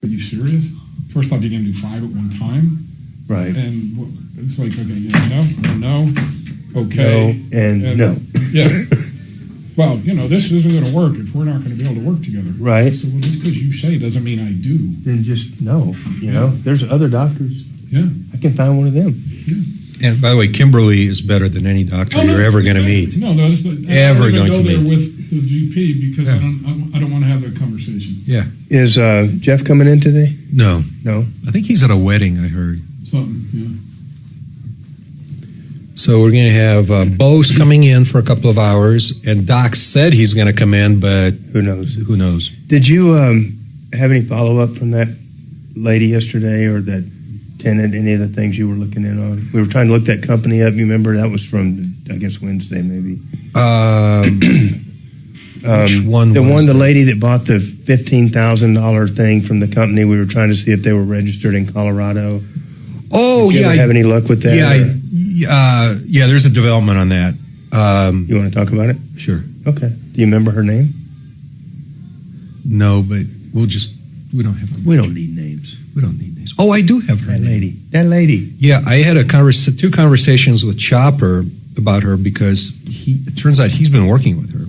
Are you serious? First off, you're going to do 5 at one time? Right. And it's like, okay, yeah, no, okay. No, and no. Yeah. Well, this isn't going to work if we're not going to be able to work together. Right. So, well, just because you say doesn't mean I do. Then just no. There's other doctors. Yeah. I can find one of them. Yeah. And by the way, Kimberly is better than any doctor you're ever going to meet. No, that's the, ever I don't going go to there meet with the GP because I don't want to have that conversation. Yeah. Is Jeff coming in today? No. No. I think he's at a wedding, I heard. Something, yeah. So we're going to have Bose coming in for a couple of hours, and Doc said he's going to come in, but Who knows? who knows? Did you have any follow-up from that lady yesterday or that tenant, any of the things you were looking in on? We were trying to look that company up. You remember that was from, I guess, Wednesday maybe. Which one was the that? lady that bought the $15,000 thing from the company. We were trying to see if they were registered in Colorado. Oh, Did you yeah. ever have any luck with that? Yeah, there's a development on that. You want to talk about it? Sure. Okay. Do you remember her name? No, but we don't have We don't need names. We don't need names. Oh, I do have her name. That lady. Yeah, I had two conversations with Chopper about her because it turns out he's been working with her.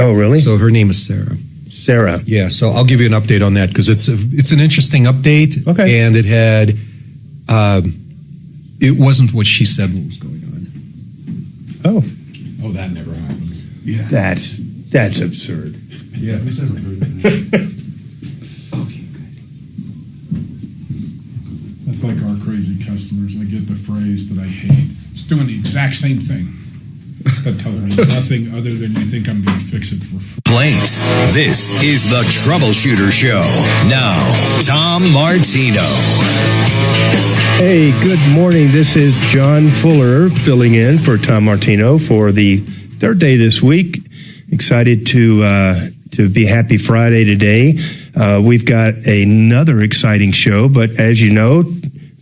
Oh, really? So her name is Sarah. Sarah. Yeah, so I'll give you an update on that because it's an interesting update. Okay. And it had, it wasn't what she said was going on. Oh, that never happened. Yeah. That's absurd. Yeah. Who's ever heard of that? Okay, good. That's like our crazy customers. I get the phrase that I hate. It's doing the exact same thing. That tells me nothing other than you think I'm going to fix it for free. Plains. This is the Troubleshooter Show. Now, Tom Martino. Hey, good morning. This is John Fuller filling in for Tom Martino for the third day this week. Excited to be Happy Friday today. We've got another exciting show, but as you know,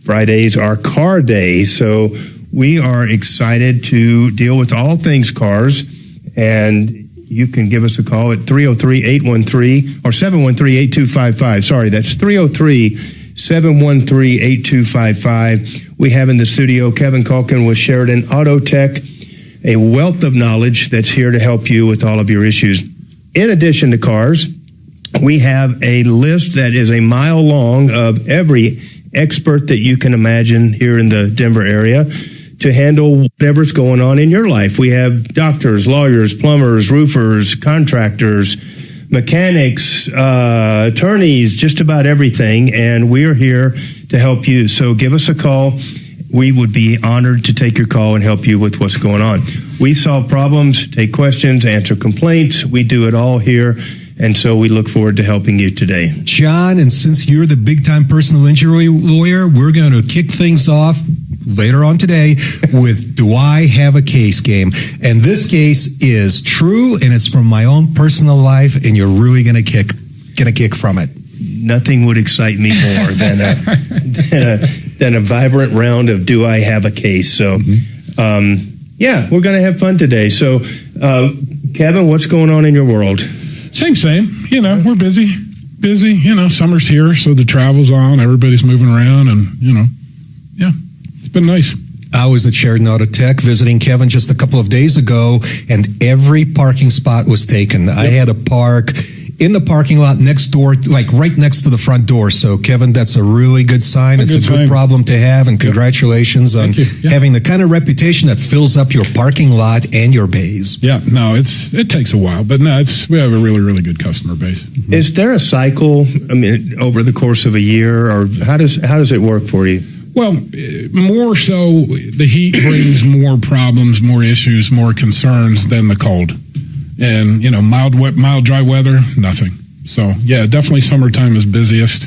Fridays are car day, so we are excited to deal with all things cars, and you can give us a call at 303-813 or 713-8255. Sorry, that's 303-713-8255. We have in the studio Kevin Culkin with Sheridan Auto Tech, a wealth of knowledge that's here to help you with all of your issues. In addition to cars, we have a list that is a mile long of every expert that you can imagine here in the Denver area to handle whatever's going on in your life. We have doctors, lawyers, plumbers, roofers, contractors, mechanics, attorneys, just about everything, and we're here to help you. So give us a call. We would be honored to take your call and help you with what's going on. We solve problems, take questions, answer complaints. We do it all here, and so we look forward to helping you today. John, and since you're the big-time personal injury lawyer, we're going to kick things off later on today with Do I Have a Case game. And this case is true, and it's from my own personal life, and you're really going to get a kick from it. Nothing would excite me more than a vibrant round of Do I Have a Case. So, yeah, we're going to have fun today. So, Kevin, what's going on in your world? Same. We're busy. Summer's here, so the travel's on. Everybody's moving around, and, yeah, it's been nice. I was at Sheridan Auto Tech visiting Kevin just a couple of days ago, and every parking spot was taken. Yep. I had to park in the parking lot next door, like right next to the front door. So, Kevin, that's a really good sign. It's a good problem to have, and congratulations on having the kind of reputation that fills up your parking lot and your bays. Yeah, no, it takes a while, but no, we have a really, really good customer base. Mm-hmm. Is there a cycle, over the course of a year, or how does it work for you? Well, more so the heat brings more problems, more issues, more concerns than the cold. And, mild, dry weather, nothing. So, yeah, definitely summertime is busiest.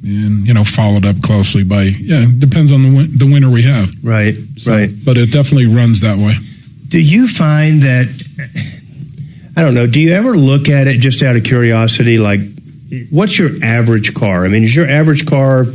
And, followed up closely by, depends on the winter we have. Right, right. But it definitely runs that way. Do you find that, I don't know, do you ever look at it just out of curiosity, like, what's your average car? Is your average car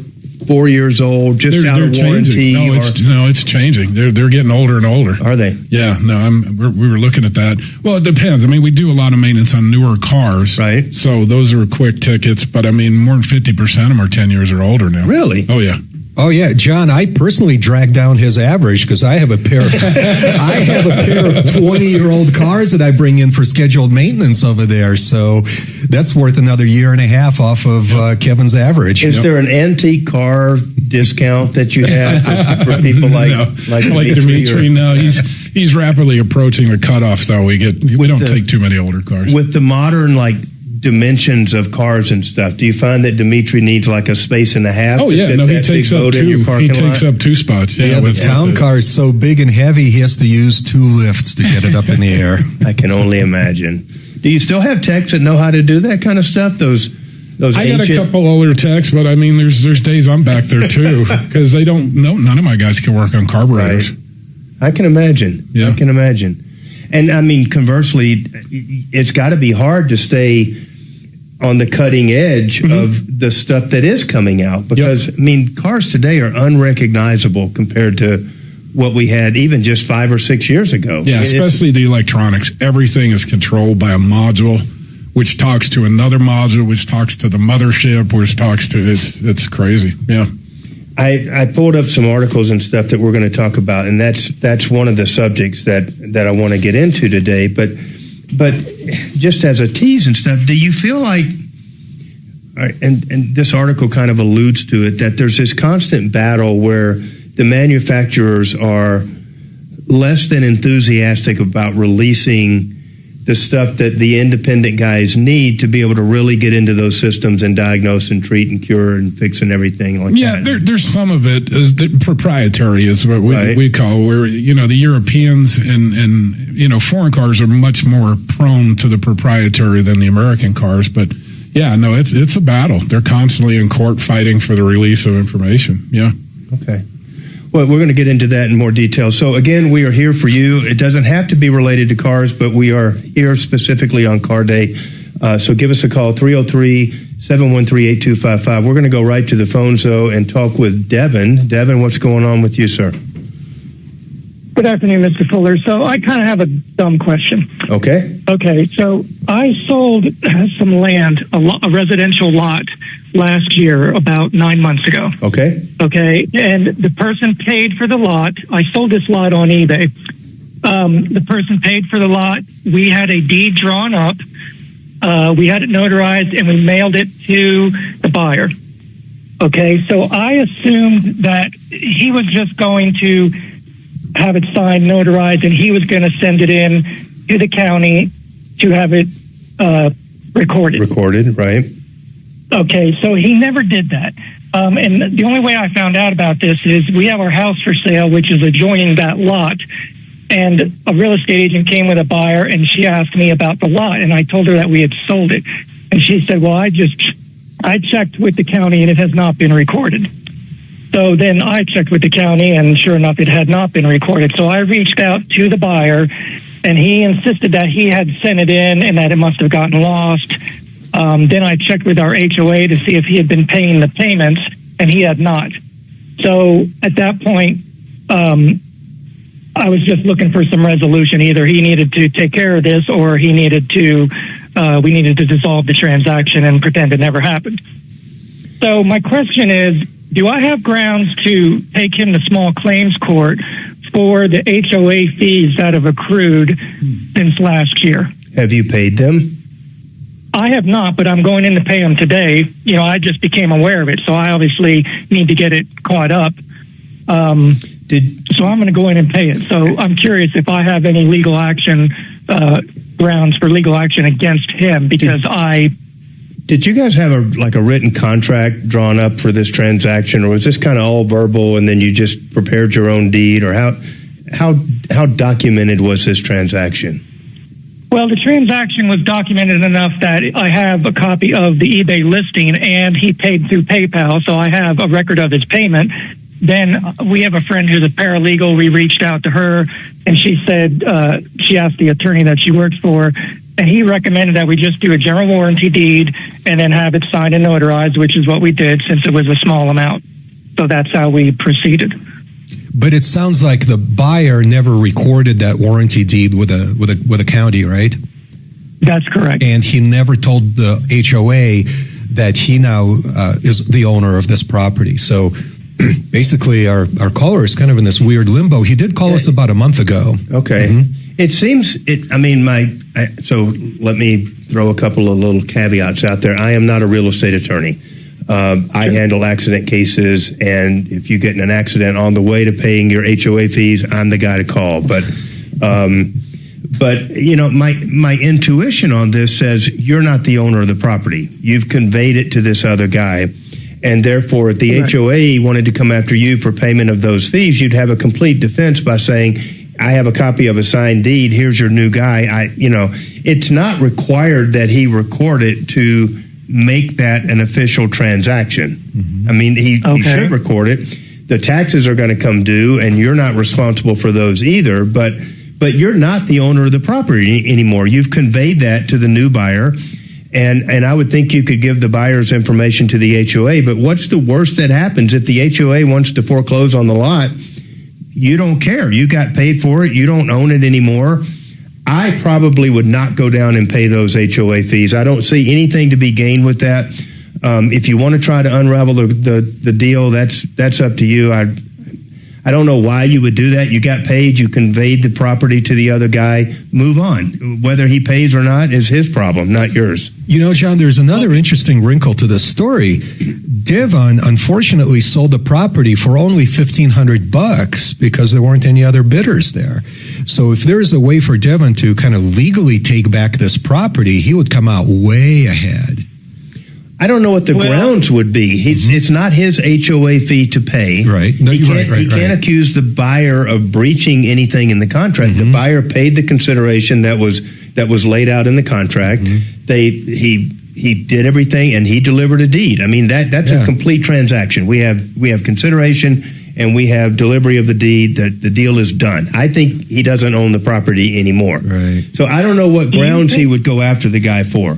4 years old, just out of warranty? It's changing. They're getting older and older. Are they? Yeah, we were looking at that. Well, it depends. I mean, we do a lot of maintenance on newer cars. Right. So those are quick tickets, but I mean, more than 50% of them are 10 years or older now. Really? Oh, yeah. Oh yeah, John. I personally dragged down his average because I have a pair of 20-year-old cars that I bring in for scheduled maintenance over there. So that's worth another year and a half off of Kevin's average. Is there an antique car discount that you have for people like Dimitri? No, he's rapidly approaching the cutoff. Though we don't take too many older cars with the modern dimensions of cars and stuff. Do you find that Dimitri needs like a space and a half? Oh yeah, no, he takes up two. He takes up 2 spots. Yeah, the town car is so big and heavy, he has to use 2 lifts to get it up in the air. I can only imagine. Do you still have techs that know how to do that kind of stuff? Those I got a couple older techs, but I mean, there's days I'm back there too because they don't know. None of my guys can work on carburetors. Right. I can imagine. Yeah. I can imagine. And I mean, conversely, it's got to be hard to stay on the cutting edge of the stuff that is coming out because, I mean, cars today are unrecognizable compared to what we had even just 5 or 6 years ago. Yeah, especially the electronics. Everything is controlled by a module, which talks to another module, which talks to the mothership, which talks to, it's crazy. Yeah. I pulled up some articles and stuff that we're going to talk about, and that's one of the subjects that I want to get into today. But just as a tease and stuff, do you feel like, and this article kind of alludes to it, that there's this constant battle where the manufacturers are less than enthusiastic about releasing the stuff that the independent guys need to be able to really get into those systems and diagnose and treat and cure and fix and everything like that? Yeah, there's some of it is proprietary is what we call, where, the Europeans and foreign cars are much more prone to the proprietary than the American cars. But yeah, no, it's a battle. They're constantly in court fighting for the release of information. Yeah. Okay. Well, we're going to get into that in more detail. So again, we are here for you. It doesn't have to be related to cars, but we are here specifically on Car Day. So give us a call, 303-713-8255. We're going to go right to the phones, though, and talk with Devin. Devin, what's going on with you, sir? Good afternoon, Mr. Fuller. So I kind of have a dumb question. Okay. Okay, so I sold some land, a residential lot, last year, about 9 months ago. Okay. Okay, and the person paid for the lot. I sold this lot on eBay. The person paid for the lot. We had a deed drawn up. We had it notarized, and we mailed it to the buyer. Okay, so I assumed that he was just going to have it signed, notarized, and he was going to send it in to the county to have it recorded. Recorded, right. Okay, so he never did that. And the only way I found out about this is we have our house for sale, which is adjoining that lot. And a real estate agent came with a buyer, and she asked me about the lot, and I told her that we had sold it. And she said, well, I checked with the county, and it has not been recorded. So then I checked with the county, and sure enough, it had not been recorded. So I reached out to the buyer, and he insisted that he had sent it in and that it must have gotten lost. Then I checked with our HOA to see if he had been paying the payments, and he had not. So at that point, I was just looking for some resolution. Either he needed to take care of this, or we needed to dissolve the transaction and pretend it never happened. So my question is, do I have grounds to take him to small claims court for the HOA fees that have accrued since last year? Have you paid them? I have not, but I'm going in to pay them today. I just became aware of it, so I obviously need to get it caught up. So I'm going to go in and pay it. So I'm curious if I have any legal action, grounds for legal action against him, because Did you guys have a written contract drawn up for this transaction, or was this kind of all verbal and then you just prepared your own deed, or how documented was this transaction? Well, the transaction was documented enough that I have a copy of the eBay listing, and he paid through PayPal, so I have a record of his payment. Then we have a friend who's a paralegal. We reached out to her, and she said she asked the attorney that she works for, and he recommended that we just do a general warranty deed and then have it signed and notarized, which is what we did since it was a small amount. So that's how we proceeded. But it sounds like the buyer never recorded that warranty deed with a county, right? That's correct. And he never told the HOA that he now is the owner of this property. So basically, our caller is kind of in this weird limbo. He did call us about a month ago. Okay. Mm-hmm. It seems, so let me throw a couple of little caveats out there. I am not a real estate attorney. I handle accident cases, and if you get in an accident on the way to paying your HOA fees, I'm the guy to call. But my intuition on this says you're not the owner of the property. You've conveyed it to this other guy, and therefore, if the HOA wanted to come after you for payment of those fees, you'd have a complete defense by saying, I have a copy of a signed deed. Here's your new guy. It's not required that he record it to make that an official transaction. Mm-hmm. I mean, he should record it. The taxes are going to come due, and you're not responsible for those either. But you're not the owner of the property anymore. You've conveyed that to the new buyer, and I would think you could give the buyer's information to the HOA. But what's the worst that happens if the HOA wants to foreclose on the lot? You don't care. You got paid for it. You don't own it anymore. I probably would not go down and pay those HOA fees. I don't see anything to be gained with that. If you want to try to unravel the deal, that's up to you. I don't know why you would do that. You got paid. You conveyed the property to the other guy. Move on. Whether he pays or not is his problem, not yours. John, there's another interesting wrinkle to this story. Devon unfortunately sold the property for only $1,500 because there weren't any other bidders there. So if there's a way for Devon to kind of legally take back this property, he would come out way ahead. I don't know what the grounds would be. It's not his HOA fee to pay. Right. No, he can't accuse the buyer of breaching anything in the contract. Mm-hmm. The buyer paid the consideration that was laid out in the contract. Mm-hmm. He did everything, and he delivered a deed. I mean, that's a complete transaction. We have consideration, and we have delivery of the deed. The deal is done. I think he doesn't own the property anymore. Right. So I don't know what grounds he would go after the guy for.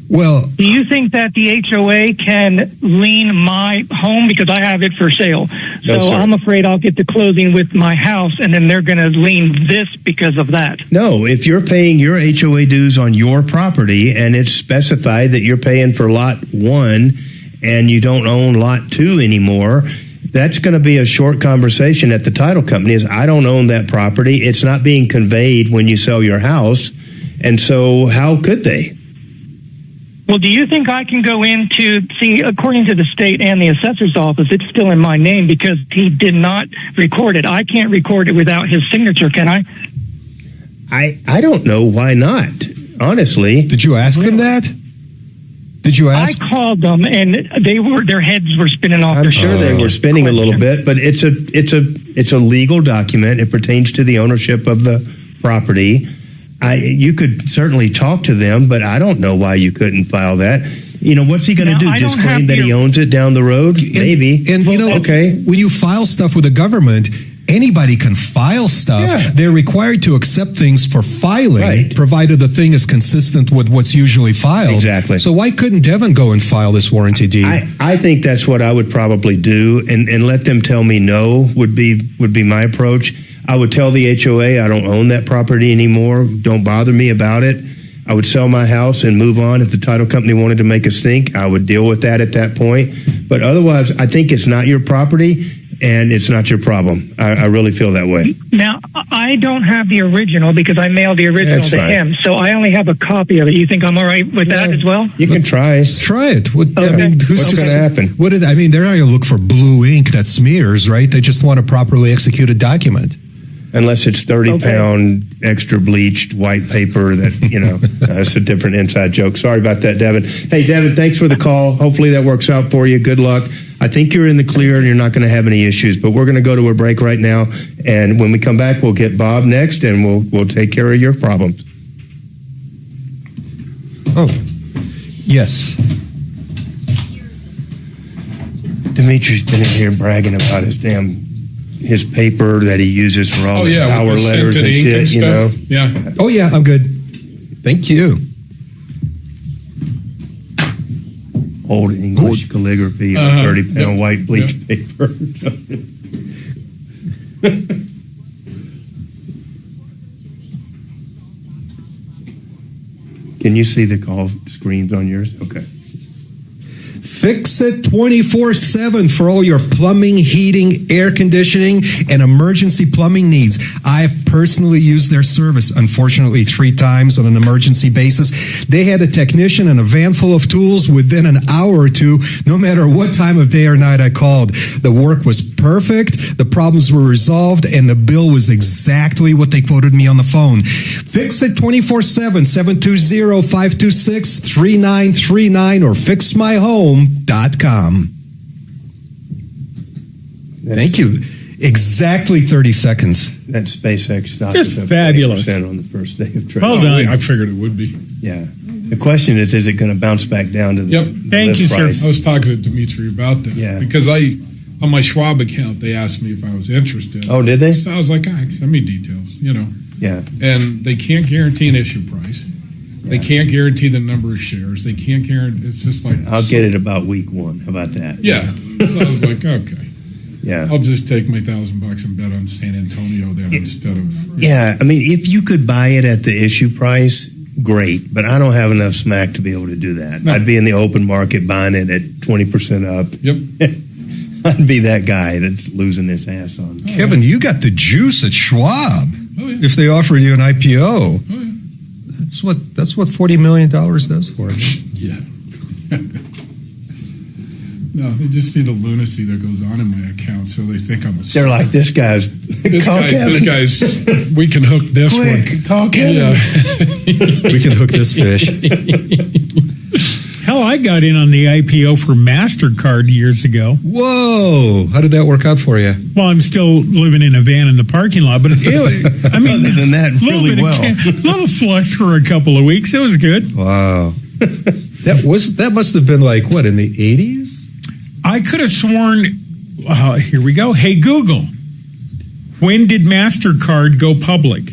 Well, do you think that the HOA can lien my home because I have it for sale? No, so sir. I'm afraid I'll get to closing with my house, and then they're going to lien this because of that. No, if you're paying your HOA dues on your property and it's specified that you're paying for lot 1 and you don't own lot 2 anymore, that's going to be a short conversation at the title company. Is I don't own that property. It's not being conveyed when you sell your house, and so how could they? Well, do you think I can go according to the state and the assessor's office, it's still in my name because he did not record it. I can't record it without his signature, can I? I don't know why not, honestly. Did you ask them that? Did you ask? I called them, and their heads were spinning off. I'm sure they were spinning a little bit, but it's a legal document. It pertains to the ownership of the property. You could certainly talk to them, but I don't know why you couldn't file that. What's he going to do? Just claim that he owns it down the road? Maybe. And okay. When you file stuff with the government, anybody can file stuff. Yeah. They're required to accept things for filing, provided the thing is consistent with what's usually filed. Exactly. So why couldn't Devon go and file this warranty deed? I think that's what I would probably do, and let them tell me no would be my approach. I would tell the HOA I don't own that property anymore. Don't bother me about it. I would sell my house and move on. If the title company wanted to make us think, I would deal with that at that point. But otherwise, I think it's not your property and it's not your problem. I really feel that way. Now, I don't have the original because I mailed the original to him, so I only have a copy of it. You think I'm all right with that as well? You can try. Try it. What's going to happen? They're not going to look for blue ink that smears, right? They just want a properly executed document. Unless it's 30-pound extra bleached white paper that, that's a different inside joke. Sorry about that, Devin. Hey, Devin, thanks for the call. Hopefully that works out for you. Good luck. I think you're in the clear and you're not going to have any issues, but we're going to go to a break right now. And when we come back, we'll get Bob next and we'll take care of your problems. Oh, yes. Dimitri's been in here bragging about his paper that he uses for all his power letters and shit, Yeah. Oh, yeah, I'm good. Thank you. old English calligraphy on 30-pound white bleach paper. Can you see the call screens on yours? Okay. Fix It 24/7 for all your plumbing, heating, air conditioning, and emergency plumbing needs. I've personally used their service, unfortunately, 3 times on an emergency basis. They had a technician and a van full of tools within an hour or two, no matter what time of day or night I called. The work was perfect, the problems were resolved, and the bill was exactly what they quoted me on the phone. Fix It 24/7, 720-526-3939 or fixmyhome.com. Thank you. Exactly 30 seconds. That SpaceX stock Just is up fabulous. 20% on the first day of trading. Well done. I figured it would be. Yeah. The question is it going to bounce back down to the Thank list you, sir. price? I was talking to Dimitri about that. Yeah. Because on my Schwab account, they asked me if I was interested. Oh, did they? So I was like, send me details, Yeah. And they can't guarantee an issue price. They can't guarantee the number of shares. They can't guarantee. It's just like I'll get it about week 1. How about that? Yeah. So I was like, okay, Yeah. I'll just take my $1,000 and bet on San Antonio then instead of. Yeah. I mean, if you could buy it at the issue price, great. But I don't have enough smack to be able to do that. No. I'd be in the open market buying it at 20% up. Yep. I'd be that guy that's losing his ass on. Kevin, you got the juice at Schwab. Oh, yeah. If they offered you an IPO, Oh, yeah. that's what $40 million does for it. Yeah. No, they just see the lunacy that goes on in my account, so they think I'm a. They're like, this guy's. Call Kevin. This guy's. We can hook this Quick, one. call Kevin. Yeah. We can hook this fish. Hell, I got in on the IPO for MasterCard years ago. Whoa! How did that work out for you? Well, I'm still living in a van in the parking lot, but I mean, Other than that, really well. A little flush for a couple of weeks. It was good. Wow. That must have been like what, in the 80s? I could have sworn. Here we go. Hey Google, when did MasterCard go public?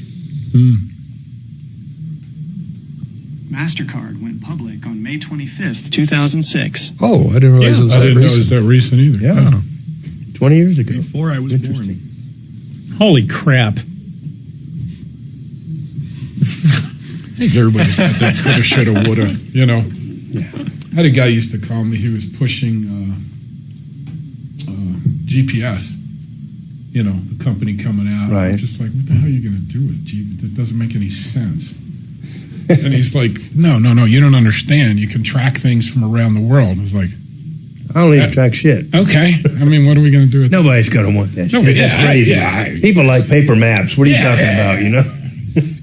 MasterCard went public on May 25th, 2006. Oh, I didn't realize it was I that didn't know it recent. was that recent either. Yeah. 20 years ago. Before I was Interesting. born. Holy crap! I think everybody's got that coulda, shoulda, woulda. Yeah. I had a guy used to call me. He was pushing GPS. The company coming out. Right. I'm just like, what the hell are you going to do with GPS? That doesn't make any sense. And he's like, no, you don't understand. You can track things from around the world. I was like, I don't even track shit. okay. I mean, what are we going to do with that? Nobody's going to want that shit. Nobody- That's yeah, crazy. yeah. People like paper maps. What are you talking about,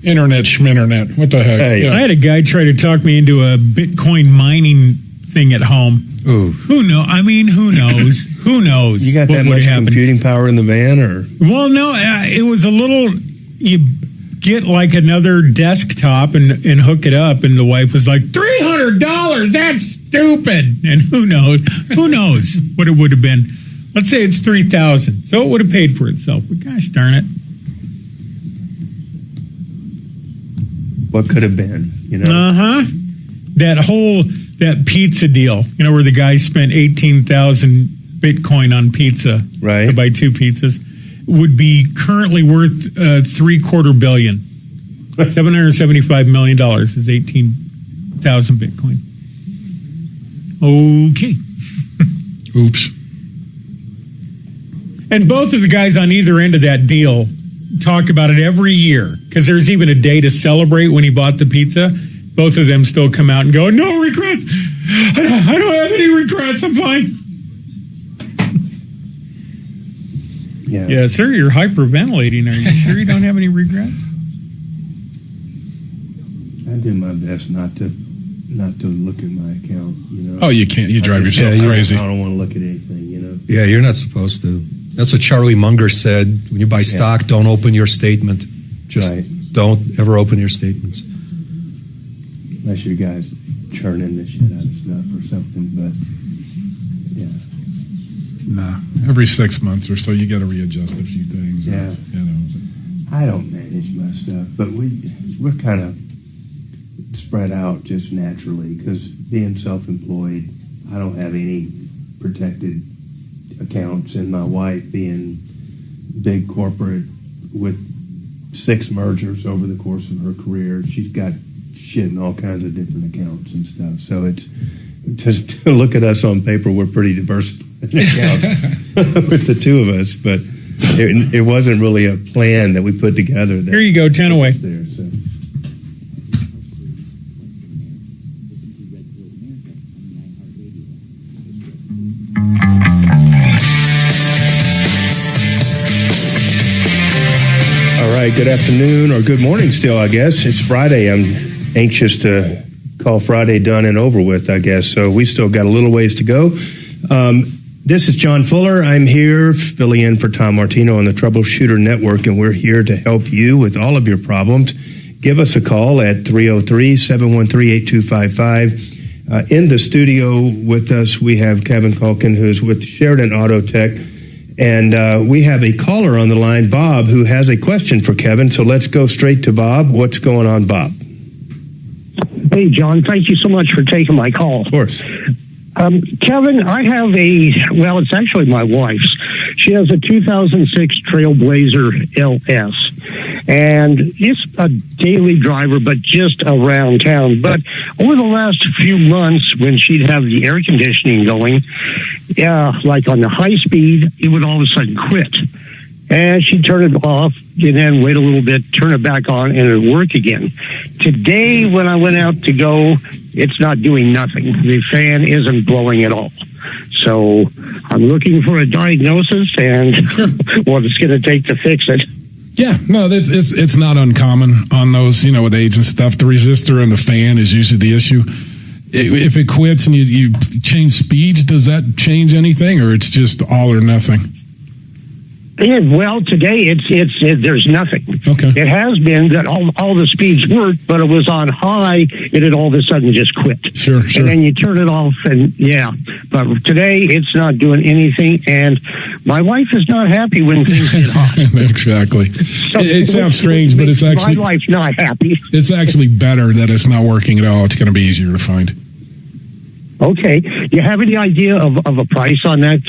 Internet, schminternet. What the heck? Hey. Yeah. I had a guy try to talk me into a Bitcoin mining thing at home. Ooh. Who knows? I mean, who knows? Who knows? You got what that would much happen? computing power in the van, or? Well, no, it was a little. You get like another desktop and hook it up, and the wife was like, $300. That's stupid. And who knows? Who knows what it would have been? Let's say it's $3,000, so it would have paid for itself. But gosh darn it! What could have been, That pizza deal, where the guy spent 18,000 Bitcoin on pizza Right. to buy 2 pizzas, would be currently worth $750 million. $775 million is 18,000 Bitcoin. Okay. Oops. And both of the guys on either end of that deal talk about it every year, because there's even a day to celebrate when he bought the pizza. Both of them still come out and go, no regrets. I don't have any regrets. I'm fine. Yeah. Yeah, sir, you're hyperventilating. Are you sure you don't have any regrets? I do my best not to look at my account, Oh, you can't. You drive yourself Yeah, crazy. I don't want to look at anything, Yeah, you're not supposed to. That's what Charlie Munger said. When you buy stock, don't open your statement. Just Right. don't ever open your statements. Unless you guys churning the shit out of stuff or something, but yeah. Nah. Every 6 months or so, you got to readjust a few things. Yeah. I don't manage my stuff, but we're kind of spread out just naturally because being self-employed, I don't have any protected accounts, and my wife being big corporate with 6 mergers over the course of her career, she's got shit in all kinds of different accounts and stuff. So it's just to look at us on paper, we're pretty diversified in accounts with the two of us, but it wasn't really a plan that we put together. Here you go, 10 away. There, so. All right, good afternoon or good morning still, I guess. It's Friday. I'm anxious to call Friday done and over with, I guess. So we still got a little ways to go. This is John Fuller. I'm here filling in for Tom Martino on the Troubleshooter Network, and we're here to help you with all of your problems. Give us a call at 303-713-8255. In the studio with us, we have Kevin Culkin, who's with Sheridan Auto Tech. And we have a caller on the line, Bob, who has a question for Kevin. So let's go straight to Bob. What's going on, Bob? Hey, John, thank you so much for taking my call. Of course. Kevin, I have it's actually my wife's. She has a 2006 Trailblazer LS. And it's a daily driver, but just around town. But over the last few months, when she'd have the air conditioning going, like on the high speed, it would all of a sudden quit. And she'd turn it off and then wait a little bit, turn it back on, and it would work again. Today, when I went out to go, it's not doing nothing. The fan isn't blowing at all. So I'm looking for a diagnosis and what it's going to take to fix it. Yeah, no, it's not uncommon on those, with age and stuff. The resistor and the fan is usually the issue. If it quits and you change speeds, does that change anything, or it's just all or nothing? Well, today there's nothing. Okay. It has been that all the speeds worked, but it was on high, and it all of a sudden just quit. Sure. And then you turn it off, and but today it's not doing anything, and my wife is not happy when things get hot. Exactly. So it sounds strange, but it's actually my wife's not happy. It's actually better that it's not working at all. It's going to be easier to find. Okay. Do you have any idea of a price on that?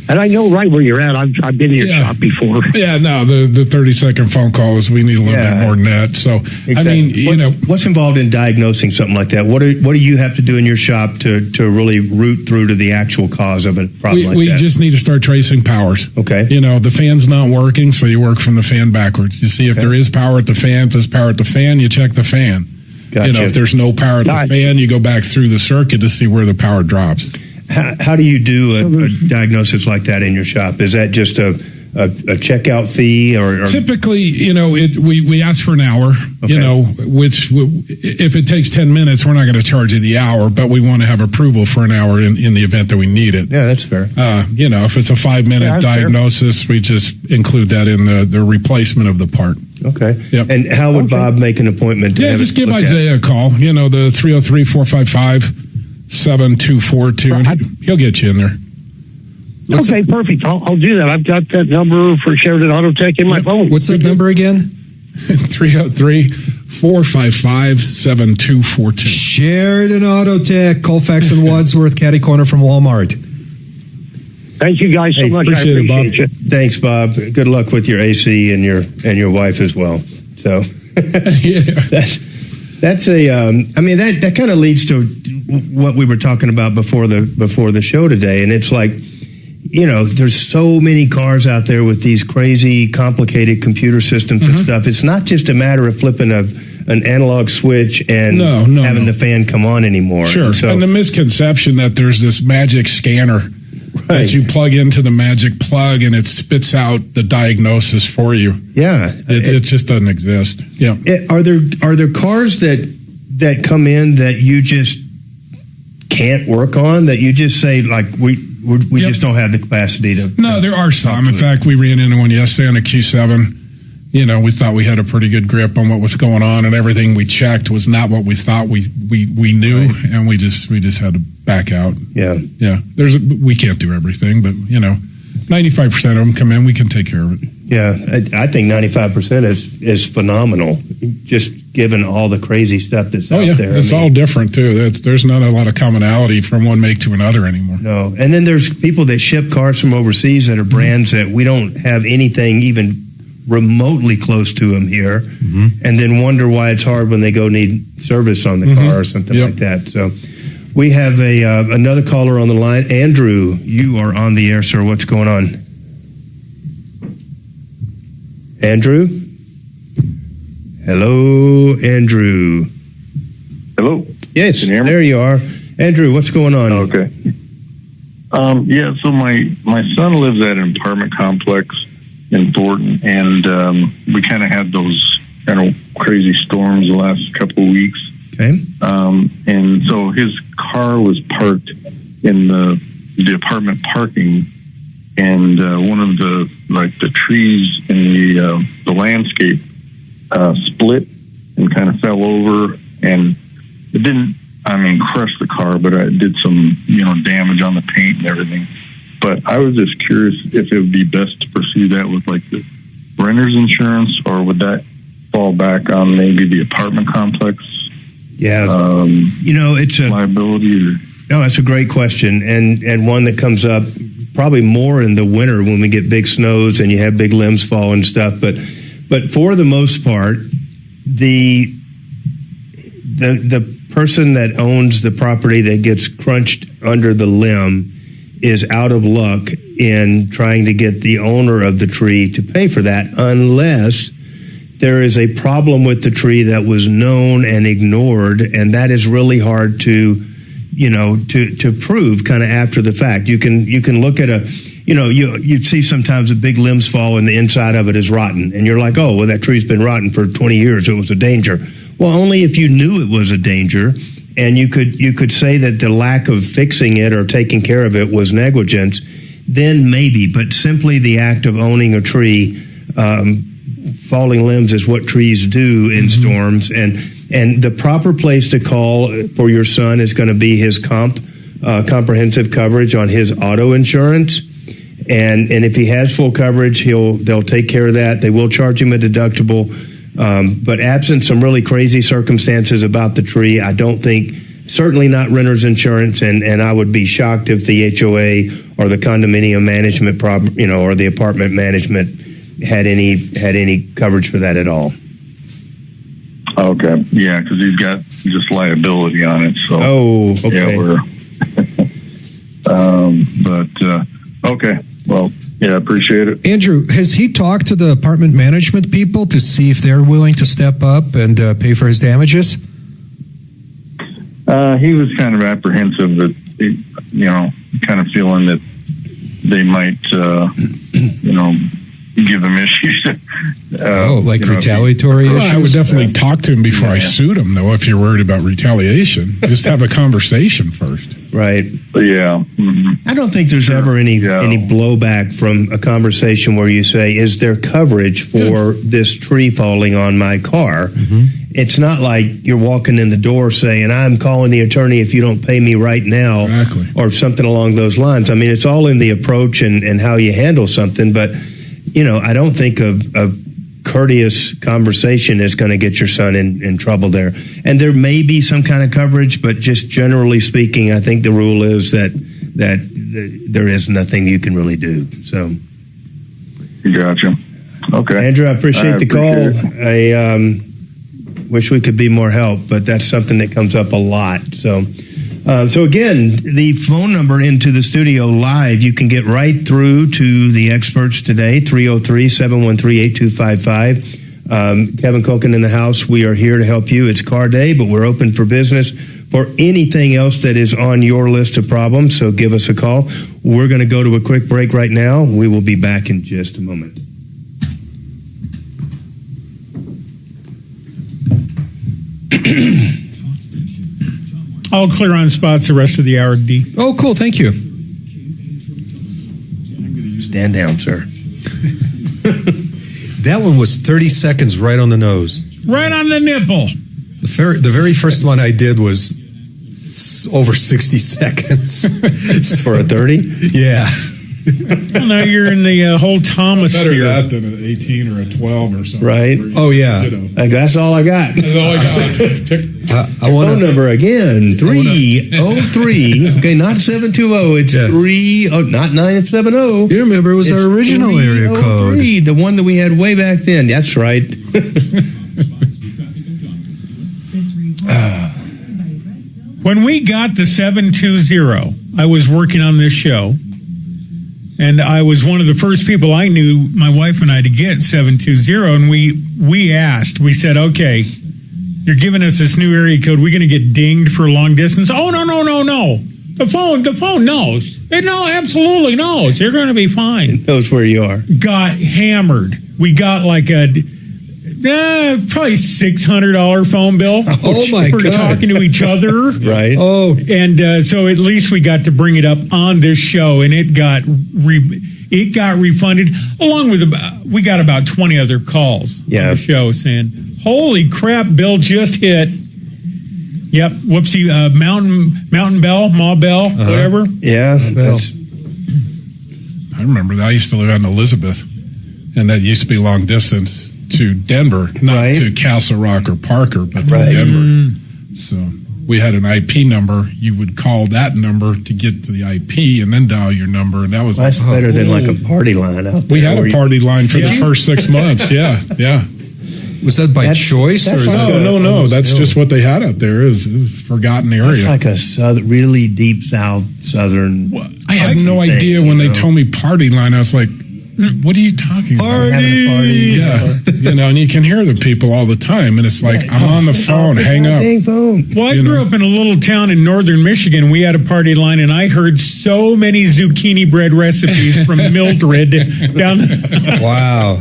And I know right where you're at. I've been to your shop before. Yeah, no, the 30-second phone call is we need a little bit more than that. So, Exactly. I mean, what's involved in diagnosing something like that? What do you have to do in your shop to really root through to the actual cause of a problem like that? We just need to start tracing powers. Okay. The fan's not working, so you work from the fan backwards. You see if there is power at the fan. If there's power at the fan, you check the fan. Gotcha. If there's no power at the fan, you go back through the circuit to see where the power drops. How do you do a diagnosis like that in your shop? Is that just a checkout fee, or typically, we ask for an hour. Okay. Which if it takes 10 minutes, we're not going to charge you the hour, but we want to have approval for an hour in the event that we need it. Yeah, that's fair. If it's a 5-minute diagnosis, we just include that in the replacement of the part. Okay. Yep. And how would Bob make an appointment? Just give Isaiah a call. The 303-455-7242, and he'll get you in there. Okay, perfect. I'll do that. I've got that number for Sheridan Auto Tech in my phone. What's that number again? 303-455-7242. Sheridan Auto Tech, Colfax and Wadsworth, catty corner from Walmart. Thank you guys so much. Appreciate I it, Bob. appreciate you. Thanks, Bob. Good luck with your AC and your wife as well. So that's that kind of leads to what we were talking about before the show today, and it's like, there's so many cars out there with these crazy, complicated computer systems and stuff. It's not just a matter of flipping an analog switch and having the fan come on anymore. Sure. And the misconception that there's this magic scanner that you plug into the magic plug and it spits out the diagnosis for you. Yeah. It just doesn't exist. Yeah. Are there cars that come in that you just can't work on, that you just say, like, we just don't have the capacity to? No, there are some. In fact, we ran into one yesterday on a Q7. We thought we had a pretty good grip on what was going on, and everything we checked was not what we thought we knew, right. And we just had to back out. Yeah. We can't do everything, but 95% of them come in, we can take care of it. Yeah, I think 95% is phenomenal. Just given all the crazy stuff that's out there. It's all different too. There's not a lot of commonality from one make to another anymore. No, and then there's people that ship cars from overseas that are brands that we don't have anything even remotely close to them here, and then wonder why it's hard when they go need service on the car or something like that. So we have another caller on the line. Andrew, you are on the air, sir. What's going on? Andrew? Hello, Andrew. Hello. Yes, Can you hear me? there you are. Andrew, what's going on? Okay. Yeah, so my son lives at an apartment complex in Thornton, and we kind of had those kind of crazy storms the last couple of weeks. Okay. And so his car was parked in the apartment parking, and one of the trees in the landscape split and kind of fell over, and it didn't, crush the car, but it did some, damage on the paint and everything. But I was just curious if it would be best to pursue that with like the renter's insurance, or would that fall back on maybe the apartment complex? Yeah. It's a liability. No, that's a great question, and one that comes up probably more in the winter when we get big snows and you have big limbs fall and stuff. But for the most part, the person that owns the property that gets crunched under the limb is out of luck in trying to get the owner of the tree to pay for that, unless there is a problem with the tree that was known and ignored, and that is really hard to prove kind of after the fact. You can look at you see sometimes a big limbs fall and the inside of it is rotten, and you're like, oh, well, that tree's been rotten for 20 years. It was a danger. Well, only if you knew it was a danger, and you could say that the lack of fixing it or taking care of it was negligence, then maybe. But simply the act of owning a tree, falling limbs is what trees do in storms, and the proper place to call for your son is going to be his comprehensive coverage on his auto insurance. And if he has full coverage, they'll take care of that. They will charge him a deductible. But absent some really crazy circumstances about the tree, I don't think, certainly not renter's insurance, and I would be shocked if the HOA or the condominium management or the apartment management had any coverage for that at all. Okay, yeah, because he's got just liability on it. So okay. Yeah, okay. Well, yeah, appreciate it. Andrew, has he talked to the apartment management people to see if they're willing to step up and pay for his damages? He was kind of apprehensive that, kind of feeling that they might, give him issues. Retaliatory issues? I would definitely talk to him before I sued him, though, if you're worried about retaliation. Just have a conversation first. Right. Yeah. I don't think there's ever any blowback from a conversation where you say, is there coverage for this tree falling on my car? It's not like you're walking in the door saying, I'm calling the attorney if you don't pay me right now, or something along those lines. I mean, it's all in the approach and how you handle something, but I don't think a courteous conversation is going to get your son in trouble there. And there may be some kind of coverage, but just generally speaking, I think the rule is that there is nothing you can really do. So, gotcha. Okay, Andrew, I appreciate the call. I wish we could be more help, but that's something that comes up a lot. So again, the phone number into the studio live, you can get right through to the experts today, 303-713-8255. Kevin Culkin in the house. We are here to help you. It's car day, but we're open for business for anything else that is on your list of problems. So give us a call. We're going to go to a quick break right now. We will be back in just a moment. All clear on spots the rest of the hour, D. Oh, cool. Thank you. Stand down, sir. That one was 30 seconds right on the nose. Right on the nipple. The very first one I did was over 60 seconds. For a 30? Yeah. Well, now you're in the whole Thomas Better sphere. that than an 18 or a 12 or something. Right. Where you- Oh, yeah. You know, Like, that's all I got. that's all I got. Tick- I want Phone to. number again, 303. Okay, not 720. It's Yeah. 30, not 970. You remember it was our It's original area code. 303, the one that we had way back then. That's right. When we got the 720, I was working on this show, and I was one of the first people I knew, my wife and I, to get 720, and we asked, we said, okay, you're giving us this new area code, we're going to get dinged for long distance? Oh, no. The phone knows. It absolutely knows. You're going to be fine. Knows where you are. Got hammered. We got like a probably $600 phone bill. Oh, my for God. talking to each other. Right. Oh, And so at least we got to bring it up on this show, and it got refunded. Along with we got about 20 other calls on the show saying, "Holy crap, bill just hit." Yep, whoopsie, Mountain Bell, Ma Bell, whatever. Yeah. That's, I remember that. I used to live out in Elizabeth, and that used to be long distance to Denver, not Right. to Castle Rock or Parker, but to Right. Denver. So we had an IP number. You would call that number to get to the IP and then dial your number, and that was that's like, better than like a party line out there. we had where a you- party line for the first 6 months. Yeah. was that by That's- choice? that's or is like that No. That's just what they had out there. It was a forgotten area. It's like a really deep southern. I had no thing, idea when you they know? told me party line. I was like, what are you talking about? Having a party. Yeah. And you can hear the people all the time. And it's like, I'm on the phone, hang up. Dang phone. Well, I grew up in a little town in northern Michigan. We had a party line, and I heard so many zucchini bread recipes from Mildred down Wow.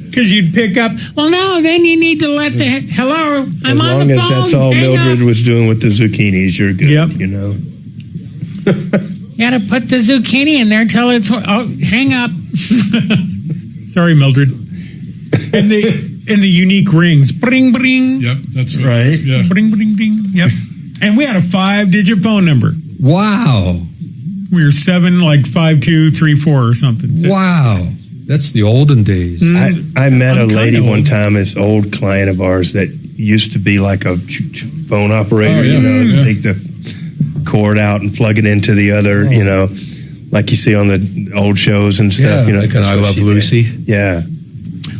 because you'd pick up. Well, no, then you need to let the hello. As I'm on long the as phone. that's all hang Mildred up. was doing with the zucchinis, you're good. Yep. You know. You got to put the zucchini in there till it's. Oh, hang up. Sorry, Mildred. And the unique rings. Bring, bring. Yep, that's Right. Yeah. Bring, bring, ding. Yep. And we had a 5-digit phone number. Wow. We were 75234 or something. Wow. That's the olden days. I met a I'm lady kinda one old. time, this old client of ours that used to be like a phone operator, Oh, yeah. you know, Yeah. take the cord out and plug it into the other, you know, like you see on the old shows and stuff, you know. like an that's I what Love she did. Lucy. Yeah.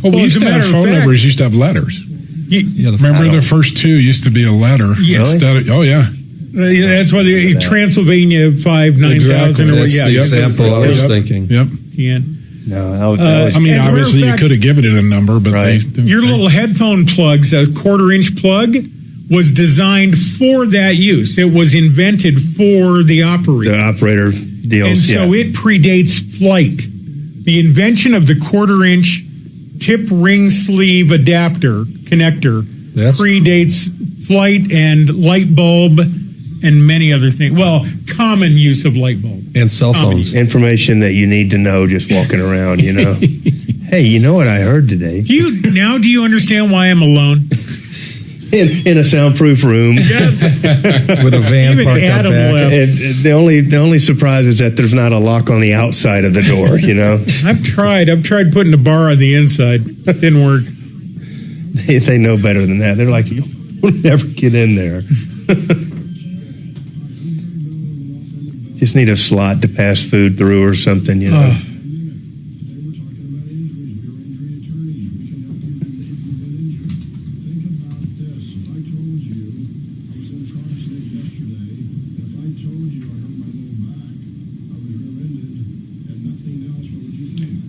Well, we Well, used as a to have matter of phone fact- numbers, used to have letters. Yeah, Remember the first two used to be a letter. Yes. Instead of, oh, yeah. That's why the Transylvania 9000 or That's yeah, the yep, example I was Yep. thinking. Yep. the end. No, that was I mean, As a matter of obviously, you fact- could have given it a number, but Right. Your little headphone plugs, a 1/4-inch plug, was designed for that use. It was invented for the operator. the operator deals. And so yeah. it predates flight. The invention of the 1/4-inch tip ring sleeve adapter connector That's predates flight and light bulb and many other things. Well, common use of light bulb. And cell phones. Information that you need to know just walking around, you know. Hey, you know what I heard today? Do you understand why I'm alone? In a soundproof room. Yes. With a van Even parked out Adam back. left. And the only surprise is that there's not a lock on the outside of the door, you know. I've tried putting a bar on the inside. Didn't work. They know better than that. They're like, you'll never get in there. Just need a slot to pass food through or something, you know. Yeah.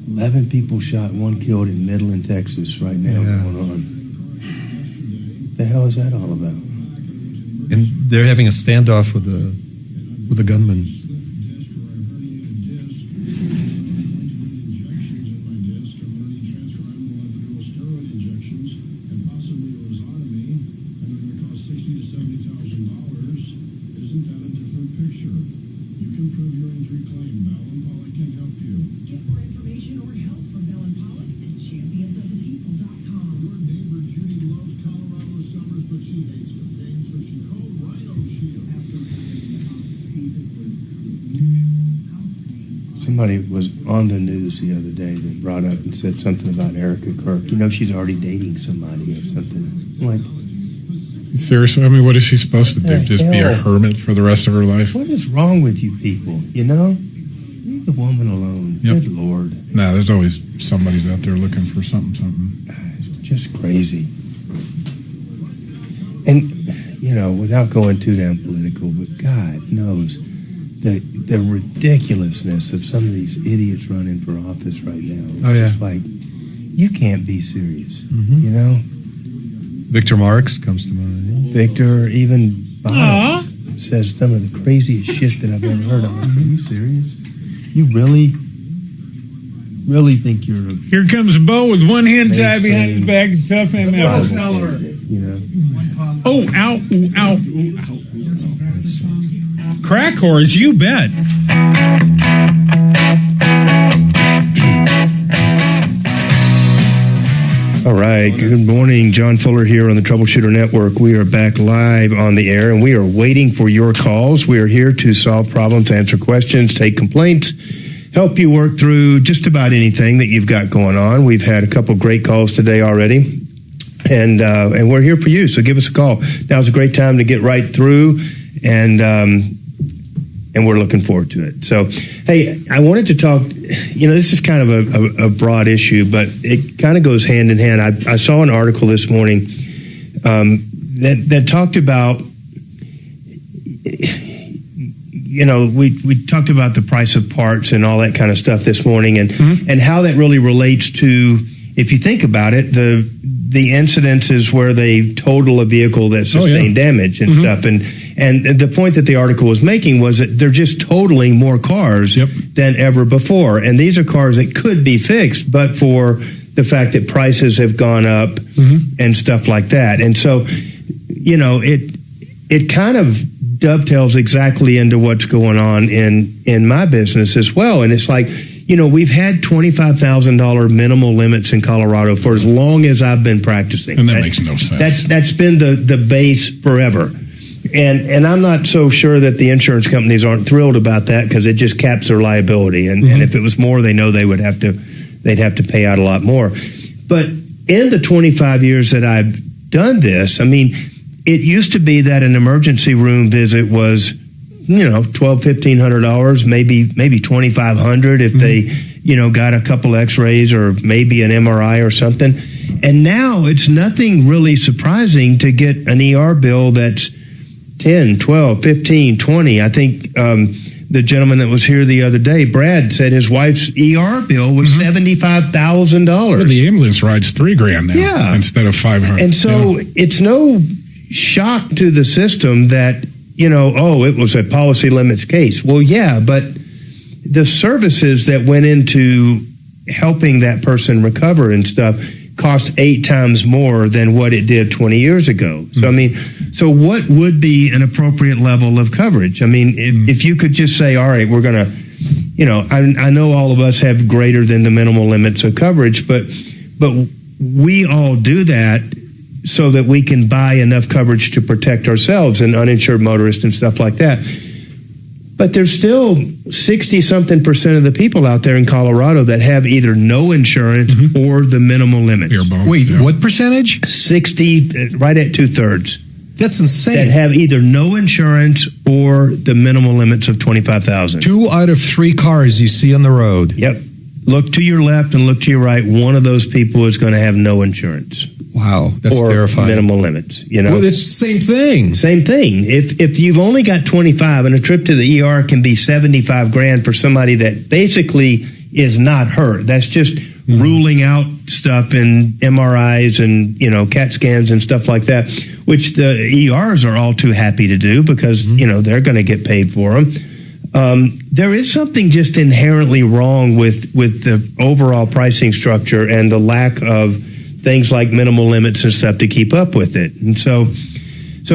11 people shot, 1 killed in Midland, Texas right now Yeah. going on. The hell is that all about? And they're having a standoff with the gunman. Somebody was on the news the other day that brought up and said something about Erica Kirk. She's already dating somebody or something. I'm like, seriously? I mean, what is she supposed to do? Just be a hell? hermit for the rest of her life? What is wrong with you people? Leave the woman alone. Yep. Good Lord. No, there's always somebody's out there looking for something. It's just crazy. And, without going too damn political, but God knows the ridiculousness of some of these idiots running for office right now. It's just like, you can't be serious, Victor Marx comes to mind. Victor, even Bob says some of the craziest shit that I've ever heard. I'm like, are you serious? You really think you're a... Here comes Bo with one hand tied behind his back and tough him out. Oh, ow, ooh, ow, ooh, ow. Crack horse, you bet. All right. Good morning. John Fuller here on the Troubleshooter Network. We are back live on the air, and we are waiting for your calls. We are here to solve problems, answer questions, take complaints, help you work through just about anything that you've got going on. We've had a couple great calls today already, and we're here for you. So give us a call. Now's a great time to get right through, and we're looking forward to it. So, hey, I wanted to talk, this is kind of a broad issue, but it kind of goes hand in hand. I saw an article this morning that talked about, we talked about the price of parts and all that kind of stuff this morning, and how that really relates to, if you think about it, the incidences where they total a vehicle that sustained damage and stuff. And the point that the article was making was that they're just totaling more cars than ever before. And these are cars that could be fixed, but for the fact that prices have gone up and stuff like that. And so, it kind of dovetails exactly into what's going on in my business as well. And it's like, we've had $25,000 minimal limits in Colorado for as long as I've been practicing. And that makes no sense. That's been the base forever. And I'm not so sure that the insurance companies aren't thrilled about that, because it just caps their liability. And if it was more, they know they'd have to pay out a lot more. But in the 25 years that I've done this, I mean, it used to be that an emergency room visit was, $1,200-$1,500, maybe $2,500 if they, got a couple X-rays or maybe an MRI or something. And now it's nothing really surprising to get an ER bill that's 10, 12, 15, 20. I think the gentleman that was here the other day, Brad, said his wife's ER bill was $75,000. Well, the ambulance ride's $3,000 now instead of $500. And so it's no shock to the system that, it was a policy limits case. Well, yeah, but the services that went into helping that person recover and stuff cost 8 times more than what it did 20 years ago. So, I mean, so what would be an appropriate level of coverage? I mean, if you could just say, all right, we're going to, I know all of us have greater than the minimal limits of coverage, but we all do that so that we can buy enough coverage to protect ourselves and uninsured motorists and stuff like that. But there's still 60-something% of the people out there in Colorado that have either no insurance or the minimal limits. Wait, what percentage? 60, right at 2/3. That's insane. That have either no insurance or the minimal limits of $25,000. 2 out of 3 cars you see on the road. Yep. Look to your left and look to your right. One of those people is going to have no insurance. Wow, that's or terrifying. Minimal limits, Well, it's the same thing. Same thing. If you've only got 25 and a trip to the ER can be $75,000 for somebody that basically is not hurt. That's just ruling out stuff in MRIs and, CAT scans and stuff like that, which the ERs are all too happy to do because, they're going to get paid for them. There is something just inherently wrong with the overall pricing structure and the lack of things like minimal limits and stuff to keep up with it. And so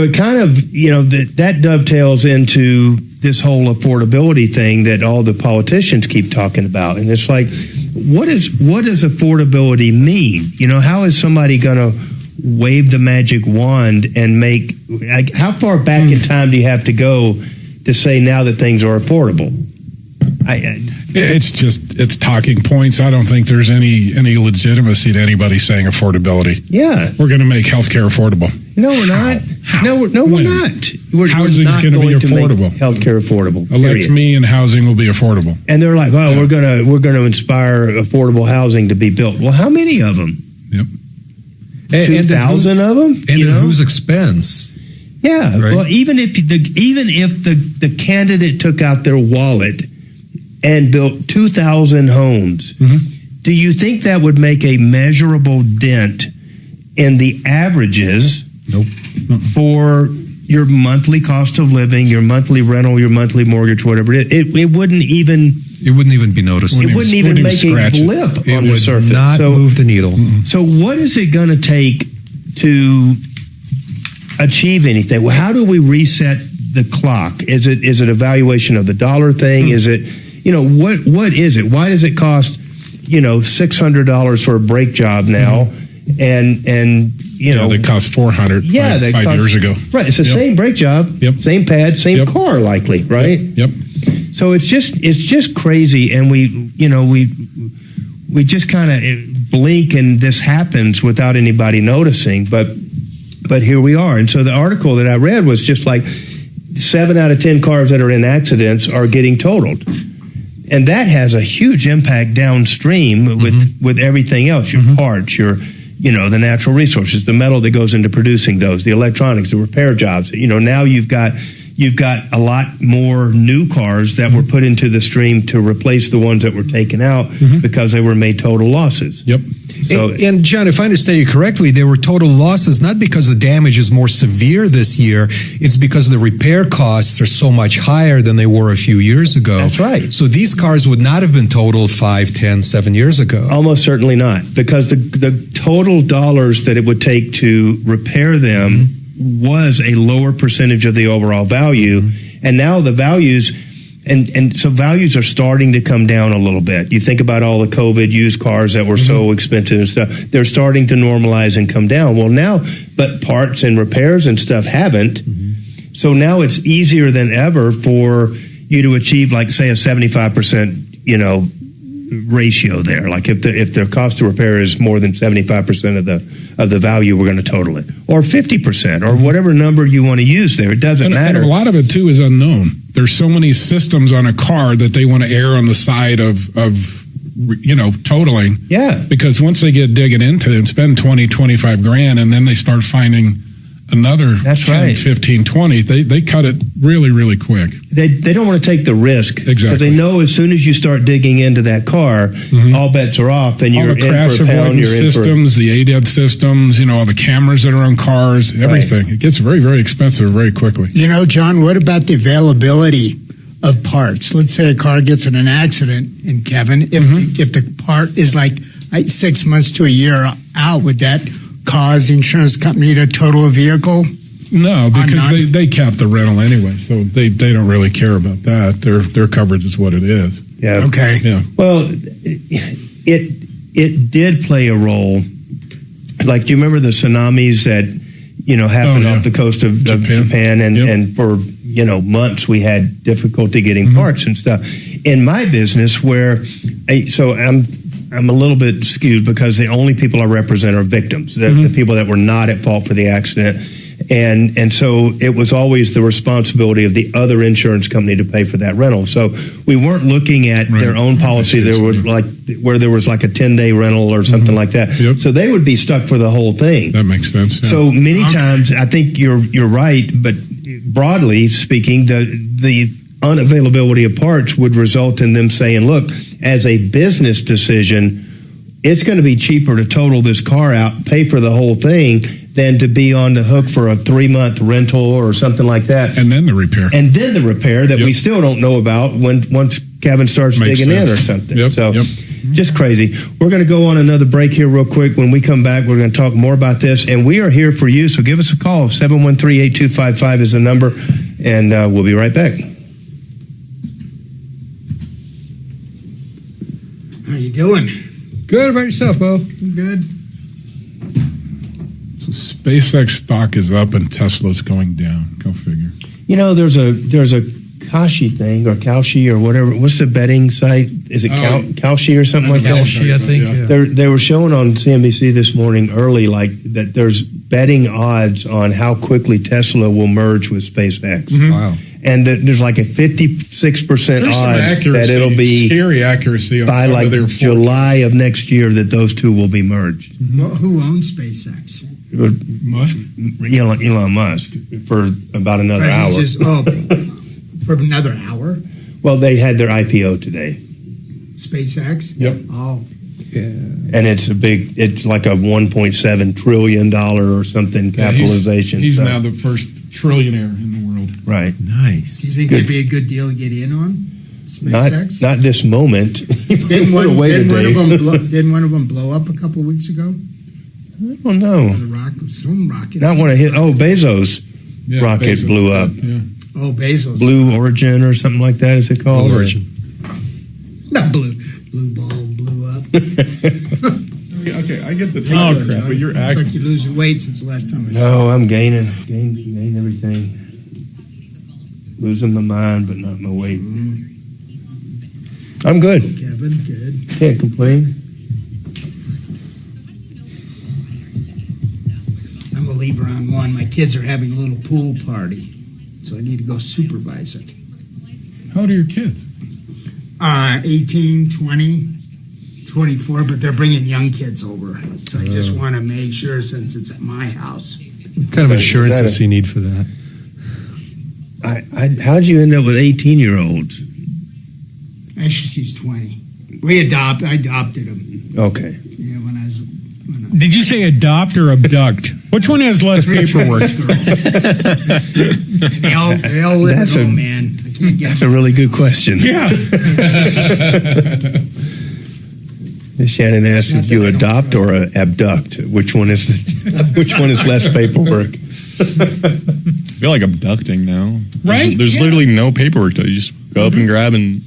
it kind of, that dovetails into this whole affordability thing that all the politicians keep talking about. And it's like, what does affordability mean? How is somebody going to wave the magic wand and make, how far back in time do you have to go to say now that things are affordable? It's talking points. I don't think there's any legitimacy to anybody saying affordability. Yeah. We're going to make healthcare affordable. No, we're not. How? No, we're not. Housing's not going to be going affordable. make healthcare affordable. Elect period. me and housing will be affordable. And they're like, "Oh, we're gonna inspire affordable housing to be built." Well, how many of them? Yep. 2,000 of them. And at whose expense? Yeah. Right. Well, even if the candidate took out their wallet and built 2,000 homes, do you think that would make a measurable dent in the averages? Nope. For your monthly cost of living, your monthly rental, your monthly mortgage, whatever it is, it wouldn't even be noticeable. It wouldn't even make a blip on the surface. It would not move the needle. So what is it going to take to achieve anything? Well, how do we reset the clock? Is it a valuation of the dollar thing? Is it, what is it? Why does it cost, $600 for a brake job now? And they cost $400 five years ago. Right. It's the same brake job, same pad, same car likely, right? Yep. So it's just crazy, and we just kind of blink and this happens without anybody noticing, but here we are. And so the article that I read was just like 7 out of 10 cars that are in accidents are getting totaled. And that has a huge impact downstream with everything else, your parts, your the natural resources, the metal that goes into producing those, the electronics, the repair jobs. Now you've got a lot more new cars that were put into the stream to replace the ones that were taken out because they were made total losses. Yep. So, and John, if I understand you correctly, there were total losses not because the damage is more severe this year. It's because the repair costs are so much higher than they were a few years ago. That's right. So these cars would not have been totaled 5, 10, 7 years ago. Almost certainly not, because the total dollars that it would take to repair them was a lower percentage of the overall value. And now the values... And so values are starting to come down a little bit. You think about all the COVID used cars that were so expensive and stuff. They're starting to normalize and come down. Well, now, but parts and repairs and stuff haven't. So now it's easier than ever for you to achieve, like, say, a 75%, ratio there. Like if the cost to repair is more than 75% of the value, we're going to total it, or 50%, or whatever number you want to use there. It doesn't matter. And a lot of it too is unknown. There's so many systems on a car that they want to err on the side of totaling. Yeah. Because once they get digging into it and spend 20, 25 grand, and then they start finding another 10, 15, 20, they cut it really, really quick. They don't want to take the risk. Exactly. Because they know as soon as you start digging into that car, all bets are off, and you're all the in crash for a pound. avoidance systems, the ADAS systems, all the cameras that are on cars, everything. It gets very, very expensive very quickly. John, what about the availability of parts? Let's say a car gets in an accident, and Kevin, if the part is like 6 months to a year out, would that cause the insurance company to total a vehicle? No, because they cap the rental anyway, so they don't really care about that. Their coverage is what it is. Yeah. Okay. Yeah. Well, it did play a role. Like, do you remember the tsunamis that happened off the coast of Japan, and for months we had difficulty getting parts and stuff. In my business, so I'm a little bit skewed because the only people I represent are victims, the people that were not at fault for the accident. And so it was always the responsibility of the other insurance company to pay for that rental. So we weren't looking at their own policy. There was where there was like a 10-day rental or something like that. Yep. So they would be stuck for the whole thing. That makes sense. Yeah. So many times, I think you're right, but broadly speaking, the unavailability of parts would result in them saying, look, as a business decision, it's going to be cheaper to total this car out, pay for the whole thing, than to be on the hook for a 3-month rental or something like that. And then the repair. That we still don't know about once Kevin starts digging in or something. Just crazy. We're going to go on another break here real quick. When we come back, we're going to talk more about this. And we are here for you, so give us a call. 713-8255 is the number, and we'll be right back. How you doing? Good. About yourself, Bo? Good. So SpaceX stock is up and Tesla's going down. Go figure. There's a Kashi thing or Kalshi or whatever. What's the betting site? Is it Kalshi or something like that? Kalshi, I think. Yeah. They were showing on CNBC this morning early, like that there's betting odds on how quickly Tesla will merge with SpaceX. Wow. And that there's like a 56% odds that it'll be scary accuracy on by like July of next year that those two will be merged. Well, who owns SpaceX? Musk. Elon Musk for about another hour. For another hour? Well, they had their IPO today. SpaceX? Yep. Oh. Yeah. And it's like a $1.7 trillion or something capitalization. He's now the first trillionaire in the world. Right. Nice. Do you think it'd be a good deal to get in on SpaceX? Not this moment. Didn't one of them blow up a couple of weeks ago? I don't know. Some rocket. Not one of his. Oh, Bezos' rocket blew up. Yeah. Oh, Bezos. Blue Origin or something like that, is it called? Blue Origin. Not blue ball blew up. Okay, I get the time crap, but you're Looks acting. like you're losing weight since the last time I saw you. No, I'm gaining everything. Losing my mind, but not my weight. I'm good. Kevin, good. Can't complain. I'm a lever on one. My kids are having a little pool party, so I need to go supervise it. How old are your kids? 18, 20, 24, but they're bringing young kids over. So I just want to make sure, since it's at my house. What kind of insurance does he need for that? How'd you end up with 18-year-olds? Actually, she's 20. I adopted them. Okay. Yeah, when I was. Did you say adopt or abduct? Which one has less paperwork? They all live at home, man. I can't get That's a really good question. Yeah. Shannon asked if you adopt or abduct. Which one is less paperwork? I feel like abducting now. Right? There's literally no paperwork though. You just go up and grab and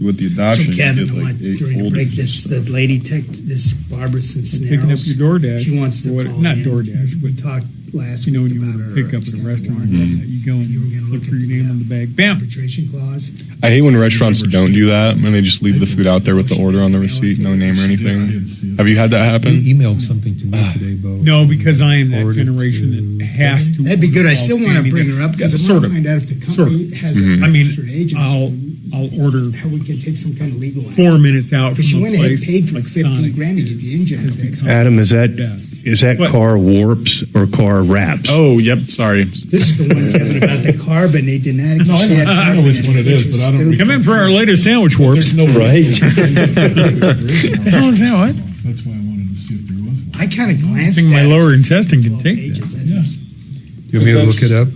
with the adoption. So Kevin, you get, like, during the break, the lady this Barbara Cincinnati. Picking up your DoorDash. She wants to call not in. DoorDash, We but talked last when week you about want her to pick up at a extended restaurant, warranty. you go and You were gonna look look for at your name on the bag. Bam. arbitration clause. I hate when restaurants don't do that when they just leave the food out there with the order on the receipt, no name or anything. Have you had that happen? He emailed something to me today, Bo. No, because I am that Forwarded generation to- that has to. That'd be good. I call still want to standing bring there. her up because I Sort want of. to find out if the company has I a mean, registered agent. I'll order how we can take some kind of legal action. 4 minutes out Because she from a went ahead and place paid for like 15 Sonic. grand to get the engine fixed. Adam, is that What? car warps or car wraps? Oh, yep. Sorry. This is the one, Kevin, about the carbon. They denied it. No, I know which one it is, but I don't Come in for our latest sandwich warps. There's no Right. The hell is that? What? That's why I wanted to see if there was one. I kind of I glanced think my at lower it. intestine can take that. Pages. Yeah. Do you want me to look it up?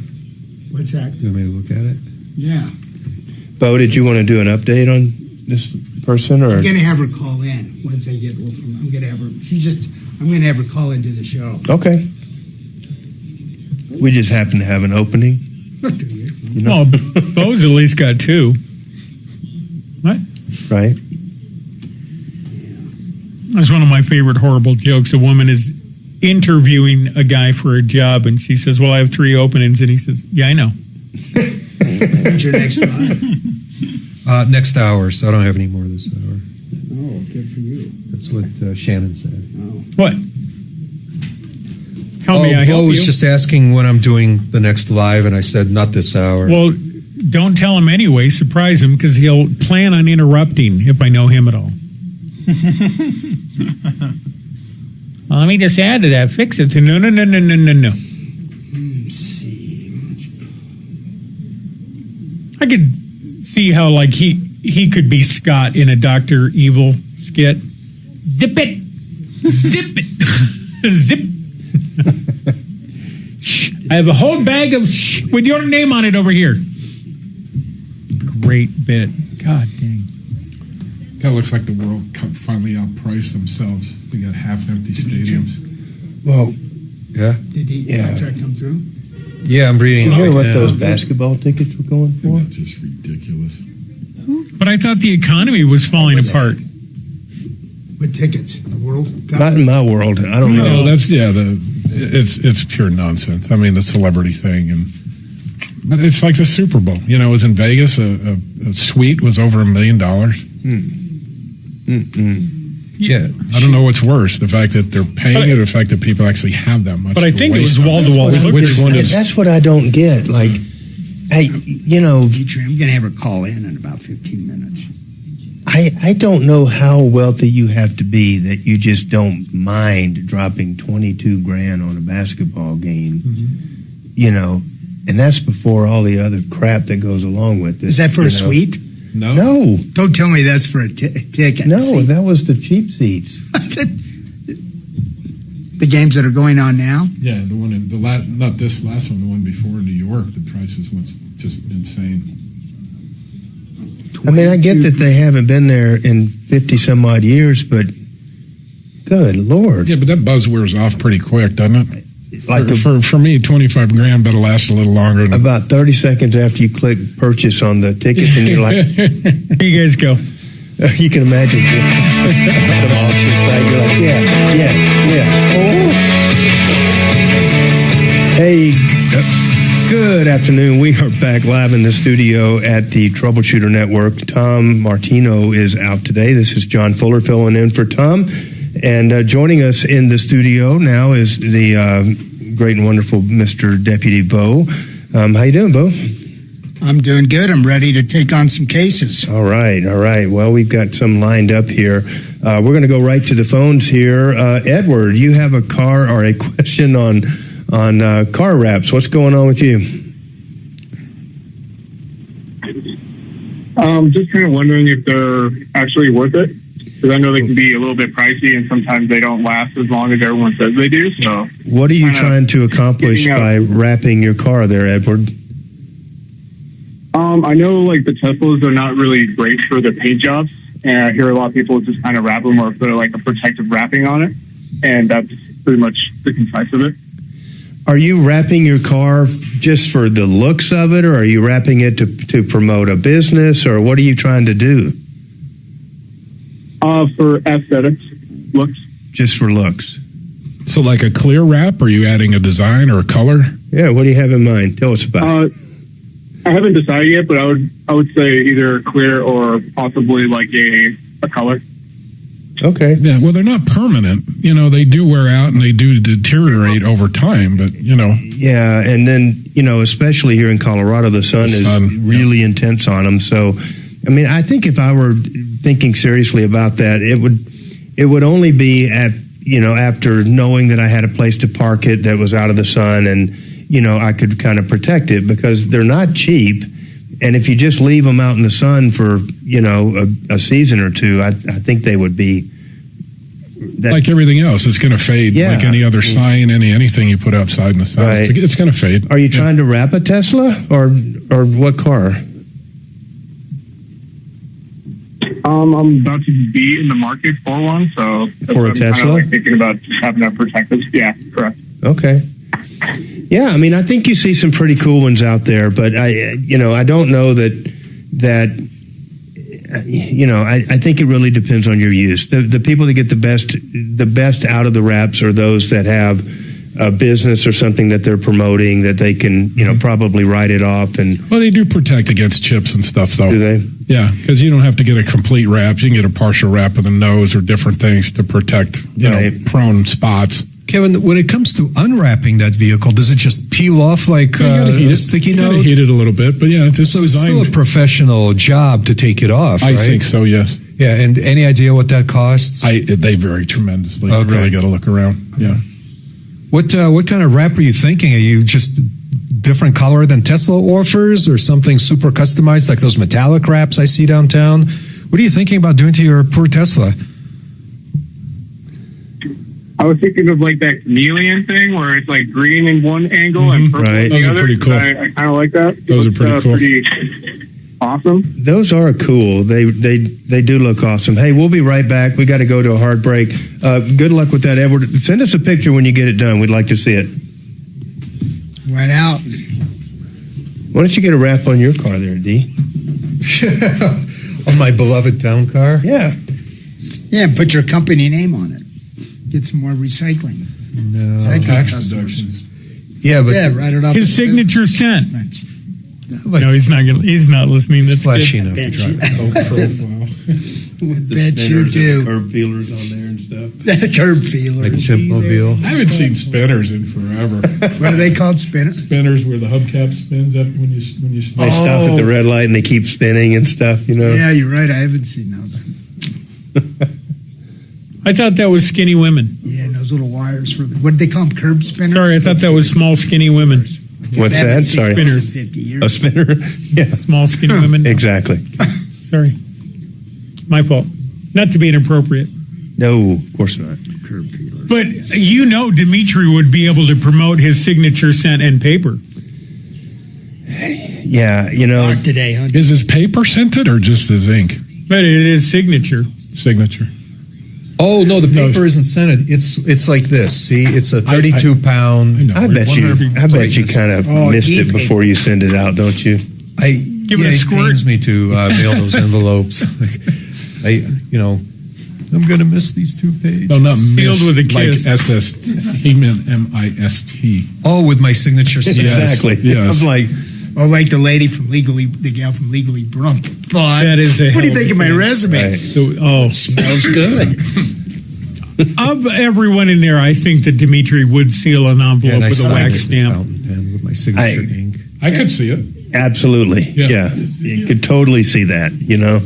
What's that? Do you want me to look at it? Yeah. Bo, did you want to do an update on this person or? I'm going to have her call in once I get one from her. I'm going to have her. I'm going to have her call into the show. Okay. We just happen to have an opening. Not 2 years. You know? Well, Bo's at least got two. What? Right. That's one of my favorite horrible jokes. A woman is interviewing a guy for a job, and she says, "Well, I have 3 openings," and he says, "Yeah, I know." When's your next live? Next hour, so I don't have any more this hour. Oh, good for you. That's what Shannon said. Oh. What? How may I Bo help was you? just asking when I'm doing the next live, and I said not this hour. Well, don't tell him anyway. Surprise him, because he'll plan on interrupting if I know him at all. Well, let me just add to that. Fix it. No. Let's see. I could see how, like, he could be Scott in a Dr. Evil skit. Zip it. Zip it. Zip. Shh. I have a whole bag of shh with your name on it over here. Great bit. God dang. That looks like the World Cup finally outpriced themselves. They got half-empty stadiums. Well, yeah, Did the contract come through? yeah, I'm reading. you hear it what now. those basketball tickets were going for? That's just ridiculous. But I thought the economy was falling apart. With tickets? The World Cup? Not in my world. I don't know. No, that's it's pure nonsense. I mean, the celebrity thing, and But it's like the Super Bowl. You know, it was in Vegas. A suite was over $1 million. Yeah. I don't know what's worse, the fact that they're paying it or the fact that people actually have that much. But I think it was wall-to-wall. Which one is? That's what I don't get. Like, hey, you know, I'm going to have her call in about 15 minutes. I don't know how wealthy you have to be that you just don't mind dropping $22,000 on a basketball game, you know, and that's before all the other crap that goes along with it. Is that for a suite? No. Don't tell me that's for a ticket. No, that was the cheap seats. The games that are going on now? Yeah, the one not this last one, the one before in New York, the prices went just insane. I mean, I get that they haven't been there in 50 some odd years, but good Lord. Yeah, but that buzz wears off pretty quick, doesn't it? Like for me, $25,000 better last a little longer. About 30 seconds after you click purchase on the tickets, and you're like, "Here you guys go." You can imagine some auction site. You're like, yeah. Hey, good afternoon. We are back live in the studio at the Troubleshooter Network. Tom Martino is out today. This is John Fuller filling in for Tom. And joining us in the studio now is the great and wonderful Mr. Deputy Bo. How you doing, Bo? I'm doing good. I'm ready to take on some cases. All right. Well, we've got some lined up here. We're going to go right to the phones here. Edward, you have a car or a question on car wraps. What's going on with you? Just kind of wondering if they're actually worth it. Because I know they can be a little bit pricey, and sometimes they don't last as long as everyone says they do. So, what are you trying to accomplish by wrapping your car there, Edward? I know like the Teslas are not really great for the paint jobs, and I hear a lot of people just kind of wrap them or put like a protective wrapping on it, and that's pretty much the concise of it. Are you wrapping your car just for the looks of it, or are you wrapping it to promote a business, or what are you trying to do? For aesthetics, looks. Just for looks. So like a clear wrap, or are you adding a design or a color? Yeah, what do you have in mind? Tell us about it. I haven't decided yet, but I would say either clear or possibly like a color. Okay. Yeah, well, they're not permanent. You know, they do wear out and they do deteriorate over time, but, you know. Yeah, and then, you know, especially here in Colorado, the sun is really intense on them. So, I mean, I think if I were thinking seriously about that, it would only be at, you know, after knowing that I had a place to park it that was out of the sun and, you know, I could kind of protect it because they're not cheap. And if you just leave them out in the sun for, you know, a season or two, I think they would be. Like everything else, it's going to fade. Yeah. Like any other sign, anything you put outside in the sun, Right. it's going to fade. Are you trying to wrap a Tesla or what car? I'm about to be in the market for one, so that's For a what I'm Tesla? kind of like thinking about having that protective. Yeah, correct. Okay. Yeah, I mean, I think you see some pretty cool ones out there, but I don't know that you know, I think it really depends on your use. The people that get the best out of the wraps are those that have a business or something that they're promoting that they can, you know, probably write it off. And Well, they do protect against chips and stuff, though. do they? Yeah, because you don't have to get a complete wrap. You can get a partial wrap of the nose or different things to protect, you know, prone spots. Kevin, when it comes to unwrapping that vehicle, does it just peel off like a sticky note? You heat it a little bit, but yeah, So it's still a professional job to take it off, I right? think so, yes. Yeah, and any idea what that costs? They vary tremendously. Okay. You really got to look around. Yeah. What kind of wrap are you thinking? Are you just different color than Tesla offers or something super customized like those metallic wraps I see downtown? What are you thinking about doing to your poor Tesla? I was thinking of like that chameleon thing where it's like green in one angle and purple in the Those are other. pretty cool. I kind of like that. Those are pretty cool. Pretty awesome. Those are cool. They do look awesome. Hey, we'll be right back. We got to go to a hard break. Good luck with that, Edward. Send us a picture when you get it done. We'd like to see it. Right out. Why don't you get a wrap on your car there, D? On my beloved town car? Yeah. Yeah, put your company name on it. Get some more recycling. No. Recycling Tax customers. deductions. Yeah, but Yeah, write it off. His signature sent. No, he's not. He's not listening. That's flashy good. enough to drive. Low profile. Bet you do. Curb feelers on there and stuff. Curb feeler. Like Simpmobile. I haven't seen spinners in forever. What are they called? Spinners? Spinners where the hubcap spins up when you They stop at the red light and they keep spinning and stuff, you know. Yeah, you're right. I haven't seen those. I thought that was skinny women. Yeah, and those little wires for what did they call them? Curb spinners? Sorry, I thought that was small skinny women. What's I haven't that? seen Sorry. those in Spinners. 50 years. A spinner? Yeah. Small skinny women. Exactly. Sorry, my fault. Not to be inappropriate. No, of course not. Curb feelers. But you know, Dimitri would be able to promote his signature scent and paper. Yeah, you know. Mark today, huh? Is his paper scented or just his ink? But it is signature. Signature. Oh no, the paper isn't scented. It's like this. See, it's a 32 pound. I bet you kind of missed it before you send it out, don't you? Give it a squirt. It pains me to mail those envelopes. I'm going to miss these 2 pages. No, not Sealed mist, with a kiss. Like SST. He meant MIST. Oh, with my signature. Yes, Exactly. yes. I was like, like the gal from Legally Blonde. That is a What do you hell think of my resume? right. Smells good. Of everyone in there, I think that Dimitri would seal an envelope with a wax stamp. With my signature ink. I could see it. absolutely. Yeah. You could totally see that, you know.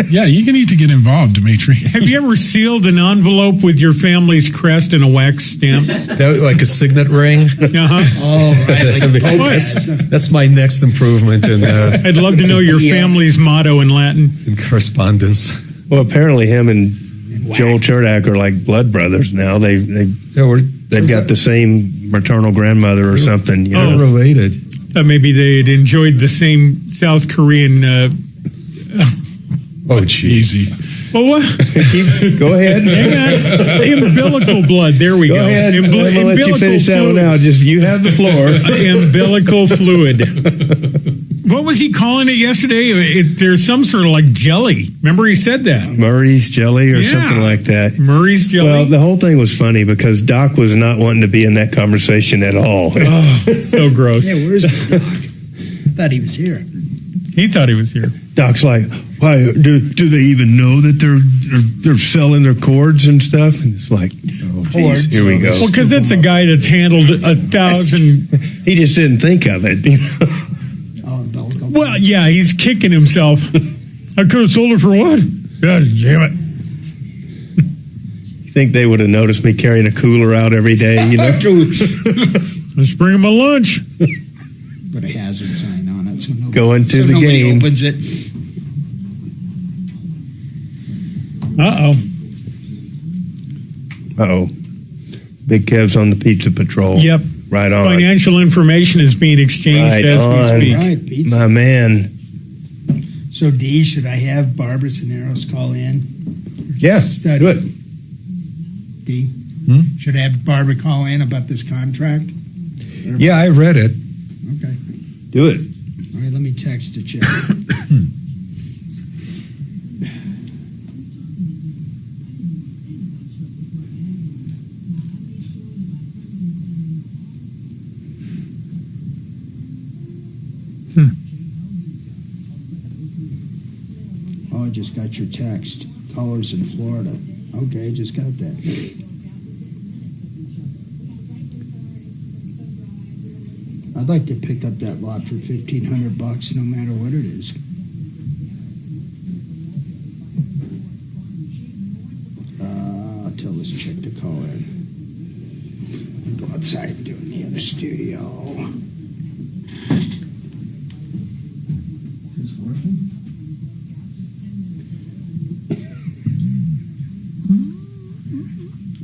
Yeah, you need to get involved, Dimitri. Have you ever sealed an envelope with your family's crest and a wax stamp? Like a signet ring? Uh-huh. Oh, right. That's my next improvement in I'd love to know your family's motto in Latin. in correspondence. Well, apparently him and Joel Cherdak are like blood brothers now. They've got the same maternal grandmother or something. You know? Related. Maybe they'd enjoyed the same South Korean. Oh, geez. Easy. Well, what? Go ahead. Hang on. Umbilical blood. There we go. Go ahead. I'm going to let you finish that one out. Just you have the floor. Umbilical fluid. What was he calling it yesterday? There's some sort of like jelly. Remember he said that? Murray's jelly or something like that. Murray's jelly. Well, the whole thing was funny because Doc was not wanting to be in that conversation at all. Oh, so gross. Yeah, where's the Doc? I thought he was here. He thought he was here. Doc's like, why do they even know that they're selling their cords and stuff? And it's like, oh, geez, here we go. Well, because it's a guy that's handled 1,000. He just didn't think of it. You know? Well, yeah, he's kicking himself. I could have sold it for what? God damn it. You think they would have noticed me carrying a cooler out every day? You know, Let's bring him a lunch. Put a hazard sign on it so nobody, Going to the nobody game. opens it. Uh-oh. Big Kev's on the pizza patrol. Yep. Right on. Financial information is being exchanged Right as on. we speak. Right, pizza. My man. So, D, should I have Barbara Cineros call in? Yeah, Study. do it. D, should I have Barbara call in about this contract? Yeah, I read it. Okay. Do it. All right, let me text to check. Oh, I just got your text. Callers in Florida. Okay, just got that. I'd like to pick up that lot for $1,500 no matter what it is. I'll tell this chick to call in. I'll go outside and do it in the other studio. Is it working?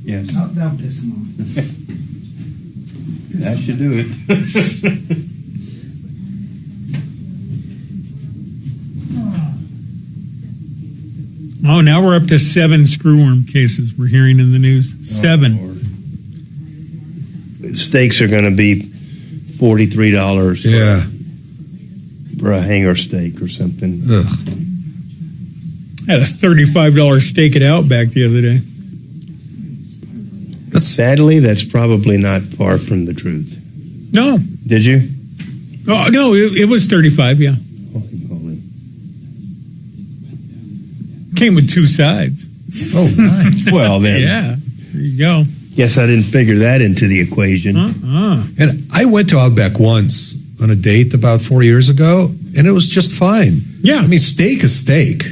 Yes. That'll piss him off. That should do it. Oh, now we're up to 7 screwworm cases we're hearing in the news. 7. Steaks are going to be $43 for a hanger steak or something. Ugh. I had a $35 steak at Outback the other day. Sadly, that's probably not far from the truth. No. Did you? Oh, no, it was 35, yeah. Holy. Came with 2 sides. Oh, nice. Well, then. Yeah, there you go. Guess I didn't figure that into the equation. And I went to Outback once on a date about 4 years ago, and it was just fine. Yeah. I mean, steak is steak.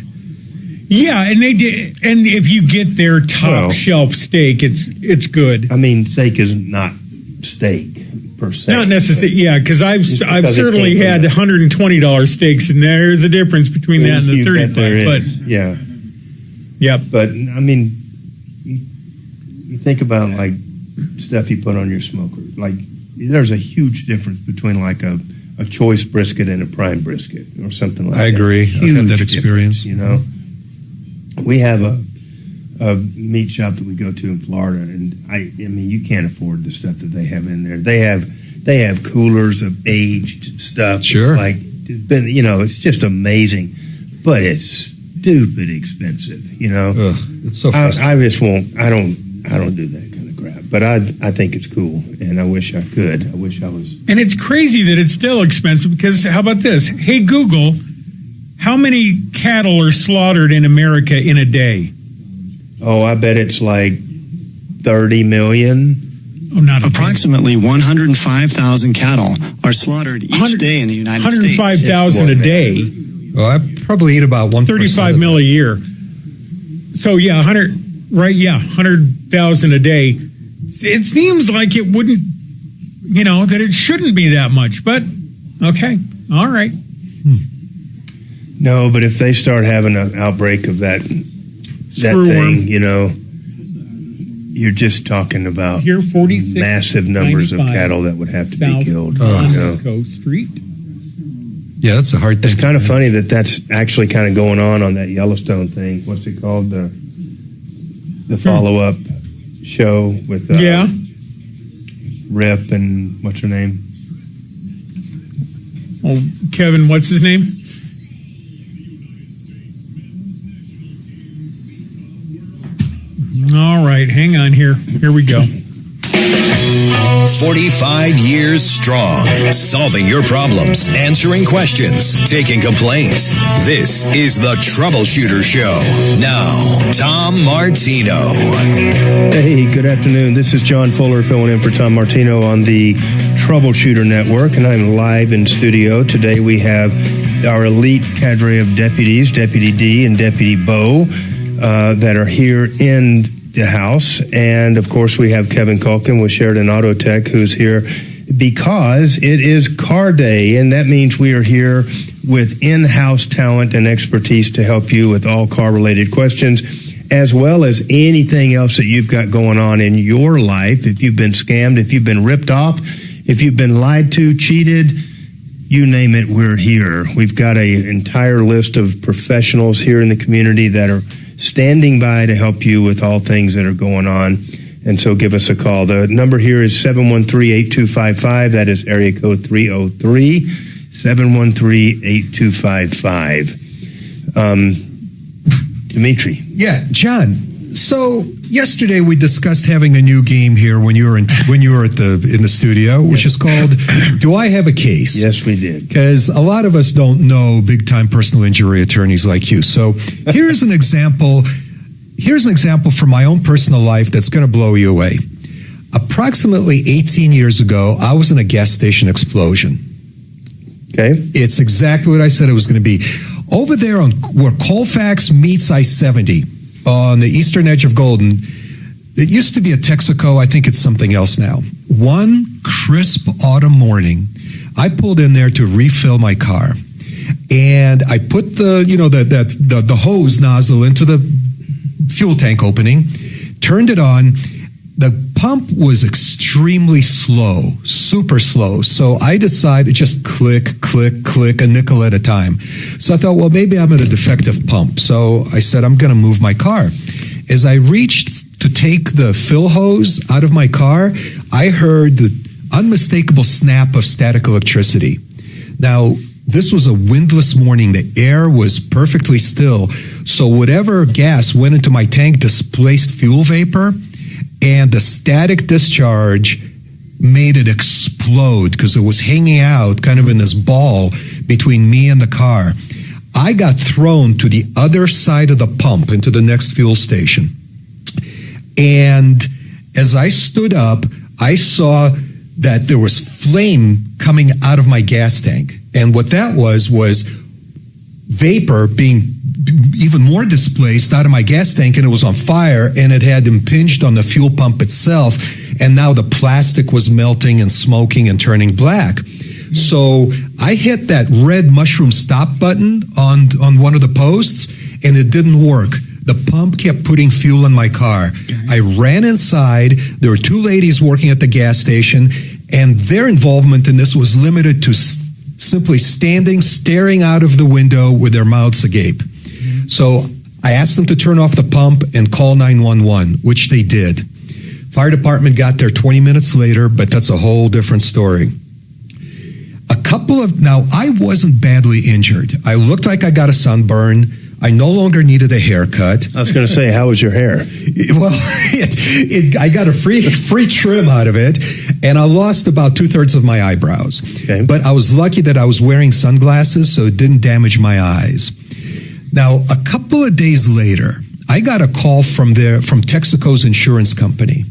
Yeah, and they did. And if you get their top shelf steak, it's good. I mean, steak is not steak per se. Not necessarily, yeah, because I've certainly had $120 steaks, and there's a difference between that and the 35. But yeah, yep. But I mean, you think about like stuff you put on your smoker. Like, there's a huge difference between like a choice brisket and a prime brisket or something like that. I agree. I've had that experience. You know, we have a meat shop that we go to in Florida, and I mean, you can't afford the stuff that they have in there. They have coolers of aged stuff. Sure. Like, it's just amazing, but it's stupid expensive. You know, it's so frustrating. I just won't. I don't do that kind of crap. But I think it's cool, and I wish I could. I wish I was. And it's crazy that it's still expensive because how about this? Hey, Google, how many cattle are slaughtered in America in a day? Oh, I bet it's like 30 million. Oh, not approximately 105,000 cattle are slaughtered each day in the United States. 105,000 a day. Well, I probably eat about 1%. 35 mil a year. So yeah, 100. Right? Yeah, 100,000 a day. It seems like it wouldn't. That it shouldn't be that much. But okay, all right. No, but if they start having an outbreak of that thing, you're just talking about here, 46, massive numbers of cattle that would have to be killed. Monaco Street. Yeah, that's a hard thing. It's kind of funny that's actually kind of going on that Yellowstone thing. What's it called? The follow-up show with Rip and what's her name? Oh, Kevin, what's his name? All right, hang on here. Here we go. 45 years strong, solving your problems, answering questions, taking complaints. This is the Troubleshooter Show. Now, Tom Martino. Hey, good afternoon. This is John Fuller filling in for Tom Martino on the Troubleshooter Network, and I'm live in studio. Today we have our elite cadre of deputies, Deputy D and Deputy Bo, that are here in the house. And of course we have Kevin Culkin with Sheridan Auto Tech, who's here because it is car day, and that means we are here with in-house talent and expertise to help you with all car related questions, as well as anything else that you've got going on in your life. If you've been scammed, if you've been ripped off, if you've been lied to, cheated, you name it, we're here. We've got an entire list of professionals here in the community that are standing by to help you with all things that are going on. And so give us a call. The number here is 713-8255. That is area code 303-713-8255. Dimitri. Yeah, John. So yesterday we discussed having a new game here when you were in the studio, which is called "Do I Have a Case?" Yes, we did. Because a lot of us don't know big time personal injury attorneys like you. So here's an example. Here's an example from my own personal life that's going to blow you away. Approximately 18 years ago, I was in a gas station explosion. Okay, it's exactly what I said it was going to be. Over there on where Colfax meets I-70. On the eastern edge of Golden, it used to be a Texaco. I think it's something else now. One crisp autumn morning, I pulled in there to refill my car, and I put the hose nozzle into the fuel tank opening, turned it on. The pump was extremely slow, super slow. So I decided just click, click, click, a nickel at a time. So I thought, well, maybe I'm at a defective pump. So I said, I'm going to move my car. As I reached to take the fill hose out of my car, I heard the unmistakable snap of static electricity. Now, this was a windless morning. The air was perfectly still. So whatever gas went into my tank displaced fuel vapor, and the static discharge made it explode because it was hanging out kind of in this ball between me and the car. I got thrown to the other side of the pump into the next fuel station. And as I stood up, I saw that there was flame coming out of my gas tank. And what that was vapor being even more displaced out of my gas tank, and it was on fire, and it had impinged on the fuel pump itself, and now the plastic was melting and smoking and turning black. So I hit that red mushroom stop button on one of the posts, and it didn't work. The pump kept putting fuel in my car. I ran inside. There were two ladies working at the gas station, and their involvement in this was limited to simply standing, staring out of the window with their mouths agape. So I asked them to turn off the pump and call 911, which they did. Fire department got there 20 minutes later, but that's a whole different story. Now, I wasn't badly injured. I looked like I got a sunburn. I no longer needed a haircut. I was going to say, how was your hair? I got a free trim out of it, and I lost about 2/3 of my eyebrows. Okay. But I was lucky that I was wearing sunglasses, so it didn't damage my eyes. Now, a couple of days later, I got a call from Texaco's insurance company.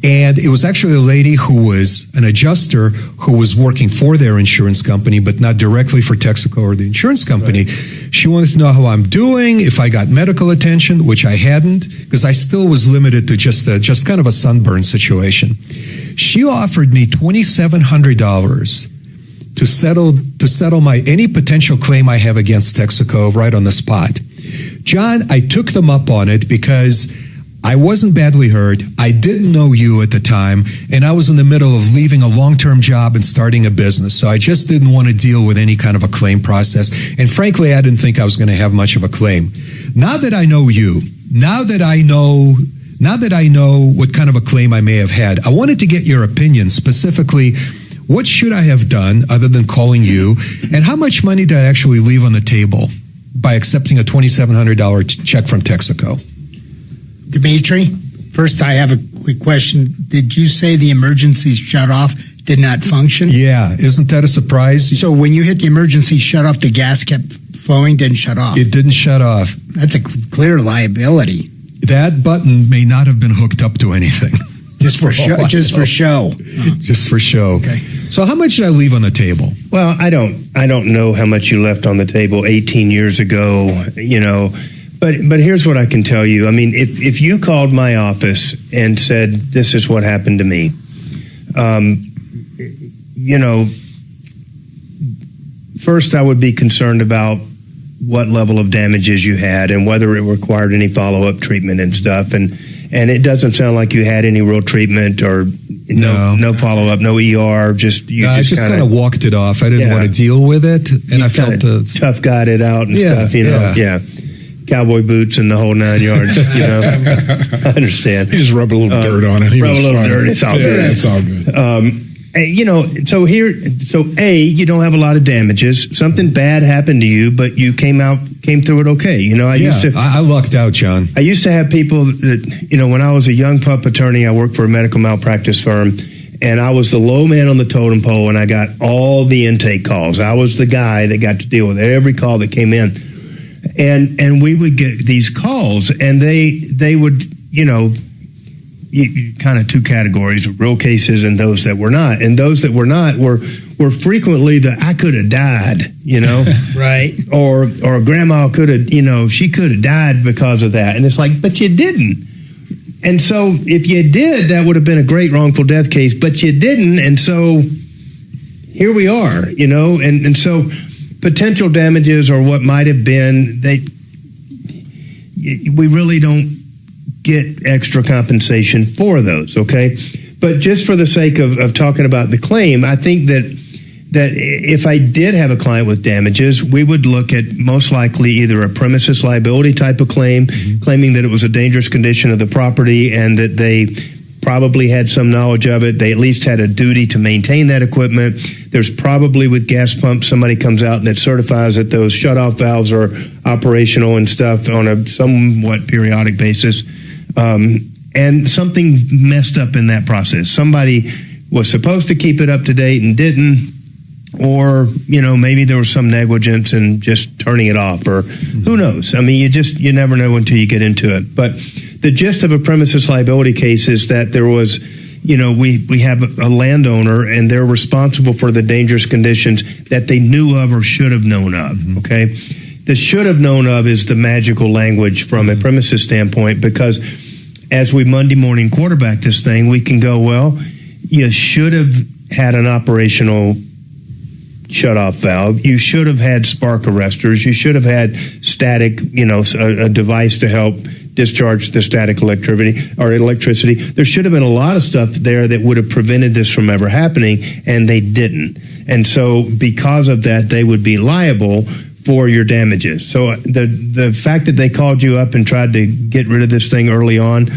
And it was actually a lady who was an adjuster who was working for their insurance company, but not directly for Texaco or the insurance company. Right. She wanted to know how I'm doing, if I got medical attention, which I hadn't, because I still was limited to just kind of a sunburn situation. She offered me $2,700 to settle my any potential claim I have against Texaco right on the spot. John, I took them up on it because I wasn't badly hurt. I didn't know you at the time, and I was in the middle of leaving a long-term job and starting a business. So I just didn't want to deal with any kind of a claim process. And frankly, I didn't think I was going to have much of a claim. Now that I know you, now that I know what kind of a claim I may have had, I wanted to get your opinion specifically. What should I have done other than calling you? And how much money did I actually leave on the table by accepting a $2,700 check from Texaco? Dimitri, first I have a quick question. Did you say the emergency shut-off did not function? Yeah, isn't that a surprise? So when you hit the emergency shut-off, the gas kept flowing, didn't shut off? It didn't shut off. That's a clear liability. That button may not have been hooked up to anything. Just for show. Just for show. Just for show. Okay. So how much did I leave on the table? Well, I don't know how much you left on the table 18 years ago, But here's what I can tell you. I mean, if you called my office and said, this is what happened to me, first I would be concerned about what level of damages you had and whether it required any follow-up treatment and stuff. And it doesn't sound like you had any real treatment or no follow-up, no ER. I just kind of walked it off. I didn't want to deal with it. And I felt tough guyed it out and stuff, Yeah. Cowboy boots and the whole 9 yards, I understand. He just rubbed a little dirt on it. Rub a little dirt. It's all good. It's all good. So you don't have a lot of damages. Something bad happened to you, but you came through it okay. I lucked out, John. I used to have people that, when I was a young pup attorney, I worked for a medical malpractice firm, and I was the low man on the totem pole, and I got all the intake calls. I was the guy that got to deal with every call that came in. And we would get these calls, and they would, kind of two categories, real cases and those that were not. And those that were not were frequently I could have died, Right. Or grandma could have, she could have died because of that. And it's like, but you didn't. And so if you did, that would have been a great wrongful death case, but you didn't. And so here we are, and so potential damages or what might have been, we really don't get extra compensation for those, okay? But just for the sake of talking about the claim, I think that if I did have a client with damages, we would look at most likely either a premises liability type of claim, claiming that it was a dangerous condition of the property and that they probably had some knowledge of it. They at least had a duty to maintain that equipment. There's probably with gas pumps, somebody comes out that certifies that those shutoff valves are operational and stuff on a somewhat periodic basis. And something messed up in that process. Somebody was supposed to keep it up to date and didn't, or, maybe there was some negligence in just turning it off, or who knows? I mean, you never know until you get into it. But the gist of a premises liability case is that there was, we have a landowner and they're responsible for the dangerous conditions that they knew of or should have known of, okay? The should have known of is the magical language from a premises standpoint, because as we Monday morning quarterback this thing, we can go, well, you should have had an operational shut-off valve. You should have had spark arresters. You should have had static, a device to help discharge the static electricity. There should have been a lot of stuff there that would have prevented this from ever happening, and they didn't. And so because of that, they would be liable for your damages. So the fact that they called you up and tried to get rid of this thing early on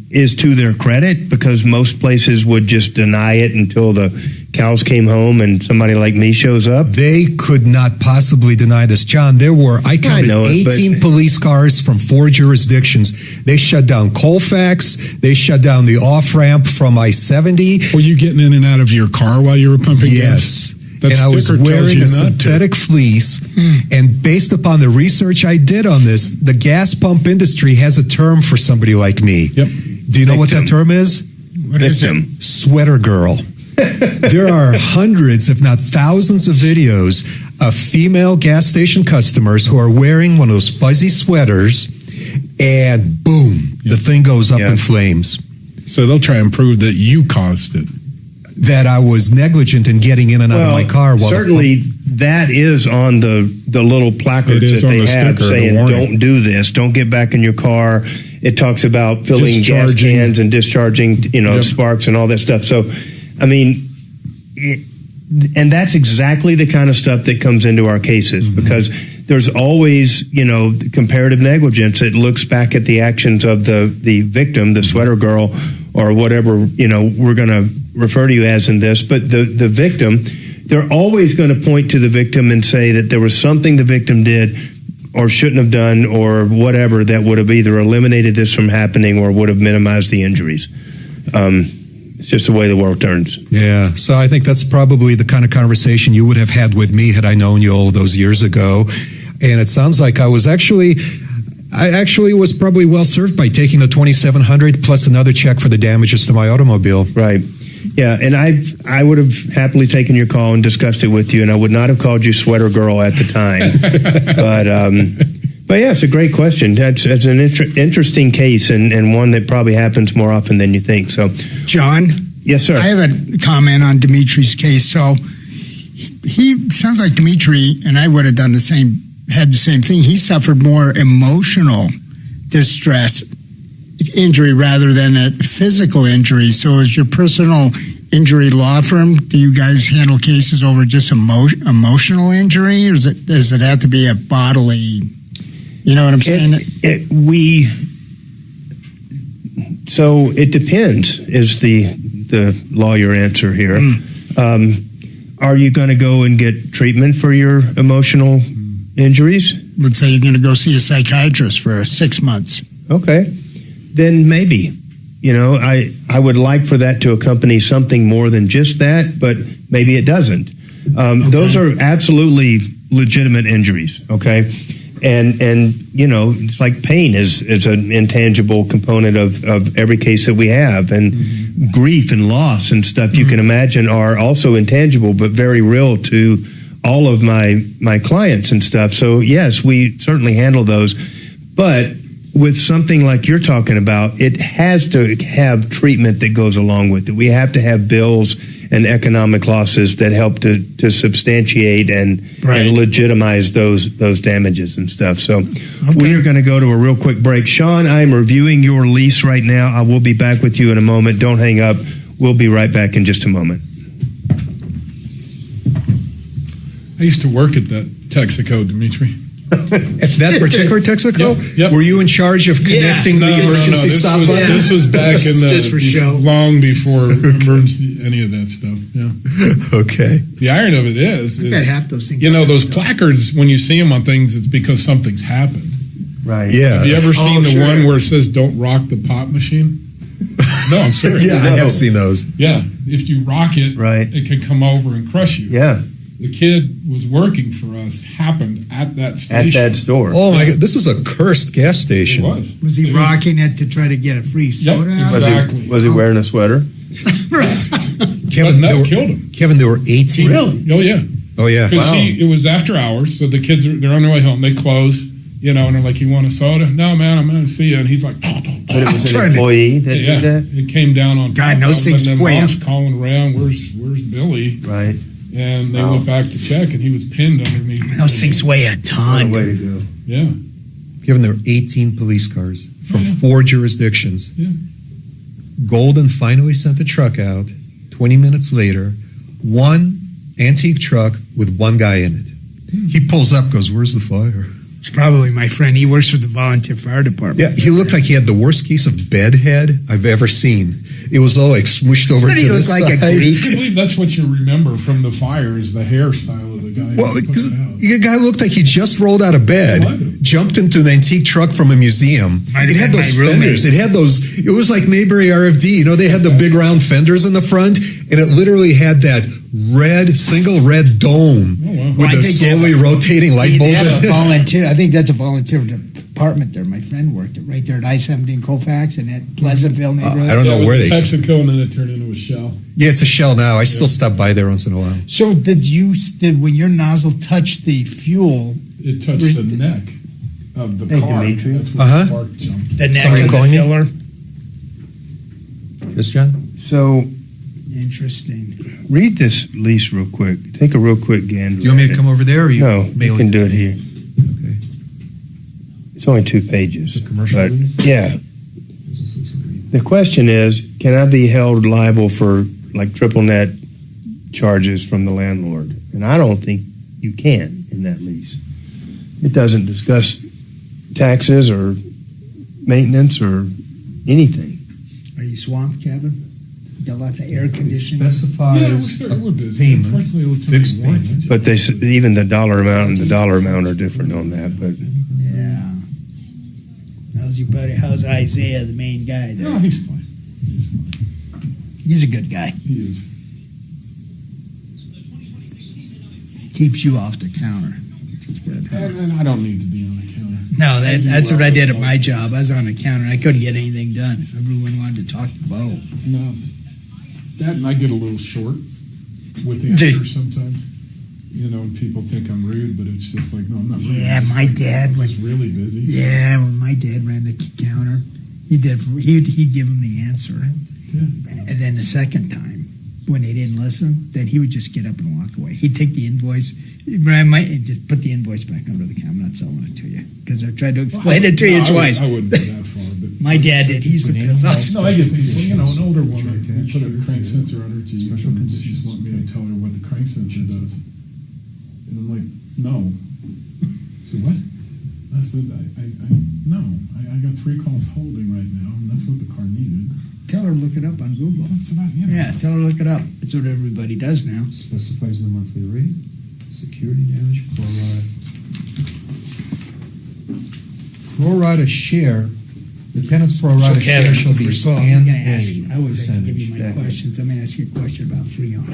is to their credit, because most places would just deny it until the cows came home and somebody like me shows up. They could not possibly deny this, John. I counted 18 police cars from 4 jurisdictions. They shut down Colfax. They shut down the off-ramp from I-70. Were you getting in and out of your car while you were pumping gas? Yes. And I was wearing a synthetic fleece. And based upon the research I did on this, the gas pump industry has a term for somebody like me. Yep. Do you know what that term is? What is it? Sweater girl. There are hundreds, if not thousands, of videos of female gas station customers who are wearing one of those fuzzy sweaters, and boom, the thing goes up in flames. So they'll try and prove that you caused it. That I was negligent in getting in and out of my car. Certainly, that is on the little placards that they have saying, don't do this, don't get back in your car. It talks about filling gas cans and discharging, sparks and all that stuff. So, I mean, and that's exactly the kind of stuff that comes into our cases, because there's always, comparative negligence. It looks back at the actions of the victim, the sweater girl, or whatever, we're going to refer to you as in this. But the victim, they're always going to point to the victim and say that there was something the victim did or shouldn't have done or whatever that would have either eliminated this from happening or would have minimized the injuries. It's just the way the world turns. Yeah, so I think that's probably the kind of conversation you would have had with me had I known you all those years ago. And it sounds like I actually was probably well served by taking the $2,700 plus another check for the damages to my automobile. Right. Yeah, and I would have happily taken your call and discussed it with you, and I would not have called you sweater girl at the time. But yeah, it's a great question. That's an interesting case, and one that probably happens more often than you think. So, John? Yes, sir. I have a comment on Dimitri's case. So he sounds like Dimitri, and I would have done had the same thing. He suffered more emotional distress injury rather than a physical injury. So is your personal injury law firm, do you guys handle cases over just emotional injury, or does it have to be a bodily? You know what I'm saying? So it depends is the lawyer answer here. Are you going to go and get treatment for your emotional injuries? Let's say you're going to go see a psychiatrist for 6 months. Okay. Then maybe. I would like for that to accompany something more than just that, but maybe it doesn't. Those are absolutely legitimate injuries, okay? And it's like pain is an intangible component of every case that we have, and grief and loss and stuff you can imagine are also intangible but very real to all of my clients and stuff. So yes, we certainly handle those, but with something like you're talking about, it has to have treatment that goes along with it. We have to have bills and economic losses that help to substantiate and legitimize those damages and stuff. So we are going to go to a real quick break. Sean, I'm reviewing your lease right now. I will be back with you in a moment. Don't hang up. We'll be right back in just a moment. I used to work at that Texaco, Dimitri. At that particular Texaco? Yep. Were you in charge of connecting the emergency stop button? This was back in just for show. Long before emergency, any of that stuff. Yeah. Okay. The irony of it is half those things. Those placards, when you see them on things, it's because something's happened. Right. Yeah. Have you ever seen the one where it says, "Don't rock the pop machine"? No, I'm serious. Yeah, I have seen those. Yeah, if you rock it, Right. it can come over and crush you. Yeah, The kid was working for us. Happened at that at station. that store. Oh my God, this is a cursed gas It station. was. Was he rocking it to try to get a free soda? Yep, out of it? exactly. Was he wearing a sweater? Kevin, But they that were, killed him. Kevin, there were 18. Really? Oh yeah, Oh yeah. because it was after hours, so the kids they're on their way home. They close, and they're like, "You want a soda?" No, man, I'm going to see you. And he's like, But it was an employee that Yeah, did that? it came down on God, top those of him, things and then weigh mom's up. calling around, where's Billy? Right. And they Wow. went back to check, and he was pinned underneath. Those things weigh a What a ton. way to go. Yeah, Kevin, there were 18 police cars from 4 jurisdictions. yeah. Golden finally sent the truck out 20 minutes later, one antique truck with one guy in it. He pulls up, goes, "Where's the fire?" Probably my friend. He works for the volunteer fire department. Yeah, he looked like he had the worst case of bedhead I've ever seen. It was all like smooshed over Didn't to he the look like a side. Greek? I believe that's what you remember from the fire is the hairstyle of the guy. Well, who put because it out. the guy looked like he just rolled out of bed, jumped into an antique truck from a museum. Might It have had been those my roommate. fenders. It had those. It was like Mayberry RFD. They had the big round fenders in the front, and it literally had that single red dome Oh, wow. with I the think they slowly have rotating light They bulb. have a volunteer. I think that's a volunteer department there. My friend worked it right there at I-70 in Colfax and at Pleasantville neighborhood. I don't know it was where in they. Texaco, and then it turned into a shell. Yeah, it's a shell now. I still stop by there once in a while. So did when your nozzle touched the fuel, It touched the neck of the Thank you, car. Dimitri. That's where Uh-huh. the spark jumped. the neck Somebody of the calling you? filler? Yes, John? So Interesting. read this lease real quick. Take a real quick gander. Do you want me at to it. come over there? Or No, you mail can it? do it here. Okay. It's only 2 pages. It's a commercial but, lease? Yeah. The question is, can I be held liable for like triple net charges from the landlord? And I don't think you can in that lease. It doesn't discuss taxes or maintenance or anything. Are you swamped, Kevin? Got lots of air conditioning. Yeah, Specifies we're busy. payment, Unfortunately, it's fixed only one. payment. But even the dollar amount and the dollar amount are different on that. But Yeah. How's your buddy? How's Isaiah, the main guy there? No, he's fine. He's fine. He's a good guy. He is. Keeps you off the counter, which is good. And I don't need to be on the counter. No, that's what I did at my job. I was on the counter. I couldn't get anything done. Everyone wanted to talk to Bo. No. That and I get a little short with Dude. answers sometimes. And people think I'm rude, but it's just like, no, I'm not rude. Yeah, I'm just my like, dad I was. was really busy. Yeah, when my dad ran the counter, he'd give him the answer, Yeah. and then the second time when they didn't listen, then he would just get up and walk away. He'd take the invoice, and just put the invoice back under the counter. I'm not selling it to you because I tried to explain it to you twice. I wouldn't go that far. But My dad did. He used to piss off. No, I get people, an older woman, you put a crank sensor on her TV, and she just want me to tell her what the crank sensor does. And I'm like, no. She said, what? I said, no. I got 3 calls holding right now, and that's what the car needed. Tell her to look it up on Google. That's about, Yeah, tell her to look it up. That's what everybody does now. Specifies the monthly rate, security damage, chloride. Prorata share, the tenant's prorata share shall be I'm going to ask you. I always have to give you my Exactly. questions. I'm going to ask you a question about Freon.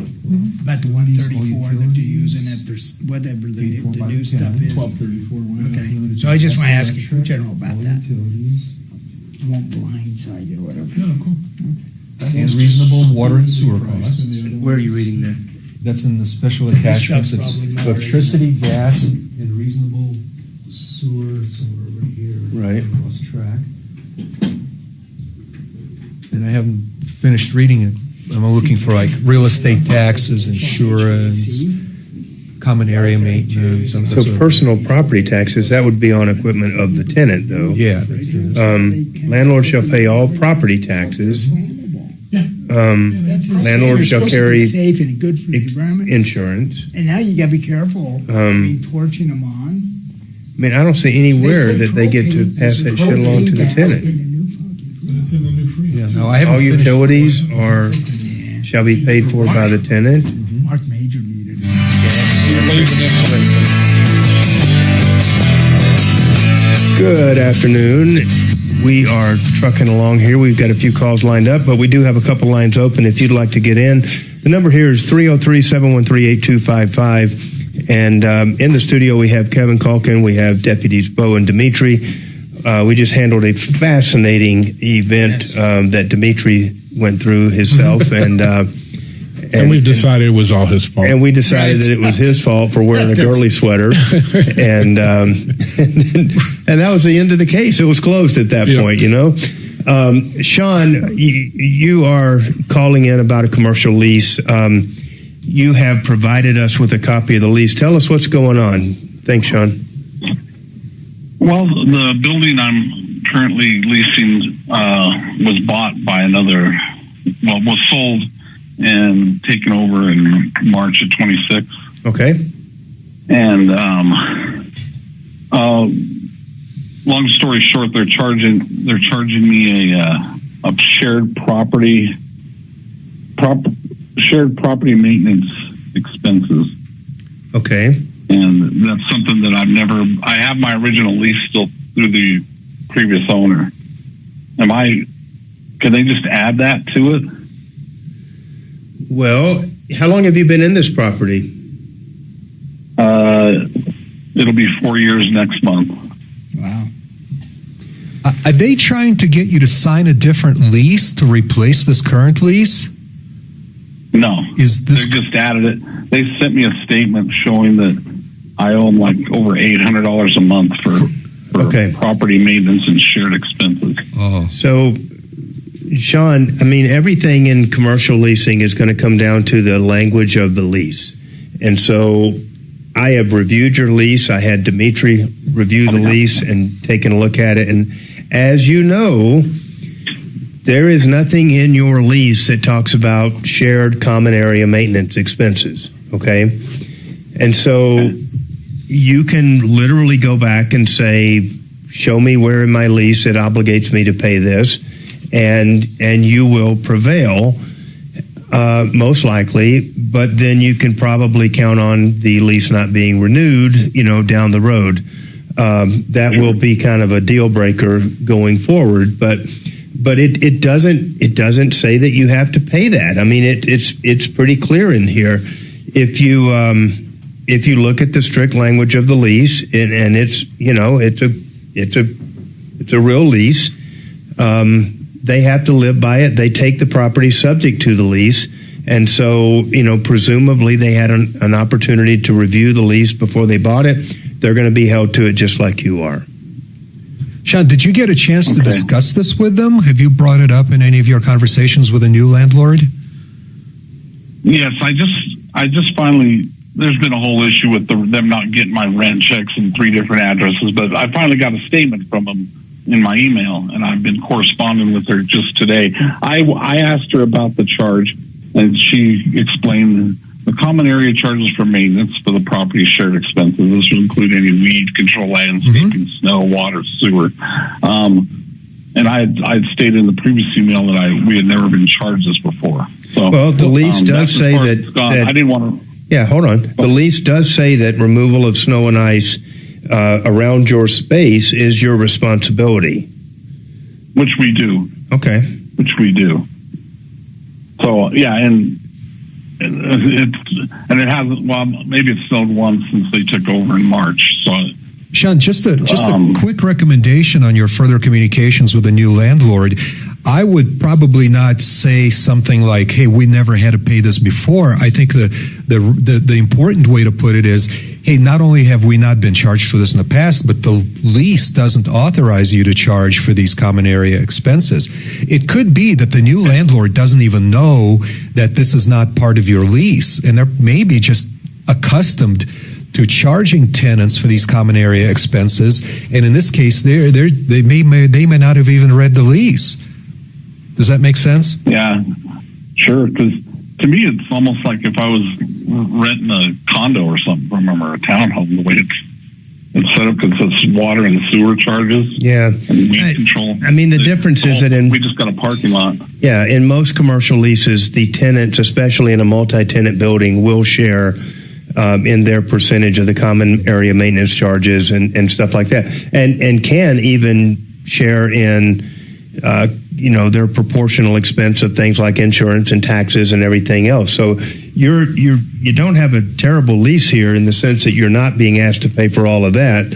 About the 134 that they're using, if there's whatever the new stuff is. 1234. Okay, so I just want to ask you in general about that. I won't blindside you or whatever. No, cool. And reasonable water and sewer costs. where are you reading that? That's in the special attachments. It's probably more, electricity, gas, and reasonable sewer somewhere over here. Right. I lost track. And I haven't finished reading it. I'm looking for like real estate taxes, insurance, common area maintenance. So personal property taxes, that would be on equipment of the tenant, though. Yeah, that's it. Landlord shall pay all property taxes. Yeah. That's insane. Landlord You're shall supposed to be carry safe and good for the environment. insurance. And now you got to be careful. Torching them on. I mean, I don't see anywhere that they get to pass that shit along to the tenant. But it's in the new free. Yeah, no, I haven't All finished. utilities shall be paid for by the tenant. Marc Mager needed it. Good afternoon. we are trucking along here. We've got a few calls lined up, but we do have a couple lines open if you'd like to get in. The number here is 303-713-8255. And in the studio, we have Kevin Culkin. We have Deputies Bo and Dimitri. We just handled a fascinating event that Dimitri went through himself. And we've decided it was all his fault. And we decided that it was his fault for wearing a girly sweater. And that was the end of the case. It was closed at that point, you know. Sean, you are calling in about a commercial lease. You have provided us with a copy of the lease. Tell us what's going on. Thanks, Sean. Well, the building I'm currently leasing was bought by was sold and taken over in March of 26. Okay. And long story short, they're charging me a shared property maintenance expenses. Okay. And that's something that I have my original lease still through the previous owner. Can they just add that to it? Well, how long have you been in this property? It'll be 4 years next month. Wow. Are they trying to get you to sign a different lease to replace this current lease? No. They just added it. They sent me a statement showing that I owe like over $800 a month for property maintenance and shared expenses. Oh. So, Sean, I mean, everything in commercial leasing is going to come down to the language of the lease. And so I have reviewed your lease. I had Dimitri review the lease and taken a look at it. And as you know, there is nothing in your lease that talks about shared common area maintenance expenses. Okay. And so you can literally go back and say, show me where in my lease it obligates me to pay this. And you will prevail, most likely, but then you can probably count on the lease not being renewed, down the road. That will be kind of a deal breaker going forward, but it doesn't say that you have to pay that. I mean, it's pretty clear in here. If you look at the strict language of the lease, and it's a real lease. They have to live by it. They take the property subject to the lease. And so, presumably they had an opportunity to review the lease before they bought it. They're going to be held to it just like you are. Sean, did you get a chance to discuss this with them? Have you brought it up in any of your conversations with a new landlord? Yes, I just finally, there's been a whole issue with them not getting my rent checks in 3 different addresses, but I finally got a statement from them in my email, and I've been corresponding with her just today. I asked her about the charge, and she explained the common area charges for maintenance for the property shared expenses. This would include any weed control, landscaping, snow, water, sewer. And I had stated in the previous email that we had never been charged this before. So, well, the lease does say that I didn't want to. Yeah, hold on. The lease does say that removal of snow and ice around your space is your responsibility. Which we do. Okay. Which we do. So, yeah, and it hasn't, well, maybe it's snowed once since they took over in March. So, Sean, just a quick recommendation on your further communications with the new landlord. I would probably not say something like, hey, we never had to pay this before. I think the important way to put it is, hey, not only have we not been charged for this in the past, but the lease doesn't authorize you to charge for these common area expenses. It could be that the new landlord doesn't even know that this is not part of your lease, and they're maybe just accustomed to charging tenants for these common area expenses. And in this case, they may not have even read the lease. Does that make sense? Yeah, sure. Because to me, it's almost like if I was renting a condo or something, remember, a townhome, the way it's set up, because it's water and sewer charges. Yeah. And weed control. I mean, the difference is that we just got a parking lot. Yeah, in most commercial leases, the tenants, especially in a multi-tenant building, will share in their percentage of the common area maintenance charges and stuff like that, and can even share in, their proportional expense of things like insurance and taxes and everything else. So you don't have a terrible lease here in the sense that you're not being asked to pay for all of that.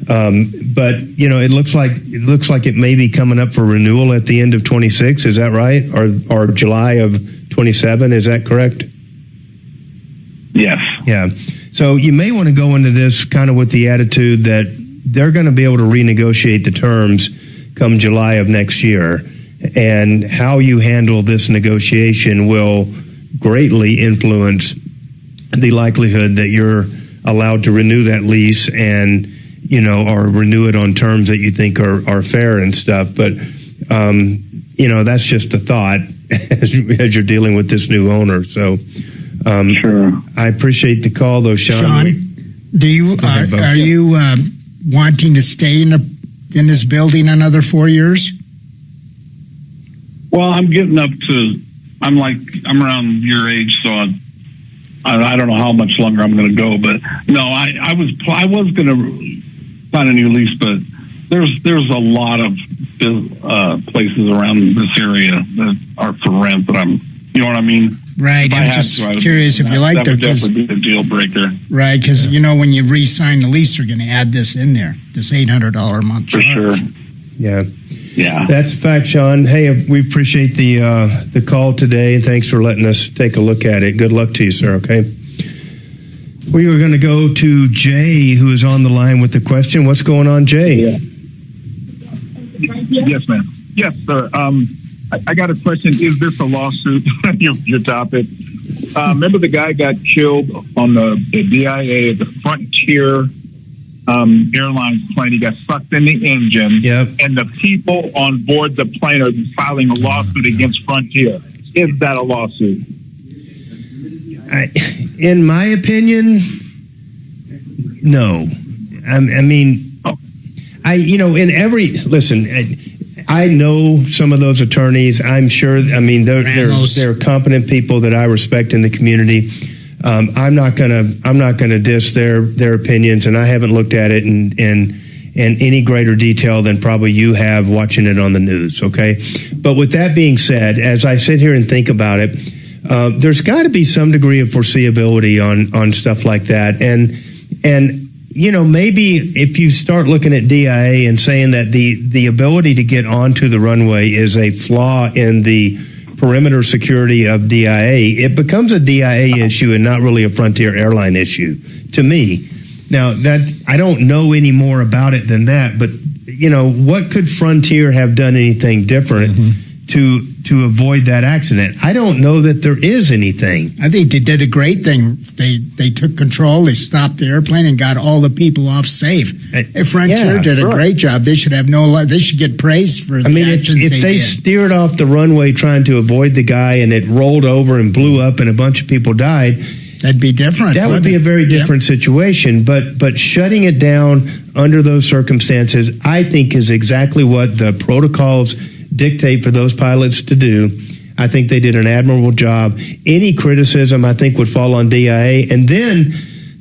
But it looks like it may be coming up for renewal at the end of 26. Is that right? Or July of 27? Is that correct? Yes. Yeah. So you may want to go into this kind of with the attitude that they're going to be able to renegotiate the terms come July of next year, and how you handle this negotiation will greatly influence the likelihood that you're allowed to renew that lease and or renew it on terms that you think are fair and stuff. But that's just a thought as you're dealing with this new owner. So sure. I appreciate the call, though, Sean. Sean, are you wanting to stay in this building another 4 years? Well, I'm getting up to. I'm around your age, so I don't know how much longer I'm going to go. But no, I was going to sign a new lease, but there's a lot of places around this area that are for rent that you know what I mean? Right. I'm just curious if you like that. That would definitely be a deal breaker. Right, because when you re-sign the lease, you're going to add this in there, this $800 a month charge. For sure. Yeah. Yeah. That's a fact, Sean. Hey, we appreciate the call today, and thanks for letting us take a look at it. Good luck to you, sir, okay? We are going to go to Jay, who is on the line with the question. What's going on, Jay? Yeah. Yes, ma'am. Yes, sir. I got a question. Is this a lawsuit? your topic. Remember the guy got killed on the DIA, the Frontier Airlines plane. He got sucked in the engine. Yep. And the people on board the plane are filing a lawsuit against Frontier. Is that a lawsuit? In my opinion, no. I know some of those attorneys. I'm sure. They're competent people that I respect in the community. I'm not gonna diss their opinions, and I haven't looked at it in any greater detail than probably you have watching it on the news. Okay, but with that being said, as I sit here and think about it, there's got to be some degree of foreseeability on stuff like that, and maybe if you start looking at DIA and saying that the ability to get onto the runway is a flaw in the perimeter security of DIA, it becomes a DIA issue and not really a Frontier Airline issue to me. Now, that I don't know any more about it than that, but what could Frontier have done anything different to avoid that accident? I don't know that there is anything. I think they did a great thing. They took control. They stopped the airplane and got all the people off safe. Frontier did a great job. They should have they should get praised for the actions if they did. steered off the runway trying to avoid the guy and it rolled over and blew up and a bunch of people died, that'd be different. That would be a very different situation. But shutting it down under those circumstances, I think, is exactly what the protocols dictate for those pilots to do. I think they did an admirable job. Any criticism, I think, would fall on DIA. And then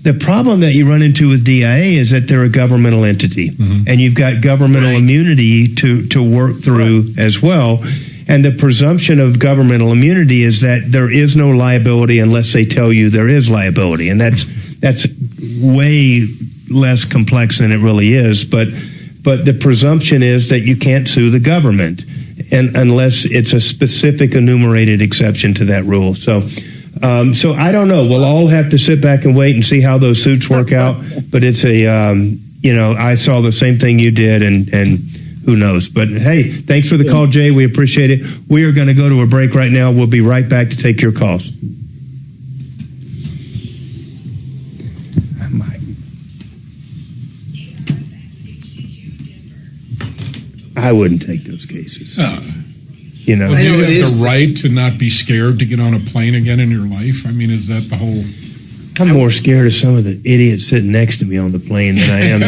the problem that you run into with DIA is that they're a governmental entity, and you've got governmental immunity to work through as well. And the presumption of governmental immunity is that there is no liability unless they tell you there is liability, and that's way less complex than it really is. But the presumption is that you can't sue the government, and unless it's a specific enumerated exception to that rule. So I don't know. We'll all have to sit back and wait and see how those suits work out. But it's I saw the same thing you did, and who knows? But hey, thanks for the call, Jay. We appreciate it. We are going to go to a break right now. We'll be right back to take your calls. I wouldn't take those cases. Do you have the right to not be scared to get on a plane again in your life? I mean, is that the whole... I'm more scared of some of the idiots sitting next to me on the plane than I am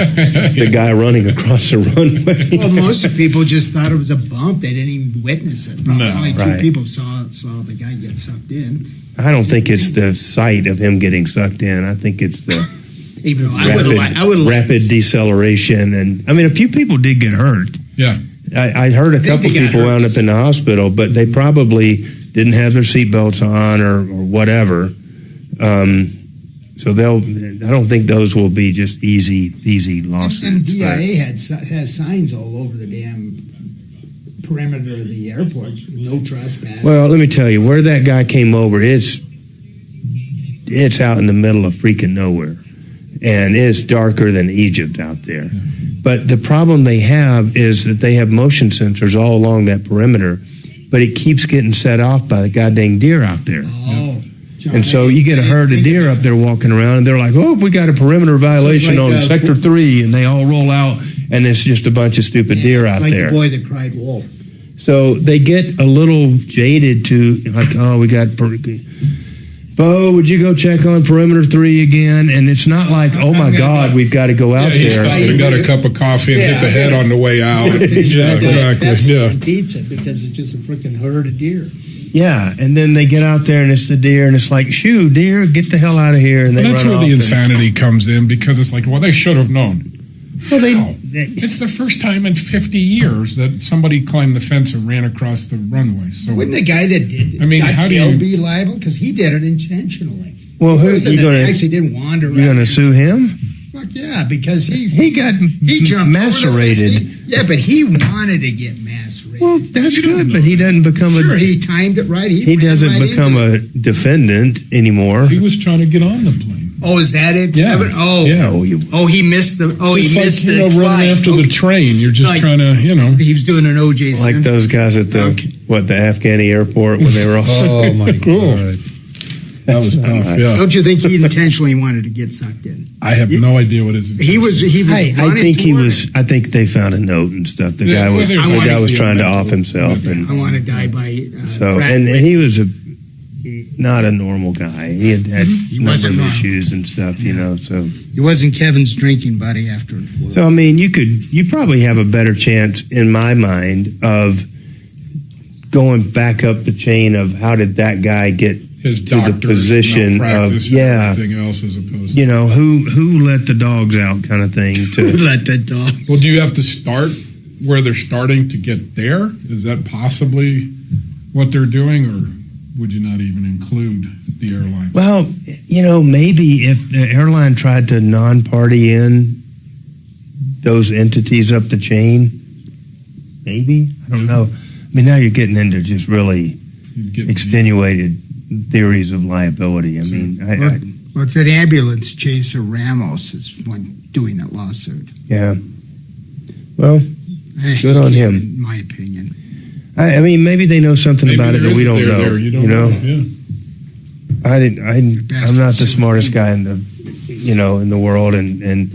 the guy running across the runway. Well, most people just thought it was a bump. They didn't even witness it. Probably only two people saw the guy get sucked in. I don't think it's the sight of him getting sucked in. I think it's the rapid deceleration. And I mean, a few people did get hurt. Yeah. I heard a couple people wound up in the hospital, but they probably didn't have their seatbelts on or whatever. So I don't think those will be just easy lawsuits. And DIA has signs all over the damn perimeter of the airport. No trespass. Well, let me tell you, where that guy came over, it's out in the middle of freaking nowhere. And it's darker than Egypt out there. But the problem they have is that they have motion sensors all along that perimeter, but it keeps getting set off by the goddamn deer out there. Oh. John, and so you get a herd of deer up there walking around, and they're like, oh, we got a perimeter violation on Sector 3, and they all roll out, and it's just a bunch of stupid deer out like there. The boy that cried wolf. So they get a little jaded to, like, oh, we got... Bo, would you go check on perimeter 3 again? And it's not like, oh my God, we've got to go out he there. stopped and got a cup of coffee and hit the head on the way out. Exactly. Pizza because it's just a freaking herd of deer. Yeah, and then they get out there and it's the deer, and it's like, shoo, deer, get the hell out of here. And they that's run where off the insanity comes in, because it's like, well, they should have known. Well, it's the first time in 50 years that somebody climbed the fence and ran across the runway. So wouldn't the guy that got killed be liable? Because he did it intentionally. Well, who's he going to? Actually, didn't wander. You're going to sue him? Fuck yeah, because he jumped macerated. Yeah, but he wanted to get macerated. Well, that's good, but he doesn't become he timed it right. He doesn't become a defendant anymore. He was trying to get on the plane. Oh, is that it? Yeah. He missed the. He missed the flight. Running after the train. You're just trying to, He was doing an O.J. Like Simpson. those guys at the Afghani airport when they were all. Oh my God. That was tough. Yeah. Don't you think he intentionally wanted to get sucked in? I have no idea what his. He was. I think they found a note and stuff. The guy was trying to off himself. And I want to die by. And he was not a normal guy. He had number of issues and stuff, so. He wasn't Kevin's drinking buddy after. So, I mean, you probably have a better chance, in my mind, of going back up the chain of how did that guy get his to the position of, everything else as opposed to. Who let the dogs out kind of thing. Who let the dog? Well, do you have to start where they're starting to get there? Is that possibly what they're doing, or would you not even include the airline? Well, maybe if the airline tried to non-party in those entities up the chain, maybe. I don't know. I mean, now you're getting into just really extenuated theories of liability. I mean, what's that ambulance chaser Ramos is one doing that lawsuit? Yeah. Well, good on him. In my opinion. I mean, maybe they know something about it that we don't know. You know? Yeah. I'm not the smartest guy in the world, and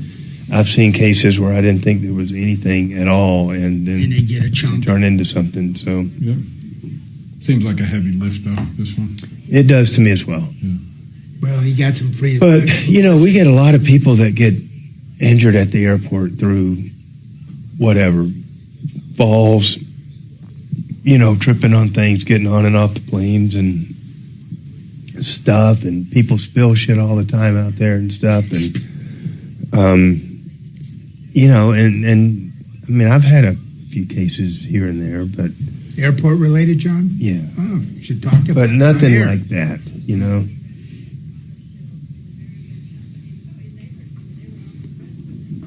I've seen cases where I didn't think there was anything at all, and then they get a chunk. Turn into something. So yeah, seems like a heavy lift though. This one. It does to me as well. Yeah. Well, he got some free. But we get a lot of people that get injured at the airport through whatever falls. Tripping on things, getting on and off the planes and stuff, and people spill shit all the time out there and stuff. And, and I mean, I've had a few cases here and there, but. Airport related, John? Yeah. Oh, we should talk about it. But nothing like that,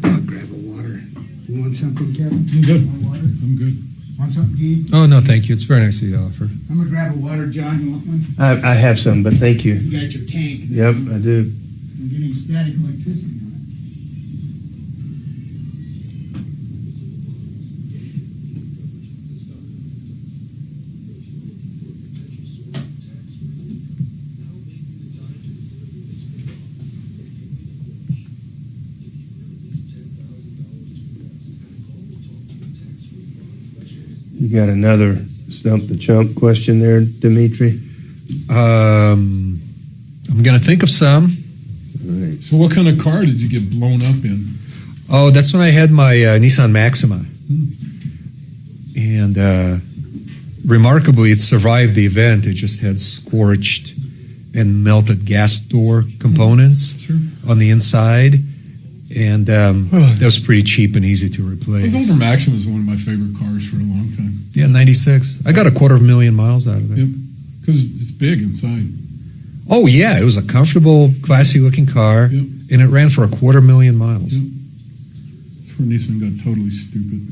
I'll grab a water. You want something, Kevin? I'm good. Water? I'm good. Want something, Dee? Oh, no, thank you. It's very nice of you to offer. I'm going to grab a water, John. You want one? I have some, but thank you. You got your tank. Yep, I do. I'm getting static electricity on it. You got another stump the chump question there, Dimitri? I'm going to think of some. All right. So what kind of car did you get blown up in? Oh, that's when I had my Nissan Maxima. And remarkably, it survived the event. It just had scorched and melted gas door components on the inside. and that was pretty cheap and easy to replace. Those older Maxim is one of my favorite cars for a long time. Yeah, 96. I got 250,000 miles out of it. Yep, because it's big inside. Oh, yeah, it was a comfortable, classy-looking car, Yep. and it ran for 250,000 miles. Yep. That's where Nissan got totally stupid.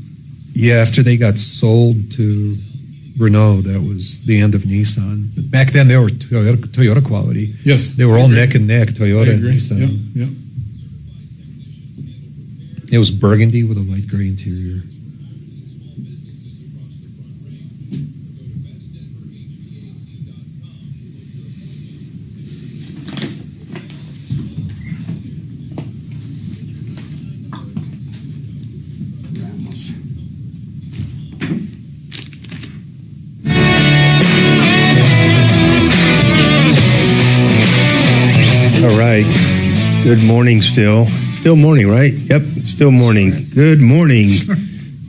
Yeah, after they got sold to Renault, that was the end of Nissan. But back then, they were Toyota quality. Yes. They were all neck and neck, I Toyota and agree. Nissan. Yep, yep. It was burgundy with a light gray interior. All right. Good morning still. Still morning, right? Yep, still morning. Good morning.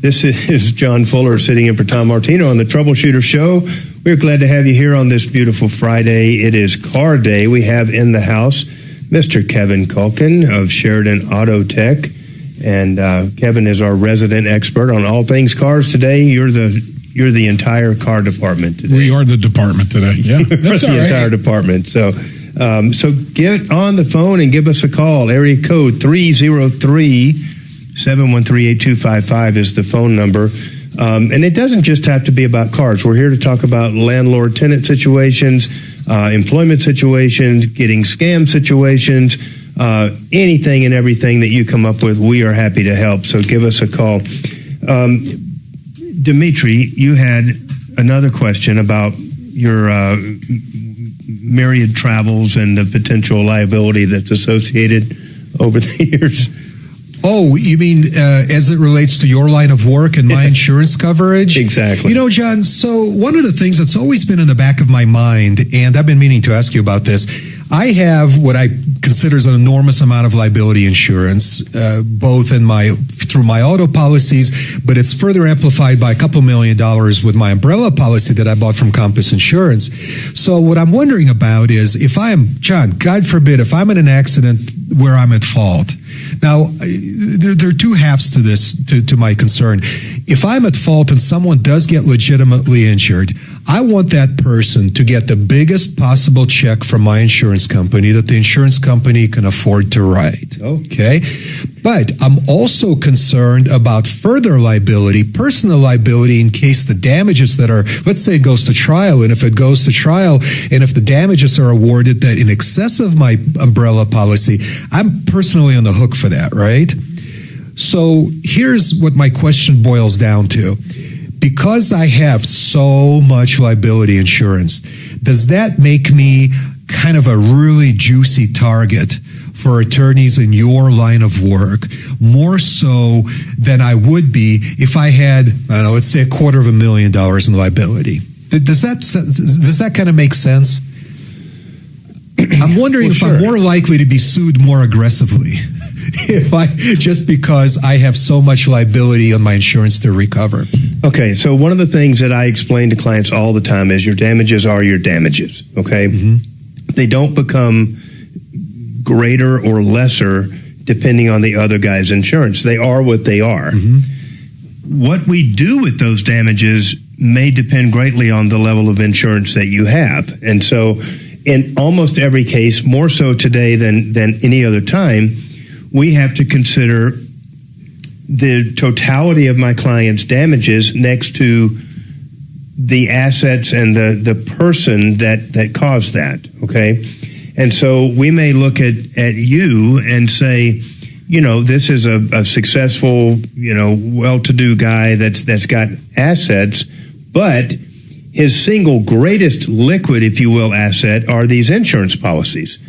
This is John Fuller sitting in for Tom Martino on the Troubleshooter Show. We're glad to have you here on this beautiful Friday. It is car day. We have in the house Mr. Kevin Culkin of Sheridan Auto Tech. And Kevin is our resident expert on all things cars today. You're the entire car department today. We are the department today. Yeah, that's all the right. entire department. So get on the phone and give us a call. Area code 303-713-8255 is the phone number. And it doesn't just have to be about cars. We're here to talk about landlord-tenant situations, employment situations, getting scam situations, anything and everything that you come up with. We are happy to help. So give us a call. Dimitri, you had another question about your myriad travels and the potential liability that's associated over the years. Oh, you mean as it relates to your line of work and my insurance coverage? Exactly. You know, John, so one of the things that's always been in the back of my mind, and I've been meaning to ask you about this, I have what I consider an enormous amount of liability insurance, both through my auto policies, but it's further amplified by a couple $1 million with my umbrella policy that I bought from Compass Insurance. So what I'm wondering about is John, God forbid, if I'm in an accident where I'm at fault. Now, there are two halves to this, to my concern. If I'm at fault and someone does get legitimately injured, I want that person to get the biggest possible check from my insurance company that the insurance company can afford to write. Okay? But I'm also concerned about further liability, personal liability, in case the damages that are, let's say it goes to trial, and if it goes to trial, and if the damages are awarded that in excess of my umbrella policy, I'm personally on the hook for that, right? So here's what my question boils down to. Because I have so much liability insurance, does that make me kind of a really juicy target for attorneys in your line of work, more so than I would be if I had, I don't know, let's say $250,000 in liability? Does that kind of make sense? I'm wondering if I'm more likely to be sued more aggressively just because I have so much liability on my insurance to recover. Okay, so one of the things that I explain to clients all the time is your damages are your damages, okay? Mm-hmm. They don't become greater or lesser depending on the other guy's insurance. They are what they are. Mm-hmm. What we do with those damages may depend greatly on the level of insurance that you have. And so in almost every case, more so today than any other time, we have to consider the totality of my client's damages next to the assets and the person that caused that, okay? And so we may look at you and say, you know, this is a successful, you know, well-to-do guy that's got assets, but his single greatest liquid, if you will, asset are these insurance policies.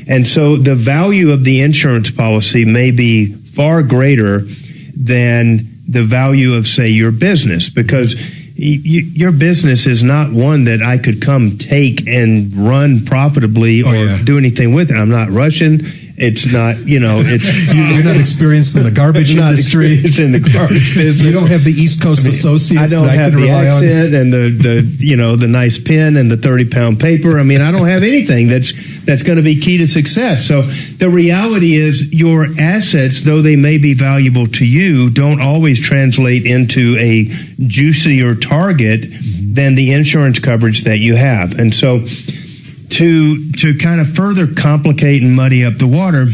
And so the value of the insurance policy may be far greater than the value of, say, your business, because your business is not one that I could come take and run profitably or do anything with it. I'm not rushing, It's not, it's You're not experienced in the garbage not industry. experienced in the garbage business. You don't have the East Coast associates. I don't that have can the rely accent and the nice pen and the 30-pound paper. I mean, I don't have anything that's going to be key to success. So the reality is your assets, though they may be valuable to you, don't always translate into a juicier target than the insurance coverage that you have. And so to kind of further complicate and muddy up the water,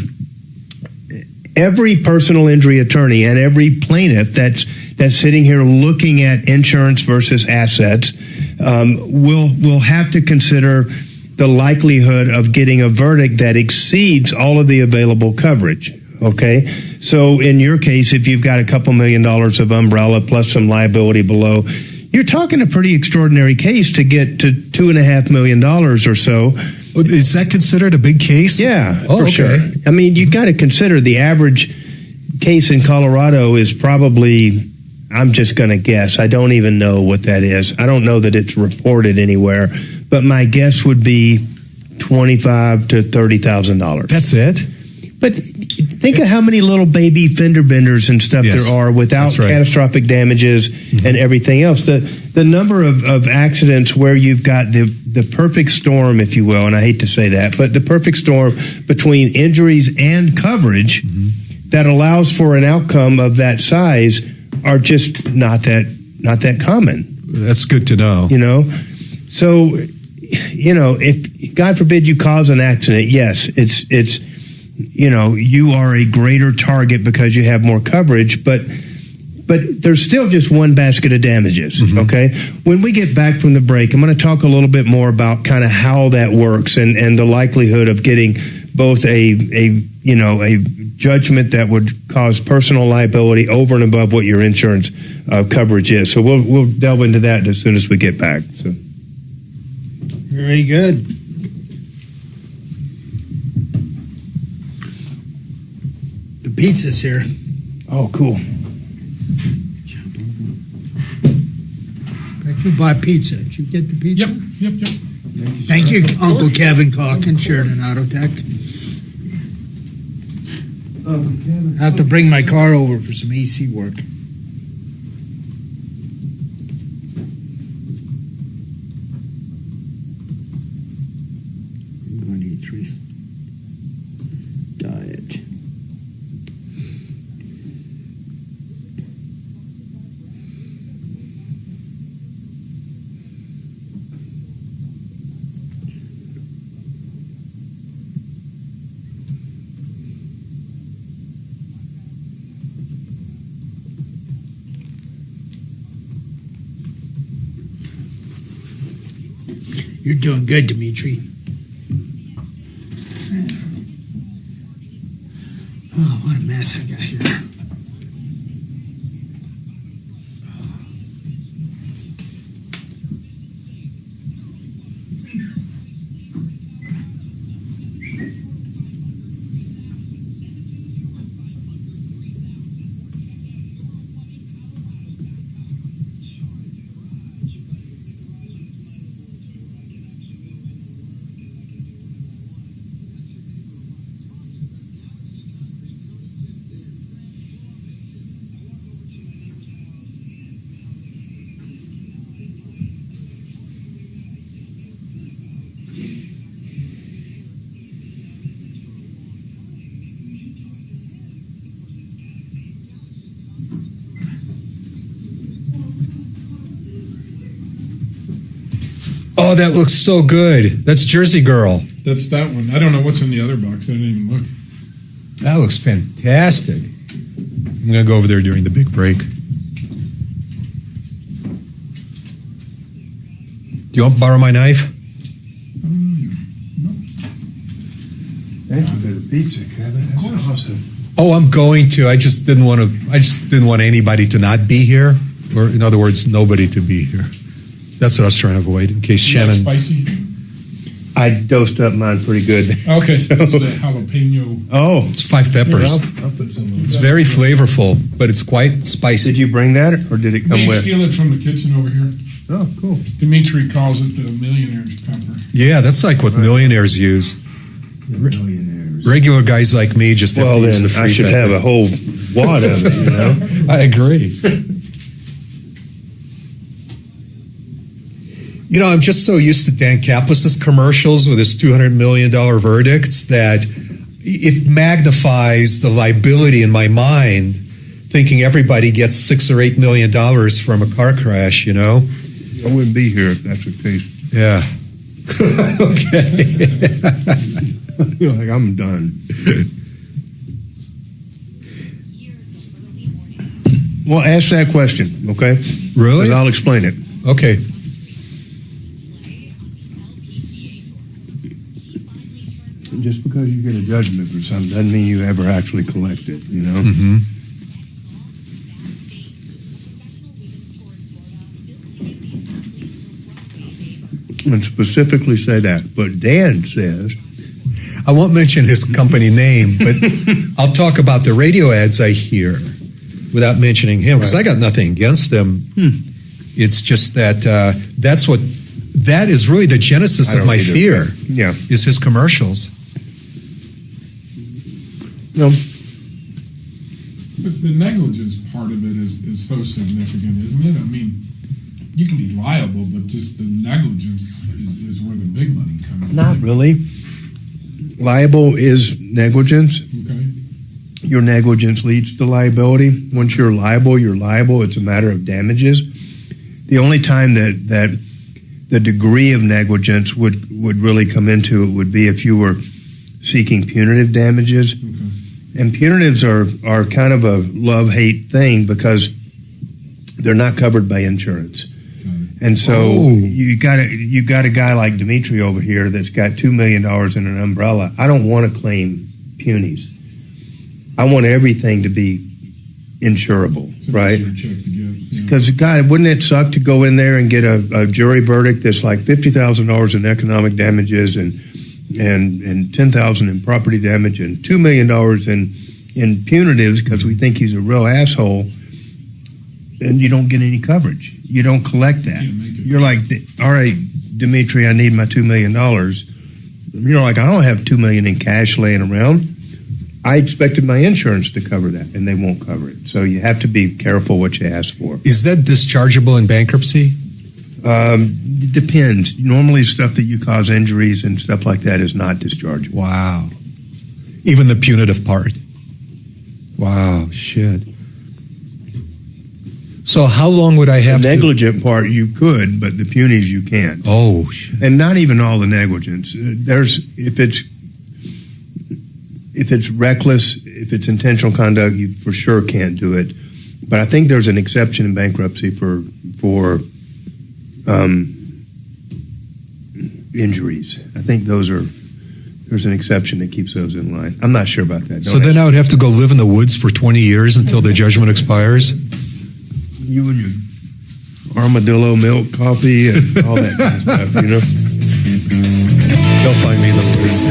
every personal injury attorney and every plaintiff that's sitting here looking at insurance versus assets will have to consider the likelihood of getting a verdict that exceeds all of the available coverage. Okay, so in your case, if you've got a couple $1 million of umbrella plus some liability below, you're talking a pretty extraordinary case to get to $2.5 million or so. Is that considered a big case? Yeah, for okay. Sure. I mean, you got to consider the average case in Colorado is probably, I'm just going to guess, I don't even know what that is. I don't know that it's reported anywhere, but my guess would be $25,000 to $30,000. That's it? But think of how many little baby fender benders and stuff there are without catastrophic damages and everything else. The number of accidents where you've got the perfect storm, if you will, and I hate to say that, but the perfect storm between injuries and coverage that allows for an outcome of that size are just not that common. That's good to know. So, if God forbid you cause an accident, yes, it's you are a greater target because you have more coverage, but there's still just one basket of damages. Okay. When we get back from the break, I'm going to talk a little bit more about kind of how that works and the likelihood of getting both a judgment that would cause personal liability over and above what your insurance coverage is. So we'll delve into that as soon as we get back. So. Very good. The pizza's here. Oh, cool. I could buy pizza. Did you get the pizza? Yep. Thank you, Uncle Kevin Calkin, Sheridan Auto Tech. I have to bring my car over for some AC work. Diet. You're doing good, Dimitri. Oh, what a mess I got here. Oh, that looks so good. That's Jersey Girl. That's that one. I don't know what's in the other box. I didn't even look. That looks fantastic. I'm going to go over there during the big break. Do you want to borrow my knife? Thank you for the pizza, Kevin. That's awesome. Oh, I'm going to. I just didn't want anybody to not be here, or in other words, nobody to be here. That's what I was trying to avoid in case Shannon. Spicy? I dosed up mine pretty good. Okay, so it's the jalapeno. Oh, it's 5 peppers. I'll put some of It's that. very flavorful, but it's quite spicy. Did you bring that, or did it come They with? steal it from the kitchen over here. Oh, cool. Dimitri calls it the millionaire's pepper. Yeah, that's like what millionaires use. Millionaires. Regular guys like me just have to use the free I should have a whole wad of it, you know? I agree. You know, I'm just so used to Dan Caplis's commercials with his $200 million verdicts that it magnifies the liability in my mind, thinking everybody gets $6 or $8 million from a car crash, you know? I wouldn't be here if that's the case. Yeah. Okay. You're like, I'm done. Well, ask that question, okay? Really? 'Cause I'll explain it. Okay. Just because you get a judgment for something doesn't mean you ever actually collect it, you know? Mm-hmm. And specifically say that. But Dan says... I won't mention his company name, but I'll talk about the radio ads I hear without mentioning him, because I got nothing against them. It's just that that is really the genesis of my fear. Yeah. Is his commercials. No. But the negligence part of it is so significant, isn't it? I mean, you can be liable, but just the negligence is where the big money comes. Not really. Liable is negligence. Okay. Your negligence leads to liability. Once you're liable, you're liable. It's a matter of damages. The only time that the degree of negligence would really come into it would be if you were seeking punitive damages. Okay. And punitives are kind of a love-hate thing because they're not covered by insurance. And so you got a guy like Dimitri over here that's got $2 million in an umbrella. I don't want to claim punies. I want everything to be insurable, right? Because, God, wouldn't it suck to go in there and get a jury verdict that's like $50,000 in economic damages and $10,000 in property damage and $2 million in punitives because we think he's a real asshole, and you don't get any coverage. You don't collect that. You're like, all right, Dimitri, I need my $2 million. You're like, I don't have $2 million in cash laying around. I expected my insurance to cover that, and they won't cover it. So you have to be careful what you ask for. Is that dischargeable in bankruptcy? It depends. Normally, stuff that you cause injuries and stuff like that is not dischargeable. Wow. Even the punitive part. Wow, shit. So how long would I have the negligent part you could, but the punies you can't. Oh, shit. And not even all the negligence. There's if it's reckless, if it's intentional conduct, you for sure can't do it. But I think there's an exception in bankruptcy for injuries. I think there's an exception that keeps those in line. I'm not sure about that. So then I would have to go live in the woods for 20 years until the judgment expires? You and your armadillo milk coffee and all that kind of stuff, you know? They'll find me in the woods.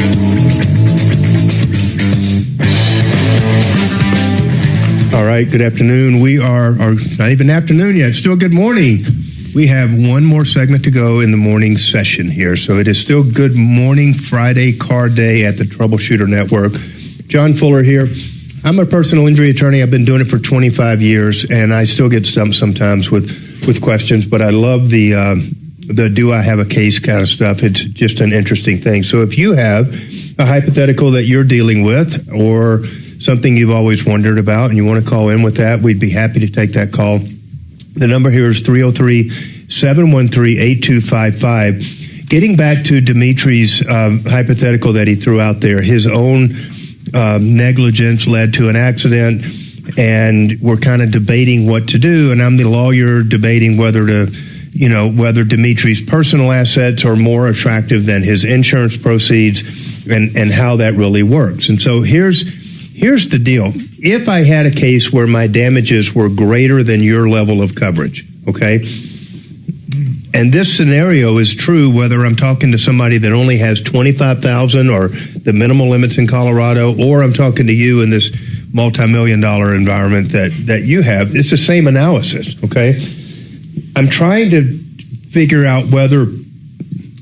All right, good afternoon. We are not even afternoon yet. It's still good morning. We have one more segment to go in the morning session here. So it is still Good Morning Friday Car Day at the Troubleshooter Network. John Fuller here. I'm a personal injury attorney. I've been doing it for 25 years, and I still get stumped sometimes with questions, but I love the do I have a case kind of stuff. It's just an interesting thing. So if you have a hypothetical that you're dealing with or something you've always wondered about and you want to call in with that, we'd be happy to take that call. The number here is 303-713-8255. Getting back to Dimitri's hypothetical that he threw out there, his own negligence led to an accident, and we're kind of debating what to do, and I'm the lawyer debating whether Dimitri's personal assets are more attractive than his insurance proceeds and how that really works. And so here's the deal. If I had a case where my damages were greater than your level of coverage, okay, and this scenario is true whether I'm talking to somebody that only has $25,000 or the minimal limits in Colorado, or I'm talking to you in this multi-million-dollar environment that you have. It's the same analysis, okay? I'm trying to figure out whether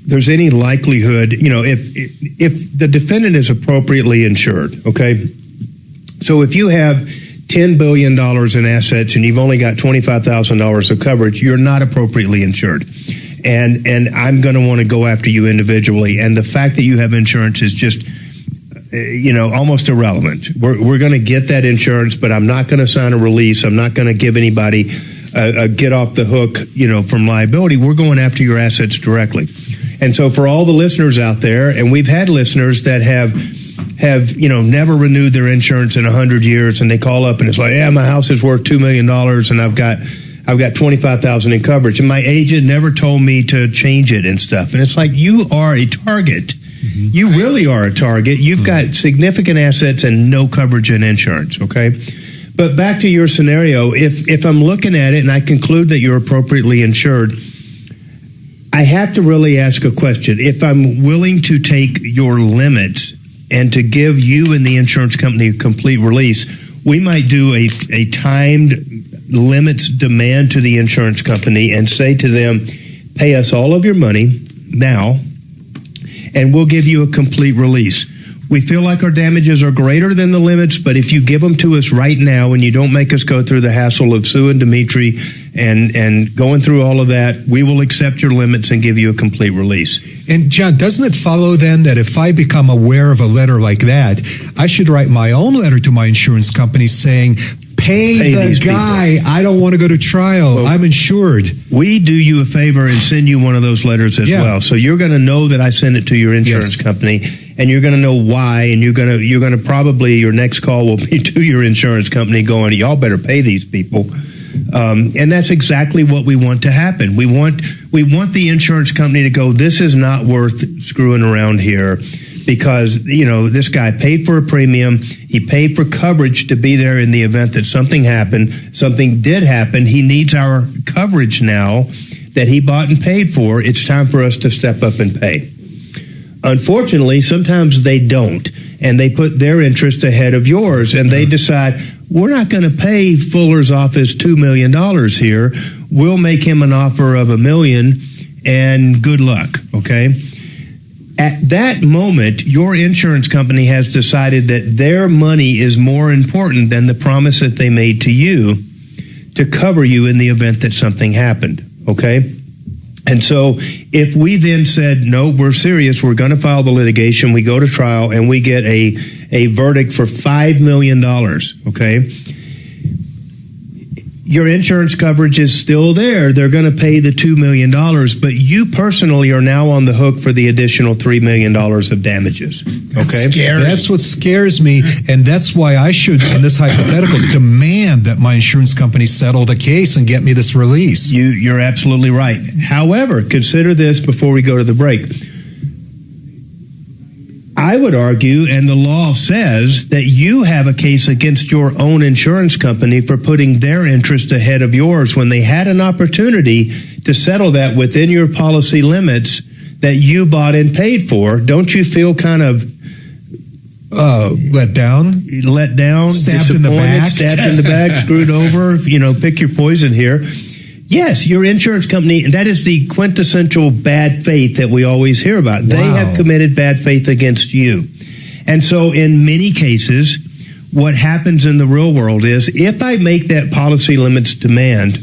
there's any likelihood, if the defendant is appropriately insured, okay? So if you have $10 billion in assets and you've only got $25,000 of coverage, you're not appropriately insured. And I'm going to want to go after you individually. And the fact that you have insurance is just, almost irrelevant. We're going to get that insurance, but I'm not going to sign a release. I'm not going to give anybody a get off the hook, from liability. We're going after your assets directly. And so for all the listeners out there, and we've had listeners that have never renewed their insurance in 100 years, and they call up and it's like, my house is worth $2 million and I've got $25,000 in coverage, and my agent never told me to change it and stuff. And it's like, you are a target. Mm-hmm. You really are a target. You've got significant assets and no coverage in insurance. Okay. But back to your scenario, if I'm looking at it and I conclude that you're appropriately insured, I have to really ask a question. If I'm willing to take your limits and to give you and the insurance company a complete release, we might do a timed limits demand to the insurance company and say to them, pay us all of your money now, and we'll give you a complete release. We feel like our damages are greater than the limits, but if you give them to us right now and you don't make us go through the hassle of suing Dimitri and going through all of that, we will accept your limits and give you a complete release. And John, doesn't it follow then that if I become aware of a letter like that, I should write my own letter to my insurance company saying, pay the guy. People. I don't want to go to trial. Well, I'm insured. We do you a favor and send you one of those letters as well. So you're going to know that I sent it to your insurance company, and you're going to know why, and you're going to probably, your next call will be to your insurance company going, y'all better pay these people. And that's exactly what we want to happen. We want the insurance company to go, this is not worth screwing around here, because, this guy paid for a premium. He paid for coverage to be there in the event that something happened. Something did happen. He needs our coverage now that he bought and paid for. It's time for us to step up and pay. Unfortunately, sometimes they don't, and they put their interest ahead of yours, and they decide, we're not going to pay Fuller's office $2 million here. We'll make him an offer of $1 million, and good luck, okay? At that moment, your insurance company has decided that their money is more important than the promise that they made to you to cover you in the event that something happened, okay? And so if we then said, no, we're serious, we're going to file the litigation, we go to trial, and we get a verdict for $5 million, okay? Your insurance coverage is still there. They're going to pay the $2 million, but you personally are now on the hook for the additional $3 million of damages. Okay? That's what scares me, and that's why I should, in this hypothetical, demand that my insurance company settle the case and get me this release. You're absolutely right. However, consider this before we go to the break. I would argue, and the law says, that you have a case against your own insurance company for putting their interest ahead of yours when they had an opportunity to settle that within your policy limits that you bought and paid for. Don't you feel kind of let down, stabbed in the back, screwed over? Pick your poison here. Yes, your insurance company, that is the quintessential bad faith that we always hear about. Wow. They have committed bad faith against you. And so in many cases, what happens in the real world is if I make that policy limits demand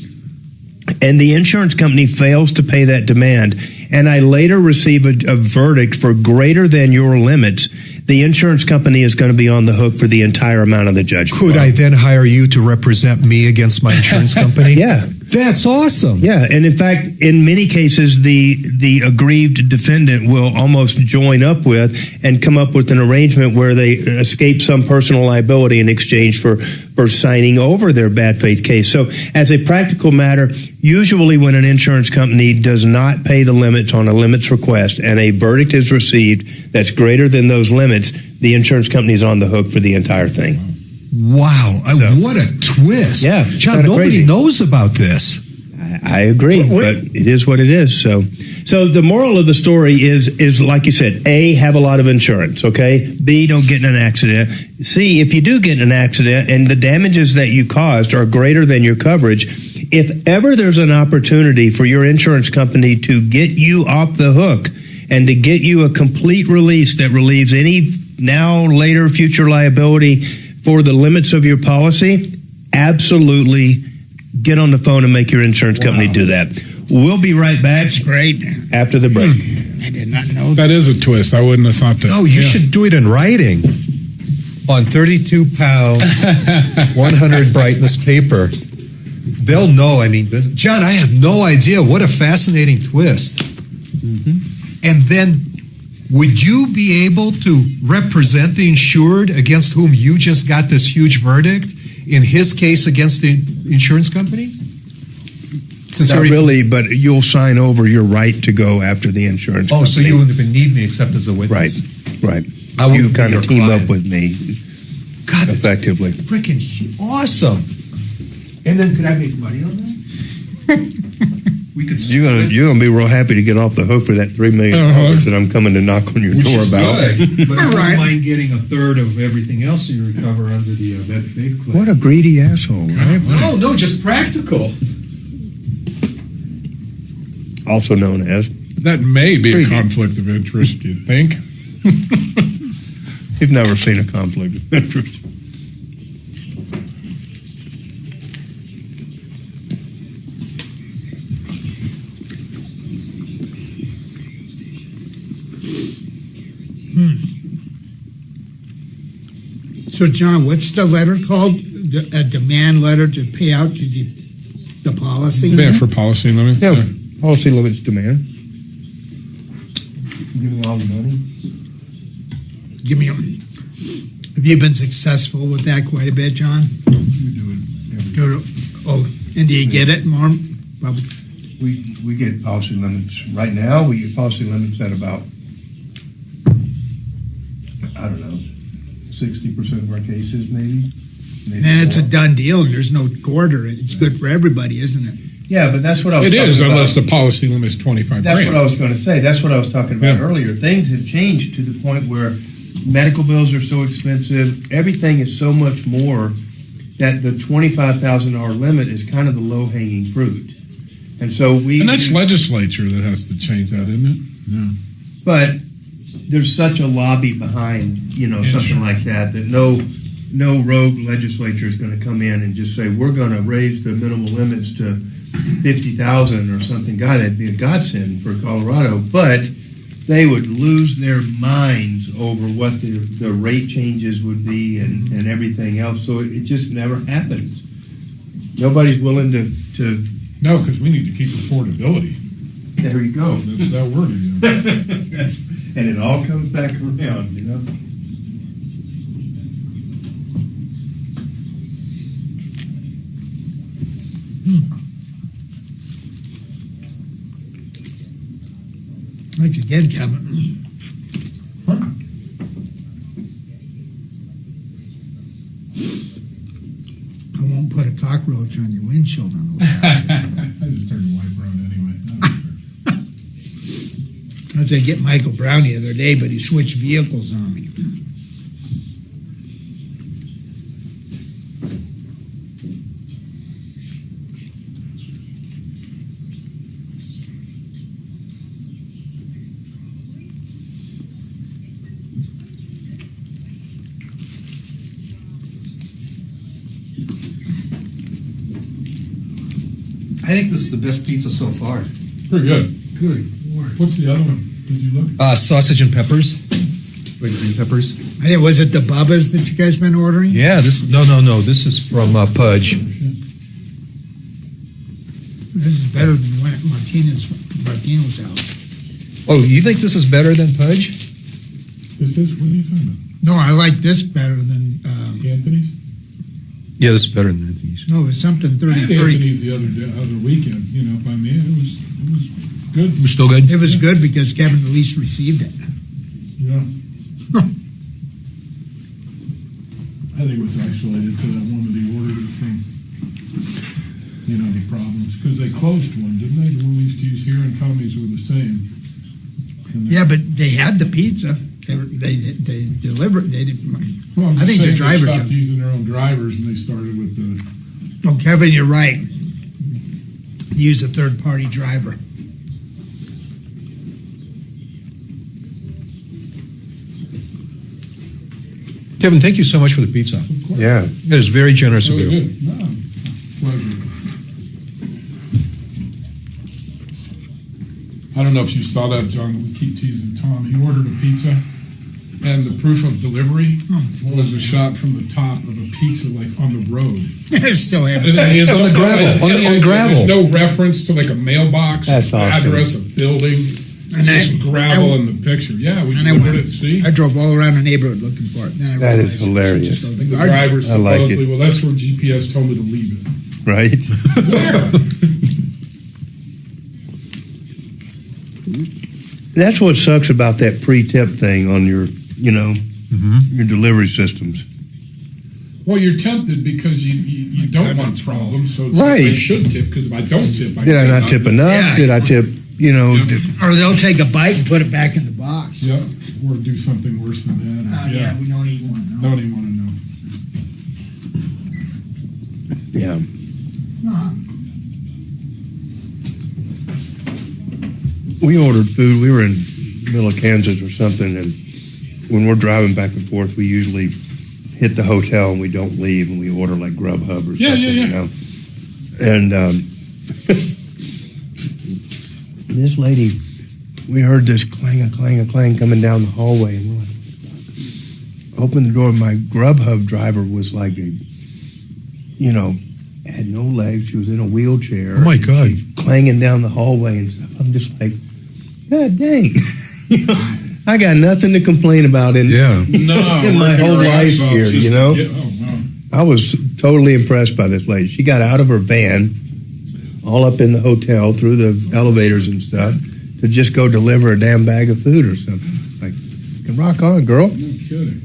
and the insurance company fails to pay that demand and I later receive a verdict for greater than your limits, the insurance company is going to be on the hook for the entire amount of the judgment. Could I then hire you to represent me against my insurance company? Yeah. That's awesome. Yeah, and in fact, in many cases, the aggrieved defendant will almost join up with and come up with an arrangement where they escape some personal liability in exchange for signing over their bad faith case. So as a practical matter, usually when an insurance company does not pay the limits on a limits request and a verdict is received that's greater than those limits, the insurance company is on the hook for the entire thing. Wow, what a twist. Yeah. John, nobody knows about this. I agree, but it is what it is. So the moral of the story is like you said, A, have a lot of insurance, okay? B, don't get in an accident. C, if you do get in an accident and the damages that you caused are greater than your coverage, if ever there's an opportunity for your insurance company to get you off the hook and to get you a complete release that relieves any now, later, future liability for the limits of your policy, absolutely get on the phone and make your insurance company do that. We'll be right back. That's great. After the break. I did not know That is a twist. I wouldn't have thought that. No, you should do it in writing on 32 pound, 100 brightness paper. They'll know. I mean, John, I had no idea. What a fascinating twist. Mm-hmm. And then, would you be able to represent the insured against whom you just got this huge verdict? In his case, against the insurance company? Not really, but you'll sign over your right to go after the insurance company. Oh, so you wouldn't even need me except as a witness. Right. You kind of team up with me. God, effectively. Freaking awesome. And then could I make money on that? We could. You're gonna be real happy to get off the hook for that $3 million that I'm coming to knock on your door about. Good, but I don't mind getting a third of everything else you recover under the bad faith claim. What a greedy asshole, right? No, just practical. Also known as. That may be a conflict of interest, you think? You've never seen a conflict of interest. So, John, what's the letter called? A demand letter to pay out the policy? Yeah, for policy limits. Yeah, policy limits demand. Give me all the money. Have you been successful with that quite a bit, John? We do it every and do you get it more? Probably. We get policy limits. Right now, we get policy limits at about, I don't know, 60% of our cases, maybe And it's a done deal, and there's no quarter. It's good for everybody, isn't it? Yeah, but that's what I was talking about. It is, unless the policy limit is $25,000. That's what I was going to say. That's what I was talking about earlier. Things have changed to the point where medical bills are so expensive. Everything is so much more that the $25,000 limit is kind of the low-hanging fruit. And so And that's legislature that has to change that, isn't it? Yeah. But there's such a lobby behind, something like that no rogue legislature is going to come in and just say, we're going to raise the minimum limits to 50,000 or something. God, that'd be a godsend for Colorado. But they would lose their minds over what the rate changes would be and everything else. So it just never happens. Nobody's willing to No, because we need to keep affordability. There you go. That's that word again. And it all comes back around, Thanks again, Kevin. I won't put a cockroach on your windshield on the way. I just turned the wiper on anyway. I was going to get Michael Brown the other day, but he switched vehicles on me. I think this is the best pizza so far. Pretty good. Good Lord. What's the other one? Did you look? Sausage and peppers. With green peppers. Was it the Bubba's that you guys been ordering? Yeah, no. This is from Pudge. This is better than when at Martino's house. Oh, you think this is better than Pudge? This is? What are you talking about? No, I like this better than Anthony's? Yeah, this is better than Anthony's. No, it was something 33. Anthony's the other weekend, by me. It was good. It was still good? It was good because Kevin at least received it. Yeah. I think it was isolated to that one that he ordered it from, the problems. Because they closed one, didn't they? The one we used to use here in Tommy's were the same. Yeah, but they had the pizza. They delivered. They didn't. Well, I think the driver they stopped using their own drivers and they started with the. Oh, Kevin, you're right. Use a third-party driver. Kevin, thank you so much for the pizza. Yeah. It is very generous of you. Good. No, pleasure. I don't know if you saw that, John. We keep teasing Tom. He ordered a pizza, and the proof of delivery was a shot from the top of a pizza, like on the road. Still have On the gravel. On gravel. There's no reference to like a mailbox, That's awesome. address, a building. And It's just gravel in the picture. Yeah, we delivered it. See, I drove all around the neighborhood looking for it. Then I That is realized hilarious. it's just the over the garden. driver I like supposedly. it. Well, that's where GPS told me to leave it. Right? That's what sucks about that pre-tip thing on your, your delivery systems. Well, you're tempted because you don't want problems, so it's Right. like I should tip, because if I don't tip, Did I not tip enough? Yeah. Did I tip, Or they'll take a bite and put it back in the box. Yeah, or do something worse than that. Or, We don't even want to know. Don't even want to know. yeah. We ordered food. We were in the middle of Kansas or something, and when we're driving back and forth, we usually hit the hotel and we don't leave, and we order like Grubhub or something, you know. And this lady, we heard this clang coming down the hallway, and we're like, open the door. My Grubhub driver was like had no legs. She was in a wheelchair. Oh my God. Clanging down the hallway and stuff. I'm just like, God dang. I got nothing to complain about in my whole life here, I was totally impressed by this lady. She got out of her van, all up in the hotel, through the elevators and stuff, to just go deliver a damn bag of food or something. Like, rock on, girl. No kidding.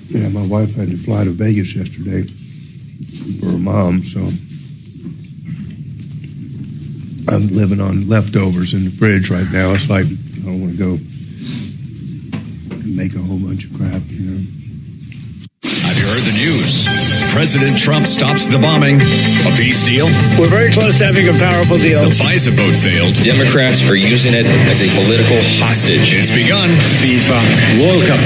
Yeah, my wife had to fly to Vegas yesterday for her mom, so I'm living on leftovers in the fridge right now. It's like I don't want to go make a whole bunch of crap, Have you heard the news? President Trump stops the bombing. A peace deal? We're very close to having a powerful deal. The FISA vote failed. Democrats are using it as a political hostage. It's begun. FIFA World Cup.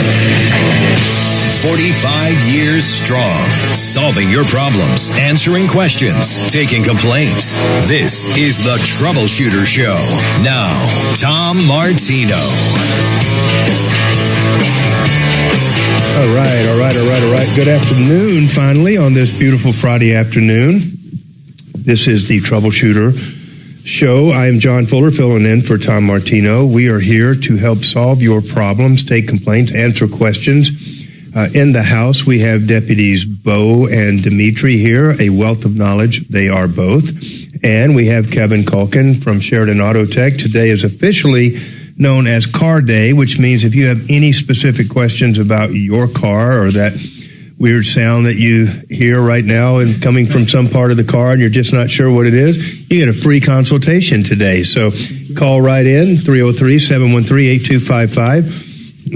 45 years strong. Solving your problems, answering questions, taking complaints. This is the Troubleshooter Show. Now, Tom Martino. All right. Good afternoon, finally, on this beautiful Friday afternoon. This is the Troubleshooter Show. I am John Fuller, filling in for Tom Martino. We are here to help solve your problems, take complaints, answer questions. In the house, we have deputies Bo and Dimitri here, a wealth of knowledge. They are both. And we have Kevin Culkin from Sheridan Auto Tech. Today is officially known as Car Day, which means if you have any specific questions about your car or that weird sound that you hear right now and coming from some part of the car and you're just not sure what it is, you get a free consultation today. So call right in, 303-713-8255.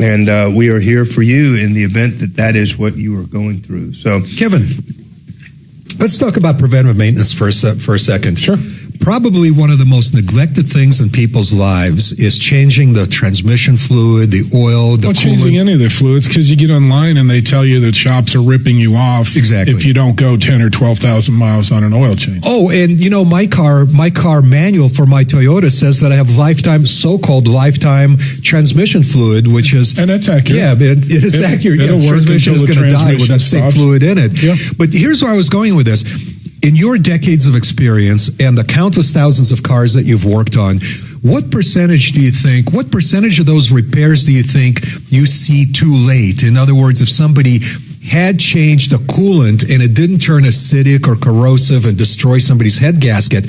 And we are here for you in the event that is what you are going through. So, Kevin, let's talk about preventive maintenance for a second. Sure. Probably one of the most neglected things in people's lives is changing the transmission fluid, the oil, the changing any of the fluids, because you get online and they tell you that shops are ripping you off if you don't go 10 or 12,000 miles on an oil change. Oh, and my car manual for my Toyota says that I have so-called lifetime transmission fluid, which is... And that's accurate. Yeah, it is accurate. It'll work transmission is until going the to die with that transmission sick fluid in it. Yeah. But here's where I was going with this. In your decades of experience and the countless thousands of cars that you've worked on, what percentage of those repairs do you think you see too late? In other words, if somebody had changed the coolant and it didn't turn acidic or corrosive and destroy somebody's head gasket,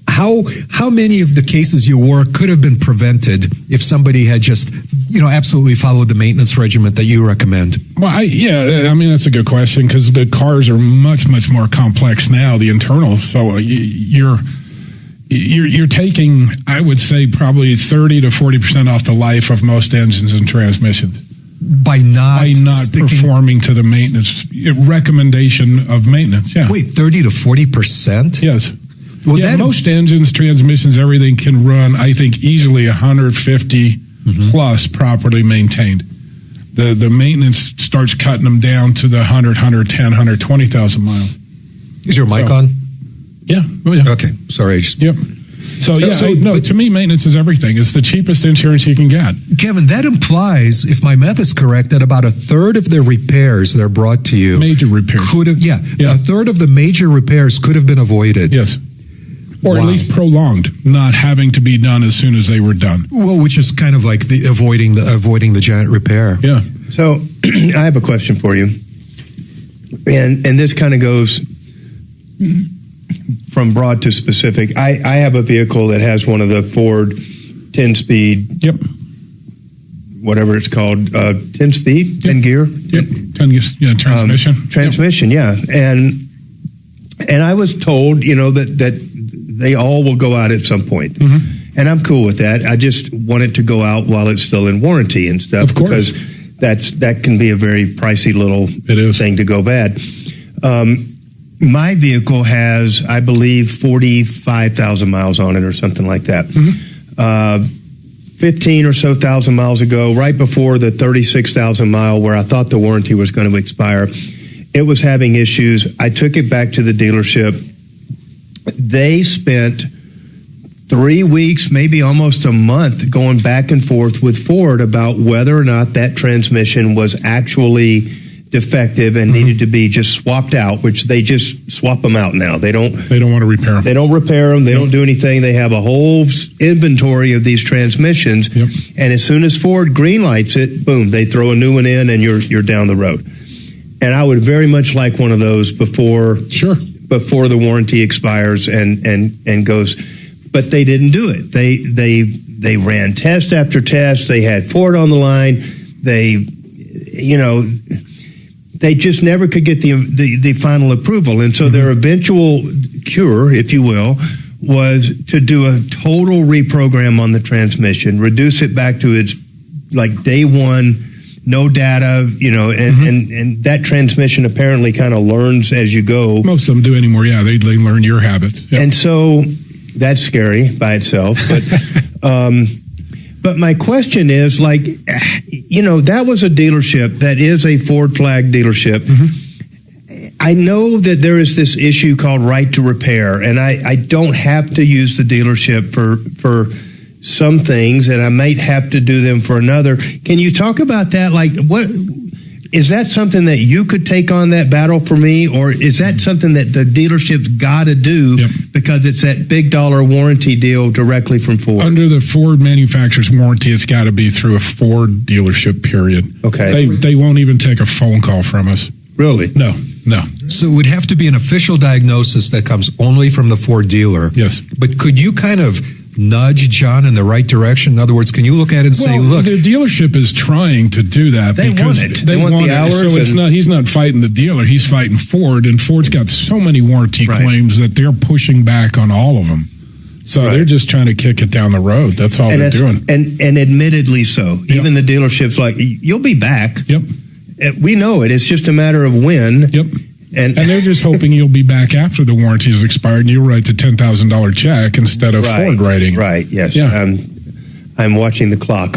how many of the cases you work could have been prevented if somebody had just, absolutely followed the maintenance regimen that you recommend? Well, I mean, that's a good question, because the cars are much, much more complex now, the internals. So you're taking, I would say, probably 30 to 40% off the life of most engines and transmissions. By not performing to the maintenance recommendation of maintenance. Yeah. Wait, 30 to 40%? Yes. Well, most engines, transmissions, everything can run, I think, easily 150 plus properly maintained. The maintenance starts cutting them down to the 100, 110, 120,000 miles. Is your mic on? Yeah. Oh, yeah. Okay. Sorry. Yep. To me, maintenance is everything. It's the cheapest insurance you can get. Kevin, that implies, if my math is correct, that about a third of the repairs that are brought to you, major repairs, a third of the major repairs could have been avoided. Yes. Or at least prolonged, not having to be done as soon as they were done. Well, which is kind of like avoiding the giant repair. Yeah. So I have a question for you, and this kind of goes from broad to specific. I have a vehicle that has one of the Ford 10-speed. Yep. Whatever it's called, 10-speed, 10-gear. Yep. 10-gear. Transmission. Transmission. Yep. Yeah. And I was told, that they all will go out at some point. And I'm cool with that. I just want it to go out while it's still in warranty and stuff. Of course. Because that can be a very pricey little thing to go bad. My vehicle has, I believe, 45,000 miles on it or something like that. 15 or so thousand miles ago, right before the 36,000 mile where I thought the warranty was going to expire, it was having issues. I took it back to the dealership. They spent 3 weeks, maybe almost a month, going back and forth with Ford about whether or not that transmission was actually defective and needed to be just swapped out, which they just swap them out now. They don't want to repair them. They don't repair them. They don't do anything. They have a whole inventory of these transmissions. And as soon as Ford green lights it, boom, they throw a new one in and you're down the road. And I would very much like one of those before the warranty expires and goes. But they didn't do it. They ran test after test. They had Ford on the line. They just never could get the final approval. And so their eventual cure, if you will, was to do a total reprogram on the transmission, reduce it back to its like day one, no data, and that transmission apparently kind of learns as you go. Most of them do anymore. Yeah, they learn your habits. Yep. And so that's scary by itself. But my question is, that was a dealership that is a Ford flag dealership. I know that there is this issue called right to repair, and I don't have to use the dealership for some things, and I might have to do them for another. Can you talk about that? What is that something that you could take on that battle for me, or is that something that the dealership's got to do because it's that big dollar warranty deal directly from Ford? Under the Ford manufacturer's warranty, it's got to be through a Ford dealership, period. Okay. They won't even take a phone call from us. Really? No. So it would have to be an official diagnosis that comes only from the Ford dealer. Yes. But could you kind of nudge John in the right direction? In other words, can you look at it and say, look, the dealership is trying to do that. They want it. They want the hours. So he's not fighting the dealer. He's fighting Ford, and Ford's got so many warranty claims that they're pushing back on all of them. So they're just trying to kick it down the road. That's all they're doing. And admittedly so. Even the dealership's like, you'll be back. Yep. We know it. It's just a matter of when. Yep. And they're just hoping you'll be back after the warranty is expired and you'll write the $10,000 check instead of Ford writing. Right, yes. Yeah. I'm watching the clock.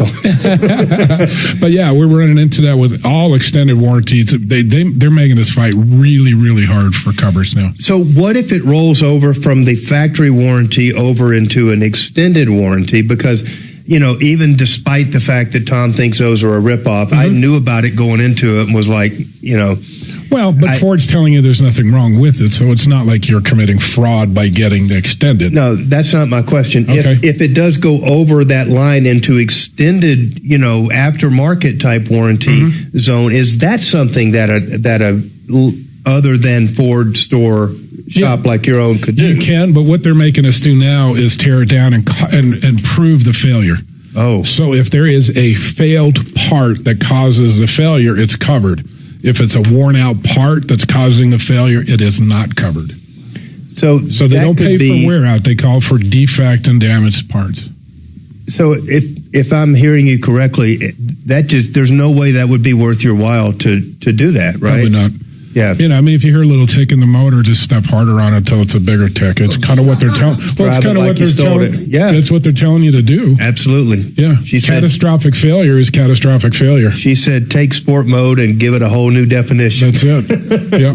But yeah, we're running into that with all extended warranties. They're making this fight really, really hard for covers now. So what if it rolls over from the factory warranty over into an extended warranty? Because, even despite the fact that Tom thinks those are a ripoff, I knew about it going into it and was like, Well, but Ford's telling you there's nothing wrong with it, so it's not like you're committing fraud by getting the extended. No, that's not my question. Okay. If it does go over that line into extended, aftermarket type warranty zone, is that something that a other than Ford store shop like your own could do? You can, but what they're making us do now is tear it down and prove the failure. Oh. So if there is a failed part that causes the failure, it's covered. If it's a worn out part that's causing the failure, it is not covered. So they don't pay for wear out. They call for defect and damaged parts. So if I'm hearing you correctly, there's no way that would be worth your while to do that, right? Probably not. Yeah. If you hear a little tick in the motor, just step harder on it until it's a bigger tick. It's kind of what they're telling. Well, it's kind of what they're telling. Yeah, that's what they're telling you to do. Absolutely. Yeah. Catastrophic failure is catastrophic failure. She said, take sport mode and give it a whole new definition. That's it. Yeah.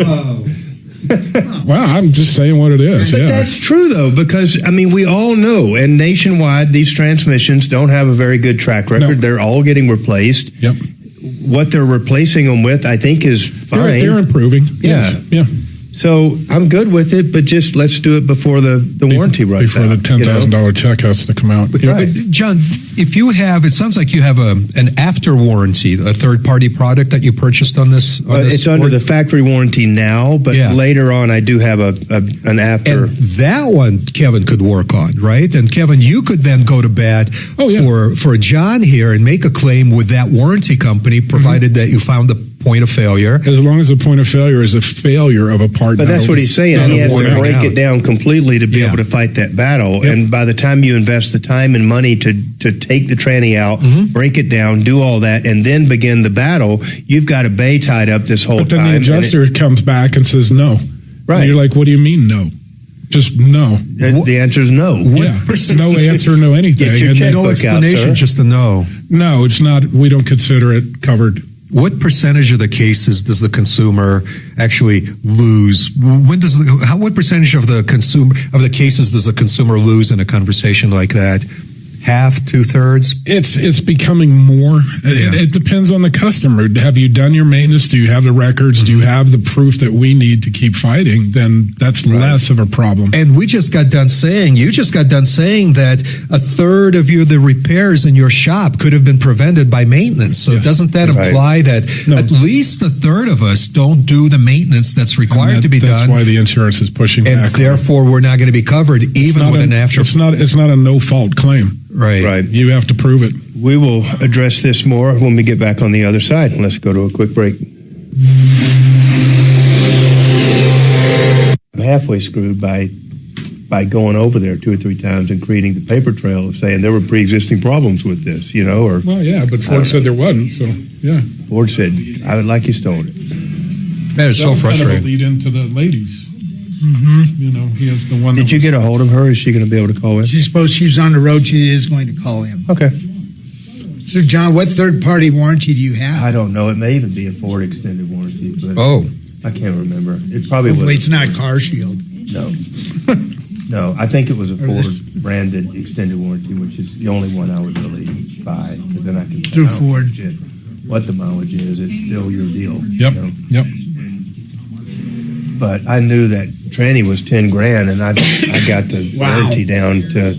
Well, I'm just saying what it is. But that's true, though, because, we all know, and nationwide, these transmissions don't have a very good track record. No. They're all getting replaced. Yep. What they're replacing them with, I think, is fine. They're improving. Yeah. Yes. Yeah. So I'm good with it, but just let's do it before the warranty runs out. Before the $10,000 check has to come out. Right. John, if you have, it sounds like you have an after warranty, a third-party product that you purchased on this. It's under the factory warranty now, but later on I do have an after. And that one Kevin could work on, right? And Kevin, you could then go to bat for John here and make a claim with that warranty company, provided that you found the point of failure. As long as the point of failure is a failure of a part. But that's what he's saying. He has to break it down completely to be able to fight that battle. Yep. And by the time you invest the time and money to take the tranny out, break it down, do all that, and then begin the battle, you've got a bay tied up this whole time. But then the adjuster comes back and says no. Right. And you're like, what do you mean no? Just no. The answer is no. Yeah. No answer, no anything. Get your checkbook no explanation, out, just a no. No, it's not. We don't consider it covered. What percentage of the cases does the consumer actually lose? What percentage of the cases does the consumer lose in a conversation like that? Half, 2/3? It's becoming more. It depends on the customer. Have you done your maintenance? Do you have the records? Do you have the proof that we need to keep fighting? Then that's less of a problem. And you just got done saying that a third of the repairs in your shop could have been prevented by maintenance. So doesn't that imply that at least a third of us don't do the maintenance that's required to be done? That's why the insurance is pushing back. And therefore, we're not going to be covered even with an after. It's not a no-fault claim. Right. You have to prove it. We will address this more when we get back on the other side. Let's go to a quick break. I'm halfway screwed by going over there 2 or 3 times and creating the paper trail of saying there were pre-existing problems with this, or. Well, yeah, but Ford said there wasn't, so, yeah. Ford said, I would like you stole it. That is so frustrating. Kind of a lead into the ladies. Mm-hmm. He has the one. Did you get a hold of her? Is she going to be able to call in? She's supposed she's on the road. She is going to call him. Okay. So, John, what third-party warranty do you have? I don't know. It may even be a Ford extended warranty. But I can't remember. It probably was. It's not Car Shield. No. No, I think it was a Ford branded extended warranty, which is the only one I would really buy, because then I can through Ford. What the mileage is, it's still your deal. Yep. Yep. But I knew that tranny was $10,000, and I got the warranty down to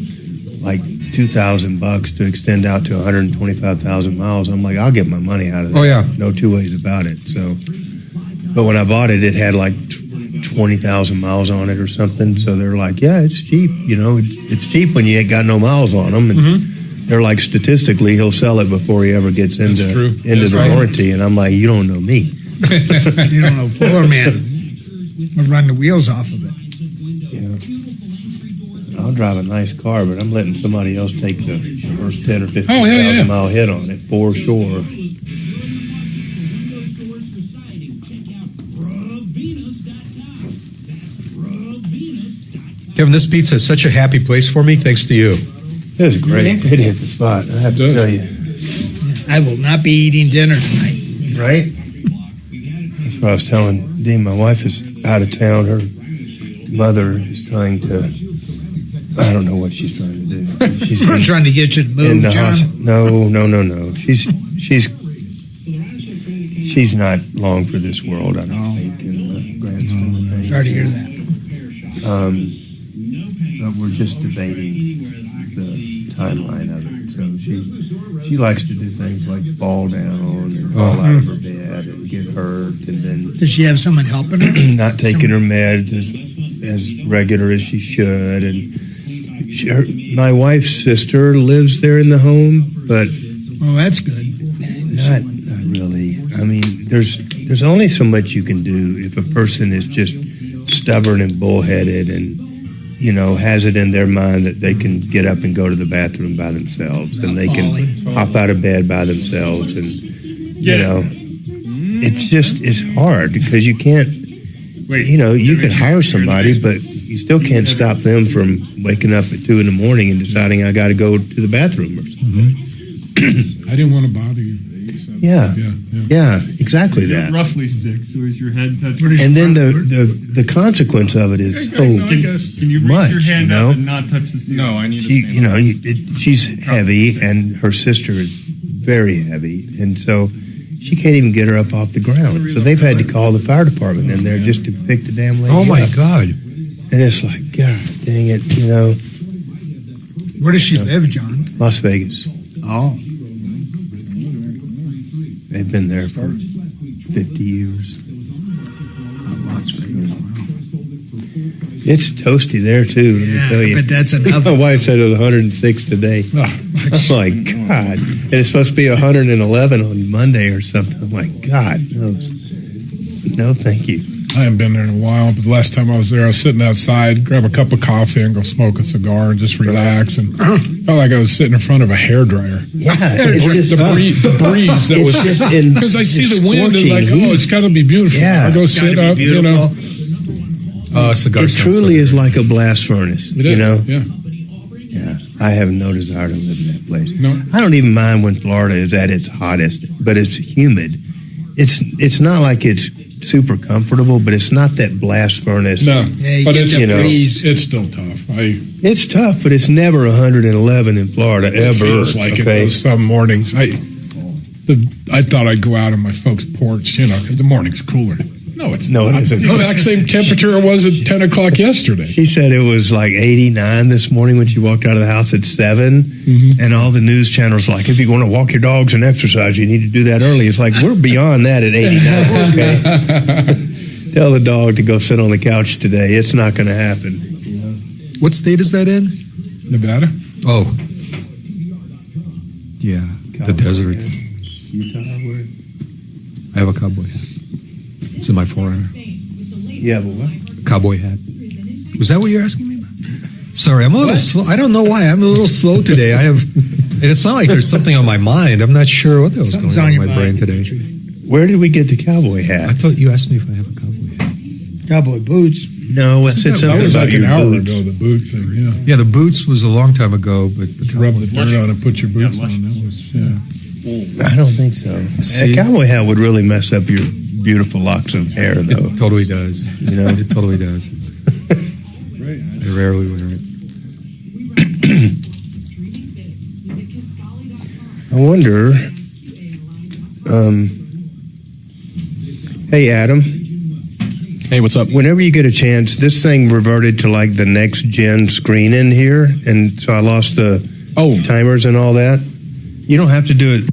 like $2,000 to extend out to 125,000 miles. I'm like, I'll get my money out of that. Oh yeah, no two ways about it. So, but when I bought it, it had like 20,000 miles on it or something. So they're like, yeah, it's cheap. It's cheap when you ain't got no miles on them. And they're like, statistically, he'll sell it before he ever gets into the warranty. And I'm like, you don't know me. You don't know Fuller Man. We'll run the wheels off of it. Yeah. I'll drive a nice car, but I'm letting somebody else take the first 10 or 15,000 mile hit on it for sure. Kevin, this pizza is such a happy place for me, thanks to you. It was great. It hit the spot, I have to tell you. I will not be eating dinner tonight. Right? That's what I was telling Dean. My wife is out of town. Her mother is trying to, I don't know what she's trying to do. She's trying to get you to move, John? No. She's not long for this world, I don't think. Sorry to hear that. But we're just debating the timeline of it. So she likes to do things like fall down and fall out of her bed and get hurt, and then Does she have someone helping her? not taking her meds as regular as she should. And my wife's sister lives there in the home, but That's good. not really. I mean, there's only so much you can do if a person is just stubborn and bullheaded and has it in their mind that they can get up and go to the bathroom by themselves, and they can hop out of bed by themselves, and it's hard because you can't. You could hire somebody, but you still can't stop them from waking up at 2 a.m. and deciding I got to go to the bathroom or something. I didn't want to bother you. Yeah, exactly that. Roughly 6. So is your head touching? And then the consequence of it is Can you raise much, your hand up and not touch the ceiling? No, I need to stand she's heavy, and her sister is very heavy, and so she can't even get her up off the ground. So they've had to call the fire department in there just to pick the damn lady up. Oh my God! And it's like, God dang it, Where does she live, John? Las Vegas. Oh. They've been there for 50 years. Las Vegas. It's toasty there too. Let me tell you. But that's enough. My wife said it was 106 today. I'm like, God. And it's supposed to be 111 on Monday or something. I'm like, God knows. No, thank you. I haven't been there in a while, but the last time I was there, I was sitting outside, grab a cup of coffee, and go smoke a cigar and just relax. And felt like I was sitting in front of a hairdryer. Yeah, it's just the breeze that was just because I see the wind and like, it's got to be beautiful. Yeah, I go sit up, cigar. It truly is like a blast furnace. It is, Yeah. I have no desire to live in that place. No. I don't even mind when Florida is at its hottest, but it's humid. It's not like it's super comfortable, but it's not that blast furnace. No, but it's still tough. It's tough, but it's never 111 in Florida It ever. feels like it does some mornings. I thought I'd go out on my folks' porch, because the morning's cooler. No, it's not. It's the exact same temperature it was at 10 o'clock yesterday. She said it was like 89 this morning when she walked out of the house at 7, and all the news channels like, if you want to walk your dogs and exercise, you need to do that early. It's like, we're beyond that at 89, okay? Tell the dog to go sit on the couch today. It's not going to happen. What state is that in? Nevada. Oh. Yeah, the desert. Utah, where? I have a cowboy hat. It's in my Forerunner. Yeah, but what? Cowboy hat. Was that what you're asking me about? Sorry, I'm a little slow. I don't know why. I'm a little slow today. And it's not like there's something on my mind. I'm not sure what was going on in my brain today. Where did we get the cowboy hat? I thought you asked me if I have a cowboy hat. Cowboy boots. No, I said something about like your an hour boots. ago, the boot thing, Yeah, the boots was a long time ago, but the rub the dirt on and put your boots on. That was, I don't think so. A cowboy hat would really mess up your beautiful locks of hair, though. It totally does. It totally does. I rarely wear it. I wonder. Hey, Adam. Hey, what's up? Whenever you get a chance, this thing reverted to like the next gen screen in here, and so I lost the timers and all that. You don't have to do it.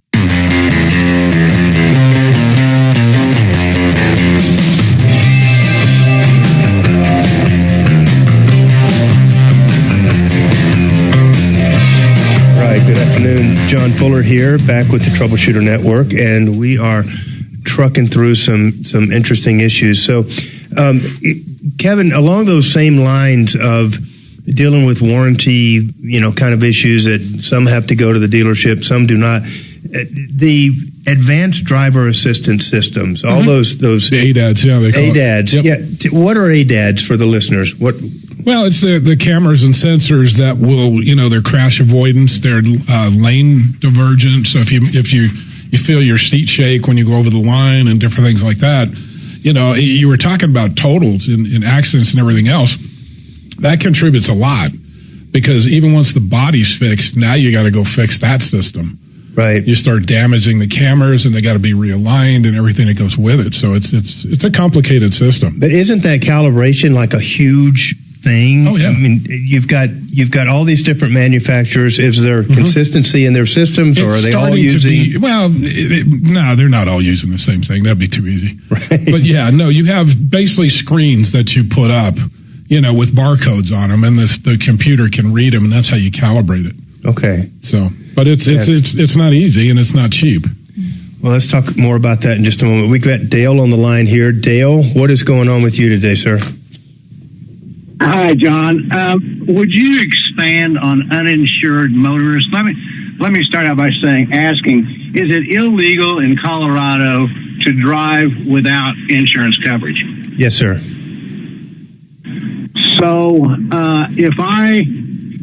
Good afternoon, John Fuller here, back with the Troubleshooter Network, and we are trucking through some interesting issues. So, Kevin, along those same lines of dealing with warranty, kind of issues that some have to go to the dealership, some do not. The advanced driver assistance systems, all those the ADADs, they call ADADs, it. Yep. Yeah. What are ADADs for the listeners? Well, it's the cameras and sensors that will, they're crash avoidance, they're lane divergent. So if you feel your seat shake when you go over the line and different things like that, you were talking about totals in accidents and everything else. That contributes a lot because even once the body's fixed, now you got to go fix that system. Right. You start damaging the cameras, and they got to be realigned and everything that goes with it. So it's a complicated system. But isn't that calibration like a huge thing? Oh, yeah. I mean, you've got all these different manufacturers. Is there consistency in their systems, or are they all using? No, they're not all using the same thing. That'd be too easy. Right. But yeah, no, you have basically screens that you put up, with barcodes on them, and the computer can read them, and that's how you calibrate it. Okay. So, but it's not easy, and it's not cheap. Well, let's talk more about that in just a moment. We've got Dale on the line here. Dale, what is going on with you today, sir? Hi, John. Would you expand on uninsured motorists? Let me start out by asking, is it illegal in Colorado to drive without insurance coverage? Yes, sir. So if I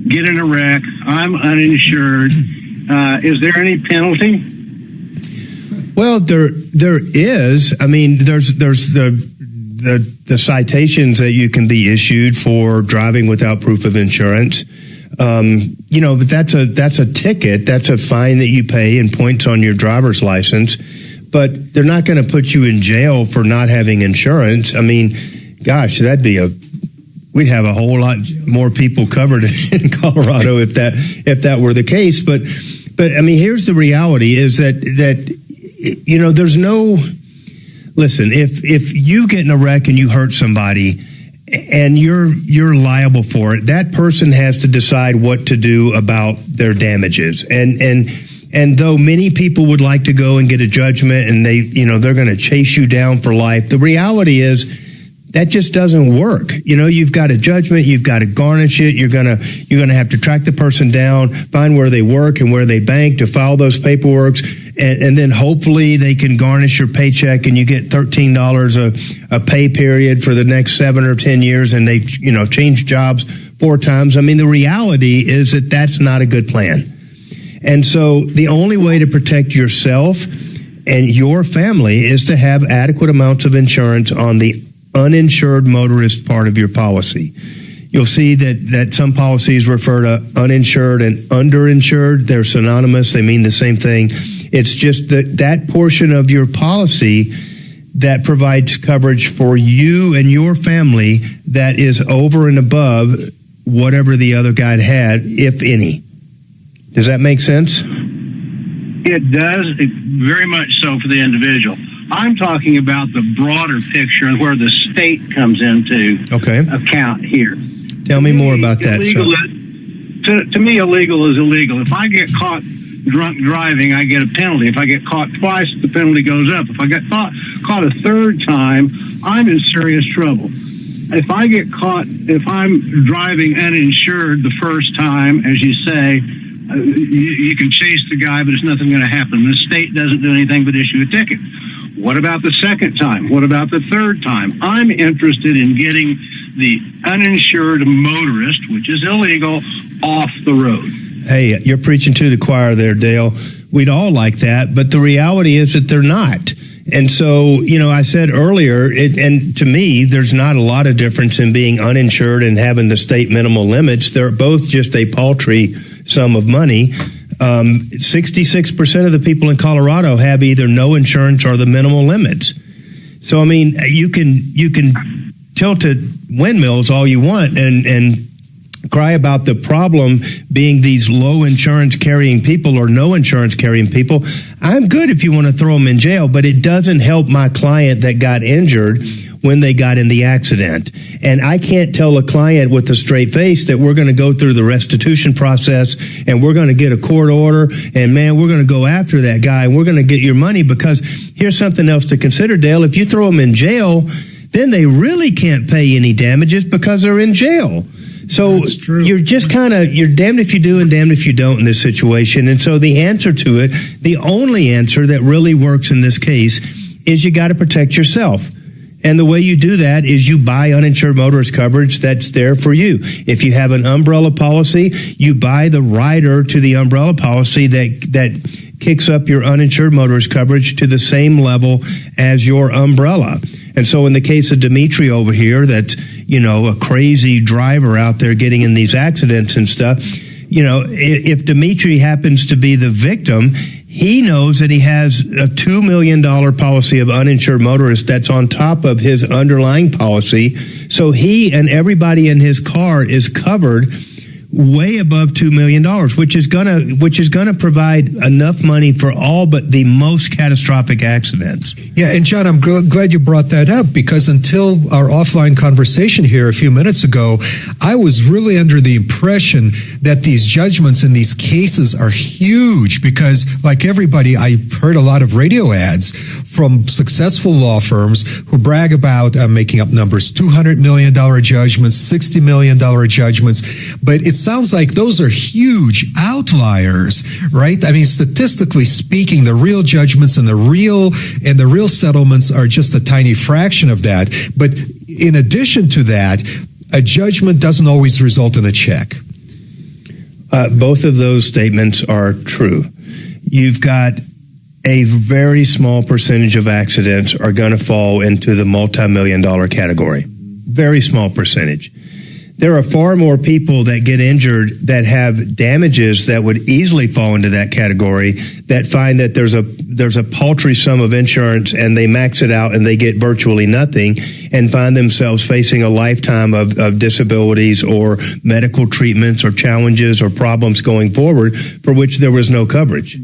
get in a wreck, I'm uninsured, is there any penalty? Well, there is. I mean, there's the citations that you can be issued for driving without proof of insurance. But that's a ticket. That's a fine that you pay and points on your driver's license. But they're not going to put you in jail for not having insurance. I mean, gosh, we'd have a whole lot more people covered in Colorado if that were the case. But I mean, here's the reality: is that there's no. Listen, if you get in a wreck and you hurt somebody, and you're liable for it, that person has to decide what to do about their damages. And though many people would like to go and get a judgment, and they're going to chase you down for life, the reality is that just doesn't work. You've got a judgment, you've got to garnish it. You're gonna have to track the person down, find where they work and where they bank to file those paperwork, and then hopefully they can garnish your paycheck, and you get $13 a pay period for the next 7 or 10 years, and they've changed jobs 4 times. I mean, the reality is that that's not a good plan. And so the only way to protect yourself and your family is to have adequate amounts of insurance on the uninsured motorist part of your policy. You'll see that some policies refer to uninsured and underinsured. They're synonymous. They mean the same thing. It's just that portion of your policy that provides coverage for you and your family that is over and above whatever the other guy had, if any. Does that make sense? It does, very much so for the individual. I'm talking about the broader picture and where the state comes into account here. Tell me more about that. To me, illegal is illegal. If I get caught drunk driving, I get a penalty. If I get caught twice, the penalty goes up. If I get caught a third time, I'm in serious trouble. If I'm driving uninsured the first time, as you say, you can chase the guy, but there's nothing going to happen. The state doesn't do anything but issue a ticket. What about the second time? What about the third time? I'm interested in getting the uninsured motorist, which is illegal, off the road. Hey, you're preaching to the choir there, Dale. We'd all like that, but the reality is that they're not. And so, I said earlier, and to me, there's not a lot of difference in being uninsured and having the state minimal limits. They're both just a paltry sum of money. 66% of the people in Colorado have either no insurance or the minimal limits. So, I mean, you can tilt at windmills all you want and cry about the problem being these low insurance carrying people or no insurance carrying people. I'm good if you want to throw them in jail, but it doesn't help my client that got injured when they got in the accident. And I can't tell a client with a straight face that we're going to go through the restitution process and we're going to get a court order and, man, we're going to go after that guy and we're going to get your money, because here's something else to consider, Dale. If you throw them in jail, then they really can't pay any damages because they're in jail. So you're just you're damned if you do and damned if you don't in this situation. And so the answer to it, the only answer that really works in this case, is you got to protect yourself. And the way you do that is you buy uninsured motorist coverage that's there for you. If you have an umbrella policy, you buy the rider to the umbrella policy that kicks up your uninsured motorist coverage to the same level as your umbrella. And so in the case of Dimitri over here, that's, a crazy driver out there getting in these accidents and stuff, if Dimitri happens to be the victim, he knows that he has a $2 million policy of uninsured motorists that's on top of his underlying policy. So he and everybody in his car is covered way above $2 million, which is gonna provide enough money for all but the most catastrophic accidents. Yeah, and John, I'm glad you brought that up, because until our offline conversation here a few minutes ago, I was really under the impression that these judgments in these cases are huge, because like everybody, I've heard a lot of radio ads from successful law firms who brag about, making up numbers, $200 million judgments, $60 million judgments, but it sounds like those are huge outliers, right? I mean, statistically speaking, the real judgments and the real settlements are just a tiny fraction of that. But in addition to that, a judgment doesn't always result in a check. Both of those statements are true. You've got a very small percentage of accidents are going to fall into the multi-million-dollar category. Very small percentage. There are far more people that get injured that have damages that would easily fall into that category, that find that there's a paltry sum of insurance and they max it out and they get virtually nothing and find themselves facing a lifetime of disabilities or medical treatments or challenges or problems going forward for which there was no coverage.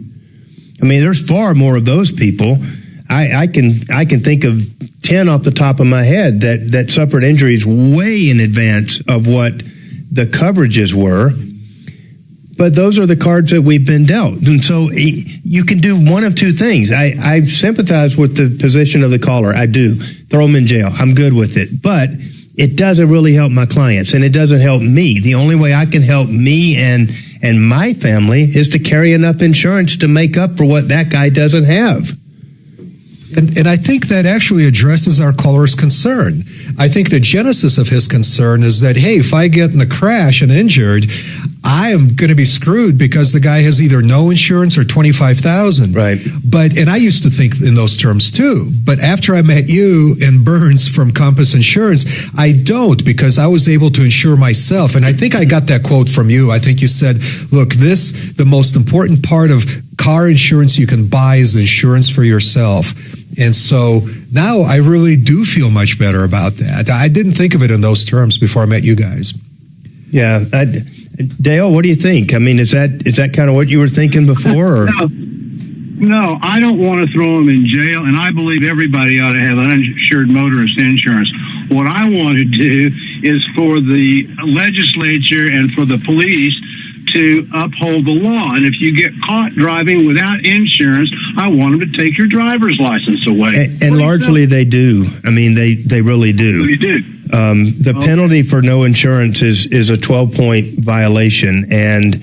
I mean, there's far more of those people. I can think of 10 off the top of my head that suffered injuries way in advance of what the coverages were. But those are the cards that we've been dealt. And so you can do one of two things. I sympathize with the position of the caller. I do. Throw them in jail. I'm good with it. But it doesn't really help my clients, and it doesn't help me. The only way I can help me and my family is to carry enough insurance to make up for what that guy doesn't have. And I think that actually addresses our caller's concern. I think the genesis of his concern is that, hey, if I get in a crash and injured, I am going to be screwed because the guy has either no insurance or $25,000. Right. And I used to think in those terms too. But after I met you and Burns from Compass Insurance, I don't, because I was able to insure myself. And I think I got that quote from you. I think you said, look, the most important part of car insurance you can buy is the insurance for yourself. And so now I really do feel much better about that. I didn't think of it in those terms before I met you guys. Yeah. Dale, what do you think? I mean, is that kind of what you were thinking before? Or? No, I don't want to throw them in jail, and I believe everybody ought to have uninsured motorist insurance. What I want to do is for the legislature and for the police to uphold the law. And if you get caught driving without insurance, I want them to take your driver's license away. And largely they do. I mean, they really do. They do. The penalty for no insurance is a 12-point violation, and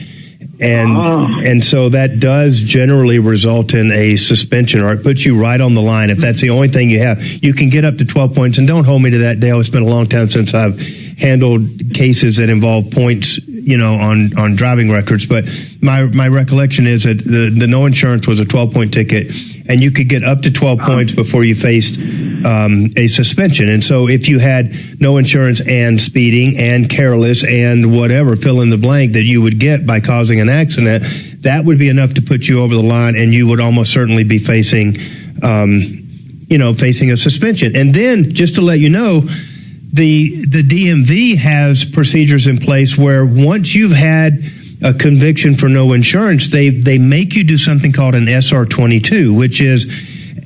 so that does generally result in a suspension, or it puts you right on the line. If that's the only thing you have, you can get up to 12 points. And don't hold me to that, Dale. It's been a long time since I've handled cases that involve points, on driving records. But my recollection is that the no insurance was a 12-point ticket, and you could get up to 12 points before you faced a suspension. And so if you had no insurance and speeding and careless and whatever, fill in the blank that you would get by causing an accident, that would be enough to put you over the line, and you would almost certainly be facing a suspension. And then, just to let you know, the DMV has procedures in place where once you've had a conviction for no insurance, they make you do something called an SR22, which is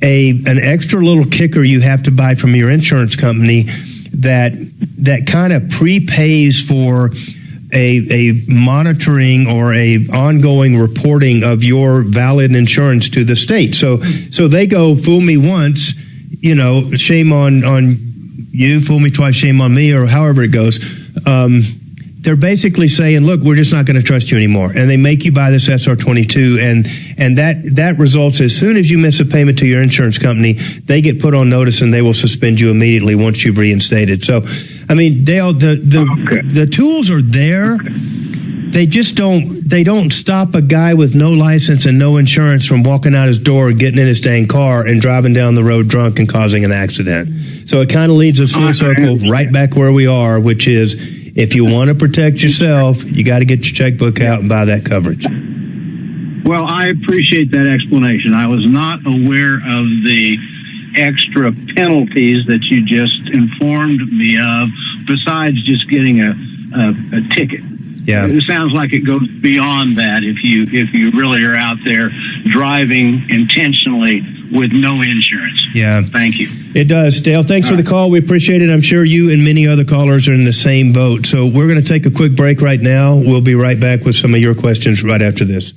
an extra little kicker you have to buy from your insurance company that kind of prepays for a monitoring or a ongoing reporting of your valid insurance to the state. So they go, fool me once, shame on you, fool me twice, shame on me, or however it goes. They're basically saying, look, we're just not going to trust you anymore. And they make you buy this SR22, and that results, as soon as you miss a payment to your insurance company, they get put on notice and they will suspend you immediately once you've reinstated. So, I mean, Dale, the tools are there. They just don't stop a guy with no license and no insurance from walking out his door and getting in his dang car and driving down the road drunk and causing an accident. So it kind of leads us full circle right back where we are, which is, if you want to protect yourself, you got to get your checkbook out and buy that coverage. Well, I appreciate that explanation. I was not aware of the extra penalties that you just informed me of, besides just getting a ticket. Yeah. It sounds like it goes beyond that if you really are out there driving intentionally with no insurance. Yeah. Thank you. It does, Dale. Thanks for the call. We appreciate it. I'm sure you and many other callers are in the same boat. So we're going to take a quick break right now. We'll be right back with some of your questions right after this.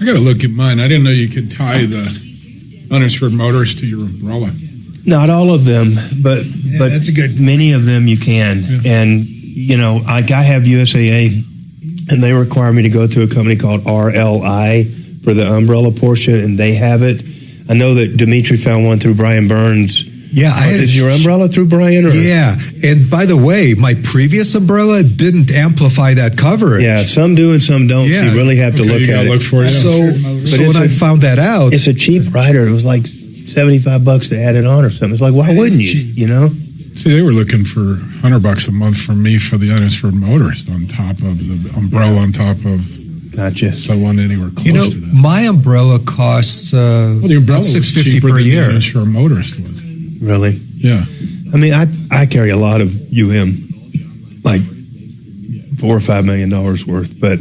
I got to look at mine. I didn't know you could tie the uninsured motorist to your umbrella. Not all of them, but that's a good. Many of them you can. Yeah. And I have USAA, and they require me to go through a company called RLI for the umbrella portion, and they have it. I know that Dimitri found one through Brian Burns. Yeah, is your umbrella through Brian? Or? Yeah, and by the way, my previous umbrella didn't amplify that coverage. Yeah, some do and some don't. Yeah. So you really have to look at it. Look for it. So when I found that out, it's a cheap rider. It was like $75 to add it on or something. It's like, why wouldn't you? See, they were looking for $100 a month from me for the uninsured motorist on top of the umbrella on top of. Gotcha. So I wasn't anywhere close to that. my umbrella costs the umbrella about $650 per than year. The uninsured motorist was. Really? Yeah. I mean, I carry a lot of like $4 or $5 million worth, but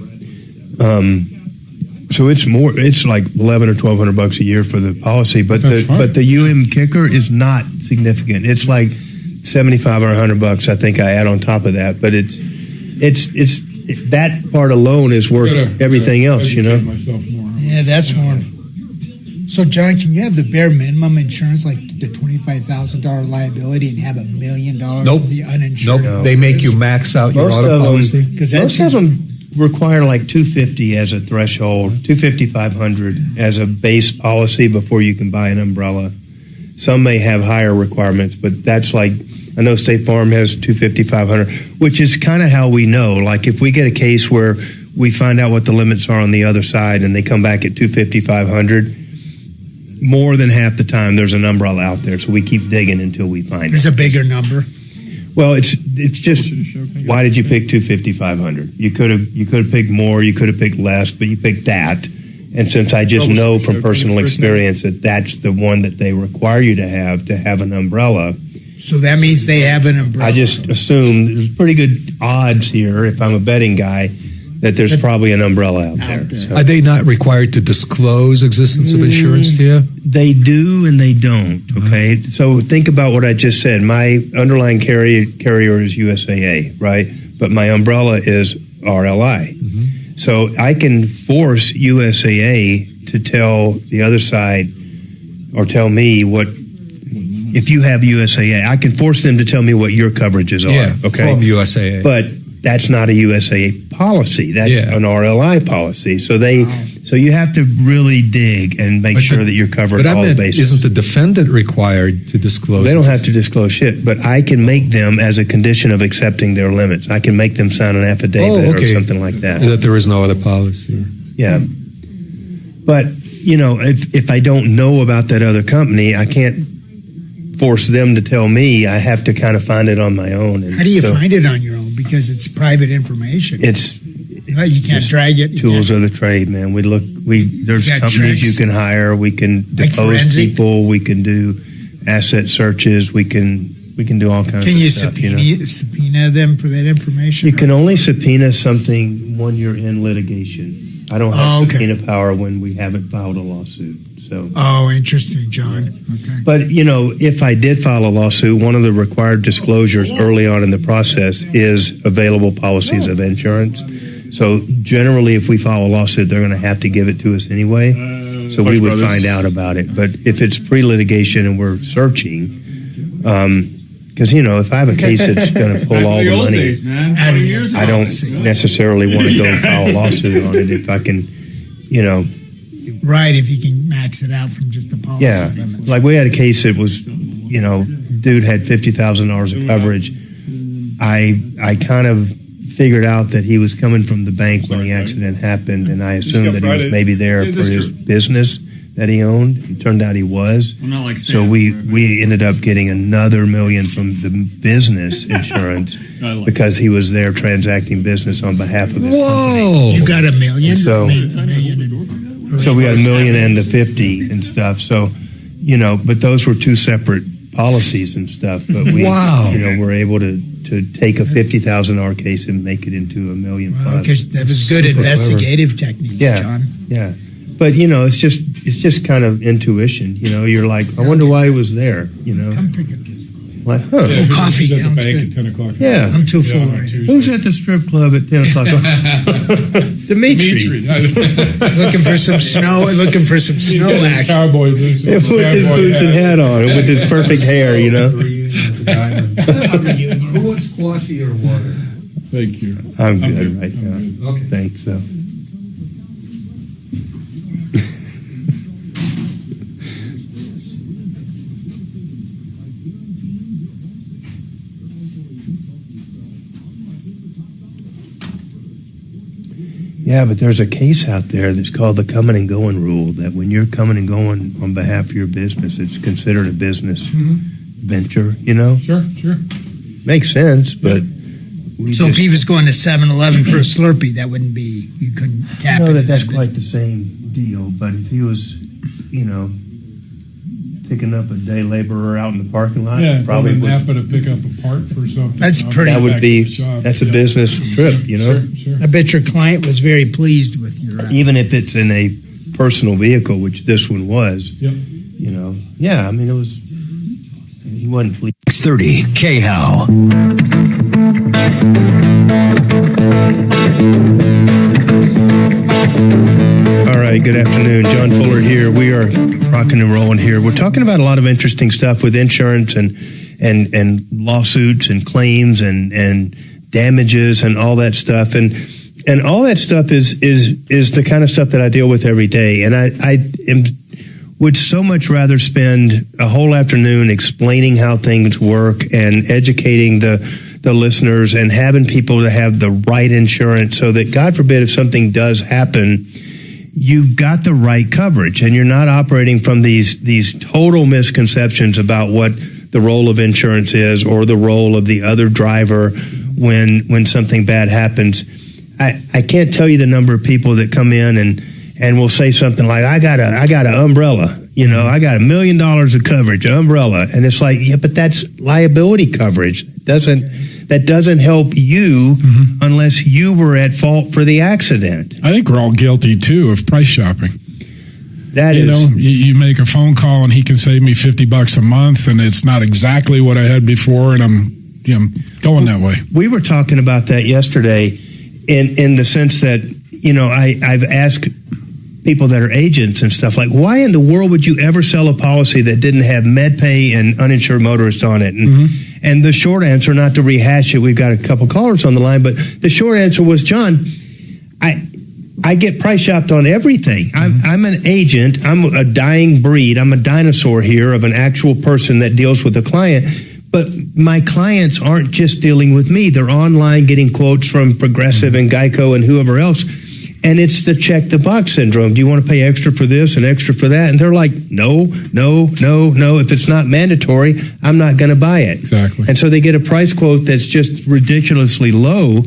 so it's more. It's like $1,100 or $1,200 a year for the policy, but the kicker is not significant. It's like $75 or $100. I think I add on top of that, but it's that part alone is worth everything else. Myself more. Yeah, that's more. So, John, can you have the bare minimum insurance, like the $25,000 liability, and have $1 million Nope. of the uninsured? Nope. They make you max out your auto policy. Most of them require like $250 as a threshold, $250, $500 as a base policy before you can buy an umbrella. Some may have higher requirements, but that's like, I know State Farm has $250, $500, which is kind of how we know. Like if we get a case where we find out what the limits are on the other side and they come back at $250, $500, more than half the time there's an umbrella out there, so we keep digging until we find There's it. a bigger number. Well, it's just, why did you pick $250, $500? You could have picked more, you could have picked less, but you picked that. And since I just know from personal experience that that's the one that they require you to have an umbrella. So that means they have an umbrella. I just assume there's pretty good odds here, if I'm a betting guy, that there's probably an umbrella out there. So. Are they not required to disclose existence of insurance to you? They do and they don't, okay? So think about what I just said. My underlying carrier is USAA, right? But my umbrella is RLI. Mm-hmm. So I can force USAA to tell the other side or tell me what, if you have USAA, I can force them to tell me what your coverages are, okay? From USAA. But that's not a USAA policy. That's an RLI policy. So so you have to really dig and make sure that you're covered all bases. Isn't the defendant required to disclose? They don't have to disclose shit, but I can make them as a condition of accepting their limits. I can make them sign an affidavit or something like that. That there is no other policy. Yeah. But, if I don't know about that other company, I can't force them to tell me. I have to kind of find it on my own. And how do you find it on your own? Because it's private information. You can't drag it. Tools of the trade, man. There's companies tricks. you can hire. We can depose people. We can do asset searches. We can do all kinds of stuff. Can you subpoena them for that information? You can only subpoena something when you're in litigation. I don't have subpoena power when we haven't filed a lawsuit. So. Oh, interesting, John. Okay. But, if I did file a lawsuit, one of the required disclosures early on in the process is available policies of insurance. So generally, if we file a lawsuit, they're going to have to give it to us anyway. So we would find out about it. But if it's pre-litigation and we're searching, because, if I have a case that's going to pull all the money, I don't necessarily want to go and file a lawsuit on it if I can, Right, if you can max it out from just the policy limits. Like we had a case that was, dude had $50,000 of coverage. I kind of figured out that he was coming from the bank when the accident happened, and I assumed that he was maybe there for his business. that he owned. It turned out he was. Well, not like So Sam, we ended up getting another $1 million from the business insurance because he was there transacting business on behalf of his company. You got $1 million? So- So we got $1 million and the 50 and stuff. So, but those were two separate policies and stuff. But we, were able to take a $50,000 case and make it into $1 million plus. Because that was good Super investigative techniques, John. Yeah. But it's just kind of intuition. You're like, I wonder why he was there. Come pick up kids. Like, huh? Yeah, coffee. At the Sounds bank good. at 10 o'clock. Yeah. I'm too full on already. Tuesday. Who's at the strip club at 10 o'clock? Dimitri. Looking for some snow. Looking for some snow His action. cowboy boots. Yeah, with his boots and hat on, with his perfect hair. Who wants coffee or water? Thank you. I'm good right now. Okay. Thanks. So. Yeah, but there's a case out there that's called the coming and going rule, that when you're coming and going on behalf of your business, it's considered a business venture, Sure. Makes sense, but So if he was going to 7-Eleven for a Slurpee, that wouldn't be, you couldn't I tap know it. that that's quite the same deal, but if he was, picking up a day laborer out in the parking lot, Yeah, probably probably would, Napa to pick up a part for something. That's I'll pretty- go that would back be, to the shop. that's a Yeah. business trip, Sure. I bet your client was very pleased with your. Even if it's in a personal vehicle, which this one was, Yep. yeah, I mean, it was, he wasn't pleased. 630 K-How. All right, good afternoon. John Fuller here. We are rocking and rolling here. We're talking about a lot of interesting stuff with insurance and lawsuits and claims and damages and all that stuff. And all that stuff is the kind of stuff that I deal with every day. And I would so much rather spend a whole afternoon explaining how things work and educating the listeners and having people to have the right insurance so that, God forbid, if something does happen, you've got the right coverage and you're not operating from these total misconceptions about what the role of insurance is or the role of the other driver when something bad happens. I can't tell you the number of people that come in and will say something like, I got an umbrella, I got $1 million of coverage, umbrella. And it's like, yeah, but that's liability coverage. That doesn't help you unless you were at fault for the accident. I think we're all guilty too of price shopping. That is, you make a phone call and he can save me $50 a month, and it's not exactly what I had before, and I'm going that way. we were talking about that yesterday in the sense that, I've asked people that are agents and stuff, like, why in the world would you ever sell a policy that didn't have MedPay and uninsured motorists on it? And the short answer, not to rehash it, we've got a couple callers on the line, but the short answer was, John, I get price shopped on everything. I'm an agent. I'm a dying breed. I'm a dinosaur here of an actual person that deals with a client. But my clients aren't just dealing with me. They're online getting quotes from Progressive and Geico and whoever else. And it's the check the box syndrome. Do you want to pay extra for this and extra for that? And they're like, no. If it's not mandatory, I'm not going to buy it. Exactly. And so they get a price quote that's just ridiculously low.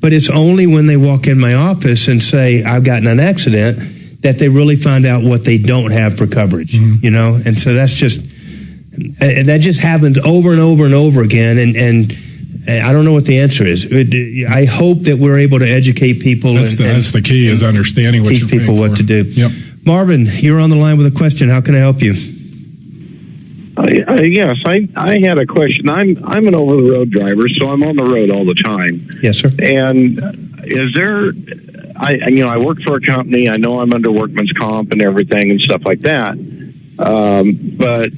But it's only when they walk in my office and say, I've gotten an accident, that they really find out what they don't have for coverage, And so that just happens over and over and over again. And I don't know what the answer is. I hope that we're able to educate people. That's the key, is understanding what teach you're people paying what for. to do. Yep. Marvin, you're on the line with a question. How can I help you? Yes, I had a question. I'm an over-the-road driver, so I'm on the road all the time. Yes, sir. And is there? I work for a company. I know I'm under workman's comp and everything and stuff like that. But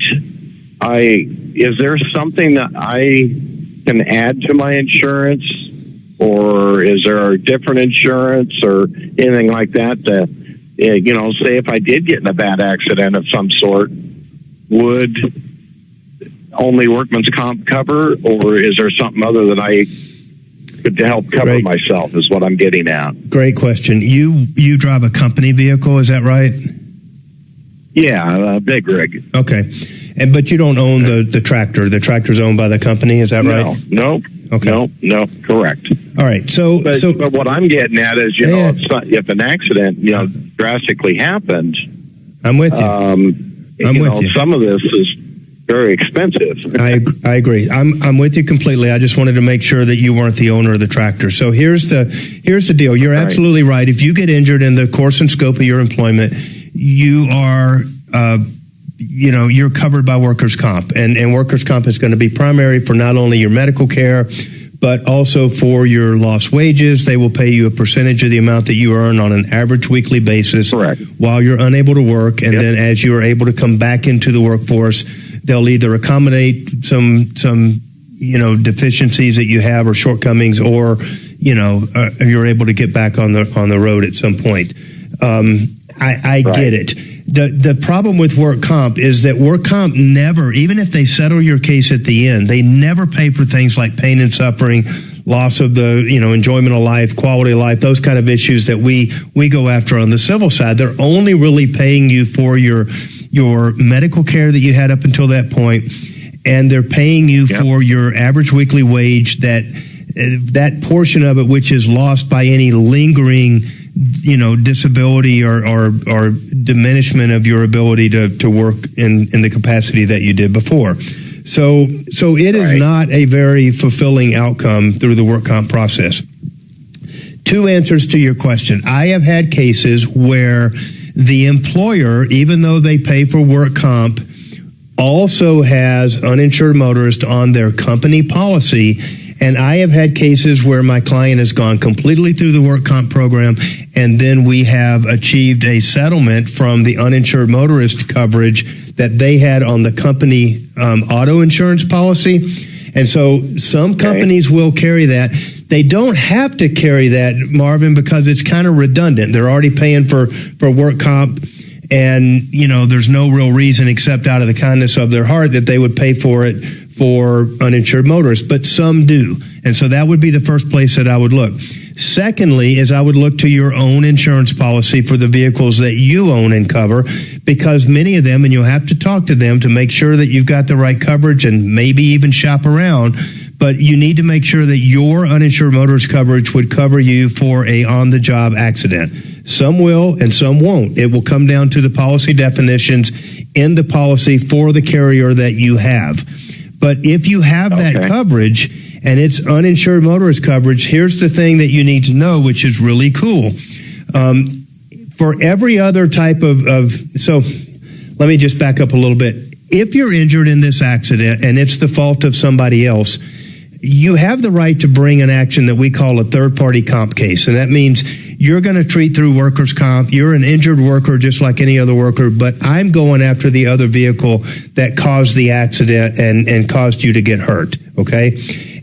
is there something that I can add to my insurance, or is there a different insurance or anything like that? Say if I did get in a bad accident of some sort, would only workman's comp cover, or is there something other that I could help cover myself, is what I'm getting at. Great question. You drive a company vehicle, is that right? Yeah, a big rig. Okay. But you don't own the tractor. The tractor's owned by the company, is that right? No. Okay. No, correct. All right. But what I'm getting at is, if an accident, drastically happened, I'm with you. I'm with you. Some of this is very expensive. I agree. I'm with you completely. I just wanted to make sure that you weren't the owner of the tractor. So here's the deal. You're absolutely right. If you get injured in the course and scope of your employment, you are you're covered by workers' comp, and workers' comp is going to be primary for not only your medical care, but also for your lost wages. They will pay you a percentage of the amount that you earn on an average weekly basis while you're unable to work. And then as you are able to come back into the workforce, they'll either accommodate some deficiencies that you have or shortcomings, or, you're able to get back on the road at some point. I get it. The problem with work comp is that work comp never, even if they settle your case at the end, they never pay for things like pain and suffering, loss of the enjoyment of life, quality of life, those kind of issues that we go after on the civil side. They're only really paying you for your medical care that you had up until that point, and they're paying you for your average weekly wage, that portion of it which is lost by any lingering disability or diminishment of your ability to work in the capacity that you did before. So it is not a very fulfilling outcome through the work comp process. Two answers to your question. I have had cases where the employer, even though they pay for work comp, also has uninsured motorist on their company policy. And I have had cases where my client has gone completely through the work comp program, and then we have achieved a settlement from the uninsured motorist coverage that they had on the company auto insurance policy. And so some companies will carry that. They don't have to carry that, Marvin, because it's kind of redundant. They're already paying for work comp, and there's no real reason except out of the kindness of their heart that they would pay for it for uninsured motorists, but some do. And so that would be the first place that I would look. Secondly, is I would look to your own insurance policy for the vehicles that you own and cover, because many of them, and you'll have to talk to them to make sure that you've got the right coverage and maybe even shop around, but you need to make sure that your uninsured motorist coverage would cover you for a on-the-job accident. Some will and some won't. It will come down to the policy definitions in the policy for the carrier that you have. But if you have that coverage and it's uninsured motorist coverage, here's the thing that you need to know, which is really cool. For every other type so let me just back up a little bit. If you're injured in this accident and it's the fault of somebody else, you have the right to bring an action that we call a third-party comp case. And that means you're going to treat through workers' comp. You're an injured worker just like any other worker, but I'm going after the other vehicle that caused the accident and caused you to get hurt, okay?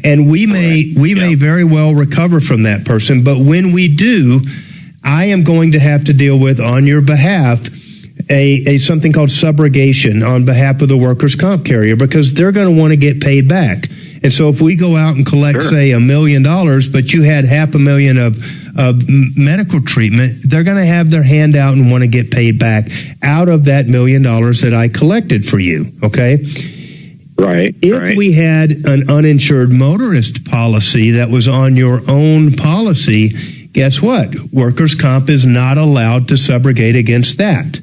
And we may very well recover from that person, but when we do, I am going to have to deal with, on your behalf, a something called subrogation on behalf of the workers' comp carrier, because they're going to want to get paid back. And so if we go out and collect, say, $1 million, but you had $500,000 of medical treatment, they're going to have their hand out and want to get paid back out of that $1 million that I collected for you, okay? Right. If we had an uninsured motorist policy that was on your own policy, guess what? Workers' comp is not allowed to subrogate against that.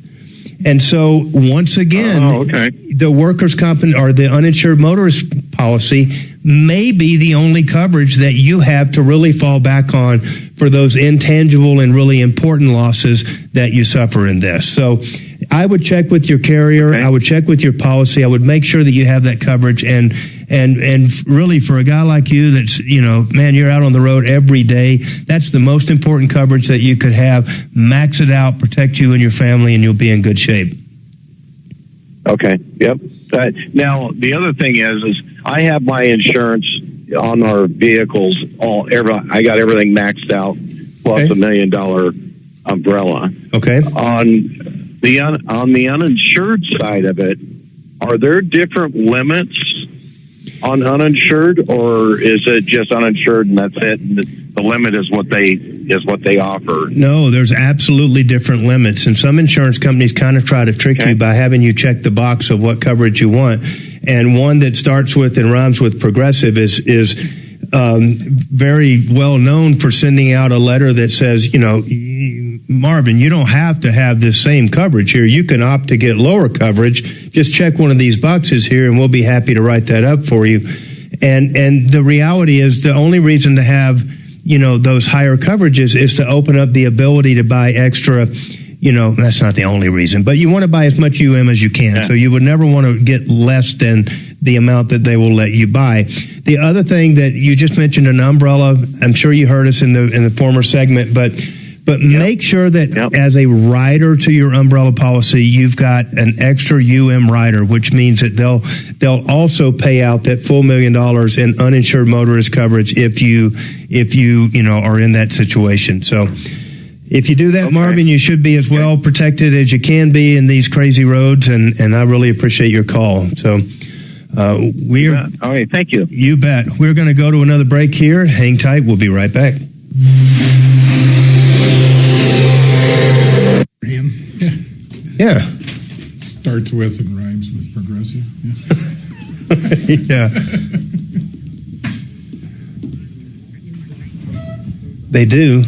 And so once again, the workers' comp or the uninsured motorist policy may be the only coverage that you have to really fall back on for those intangible and really important losses that you suffer in this. So I would check with your carrier. I would check with your policy. I would make sure that you have that coverage. And really, for a guy like you that's, man, you're out on the road every day, that's the most important coverage that you could have. Max it out, protect you and your family, and you'll be in good shape. Okay. Yep. Now, the other thing is I have my insurance on our vehicles. I got everything maxed out, plus $1 million umbrella. Okay. On the uninsured side of it, are there different limits on uninsured, or is it just uninsured and that's it? And the limit is what they offer. No, there's absolutely different limits, and some insurance companies kind of try to trick you by having you check the box of what coverage you want. And one that starts with and rhymes with Progressive is very well known for sending out a letter that says, Marvin, you don't have to have this same coverage here. You can opt to get lower coverage. Just check one of these boxes here, and we'll be happy to write that up for you. And the reality is, the only reason to have those higher coverages is to open up the ability to buy extra. That's not the only reason, but you want to buy as much UM as you can. So you would never want to get less than the amount that they will let you buy. The other thing that you just mentioned, an umbrella. I'm sure you heard us in the former segment, but make sure that as a rider to your umbrella policy, you've got an extra UM rider, which means that they'll also pay out that full $1 million in uninsured motorist coverage if you are in that situation. So if you do that, Marvin, you should be as well protected as you can be in these crazy roads, and I really appreciate your call. So we're all right. Thank you. You bet. We're going to go to another break here. Hang tight. We'll be right back. Yeah. Starts with and rhymes with Progressive. Yeah. They do.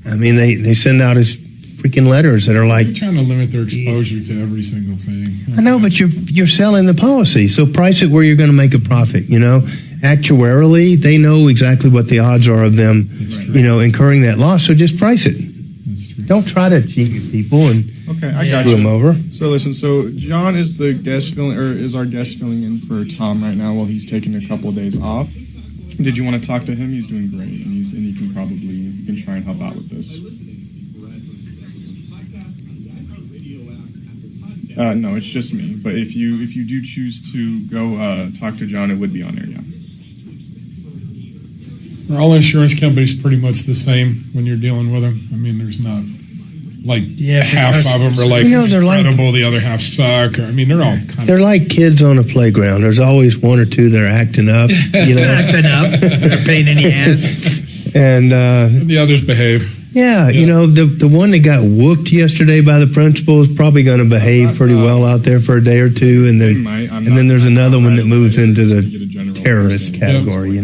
I mean, they send out his freaking letters that are like, they're trying to limit their exposure to every single thing. I know, but you're selling the policy, so price it where you're going to make a profit. Actuarially, they know exactly what the odds are of them, incurring that loss. So just price it. Don't try to cheat people and screw them over. So listen, John is the guest is our guest filling in for Tom right now while he's taking a couple of days off. Did you want to talk to him? He's doing great, and he can try and help out with this. No, it's just me. But if you do choose to go talk to John, it would be on air, yeah. Are all insurance companies pretty much the same when you're dealing with them? I mean, there's not half of them are like incredible, the other half suck. They're all they're like kids on a playground. There's always one or two that are acting up. Acting up. They're a pain in the ass. And the others behave. Yeah, the one that got whooped yesterday by the principal is probably going to behave pretty well out there for a day or two, and then there's another one that moves into the terrorist category.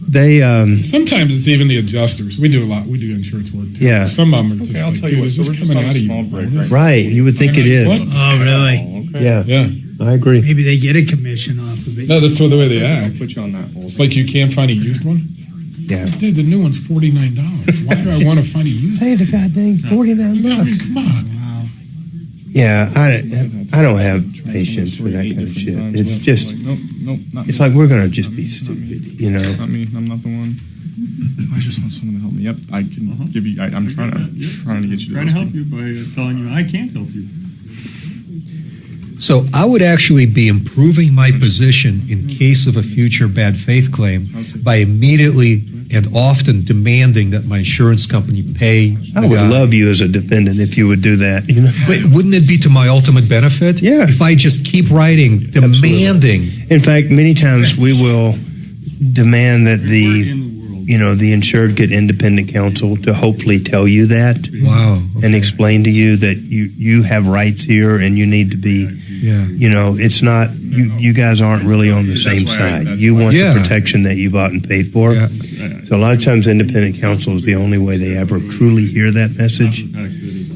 They sometimes it's even the adjusters. We do a lot. We do insurance work too. Yeah. Some of them are just I'll tell you what. So we're just on a small break right. You would think it is. What? Oh, really? Okay. Yeah. I agree. Maybe they get a commission off of it. No, that's the way they act. I'll put you on that. It's like you can't find a used one. Yeah. Dude, the new one's $49. Why do I want to find a used? Hey, the goddamn $49. Come on. Wow. Yeah, I don't have patience for that kind of shit. It's just, nope, it's like we're going to just be stupid, Not me. I'm not the one. I just want someone to help me. Yep, I can give you. I'm trying to get you. Trying to help you by telling you I can't help you. So I would actually be improving my position in case of a future bad faith claim by immediately and often demanding that my insurance company pay. I would love you as a defendant if you would do that. But wouldn't it be to my ultimate benefit? Yeah. If I just keep writing, demanding. Absolutely. In fact, many times we will demand that the insured get independent counsel to hopefully tell you that. Wow. Okay. And explain to you that you have rights here and you need to be. Yeah. It's not, you guys aren't really on the same side. You want the protection that you bought and paid for. Yeah. So a lot of times independent counsel is the only way they ever truly hear that message.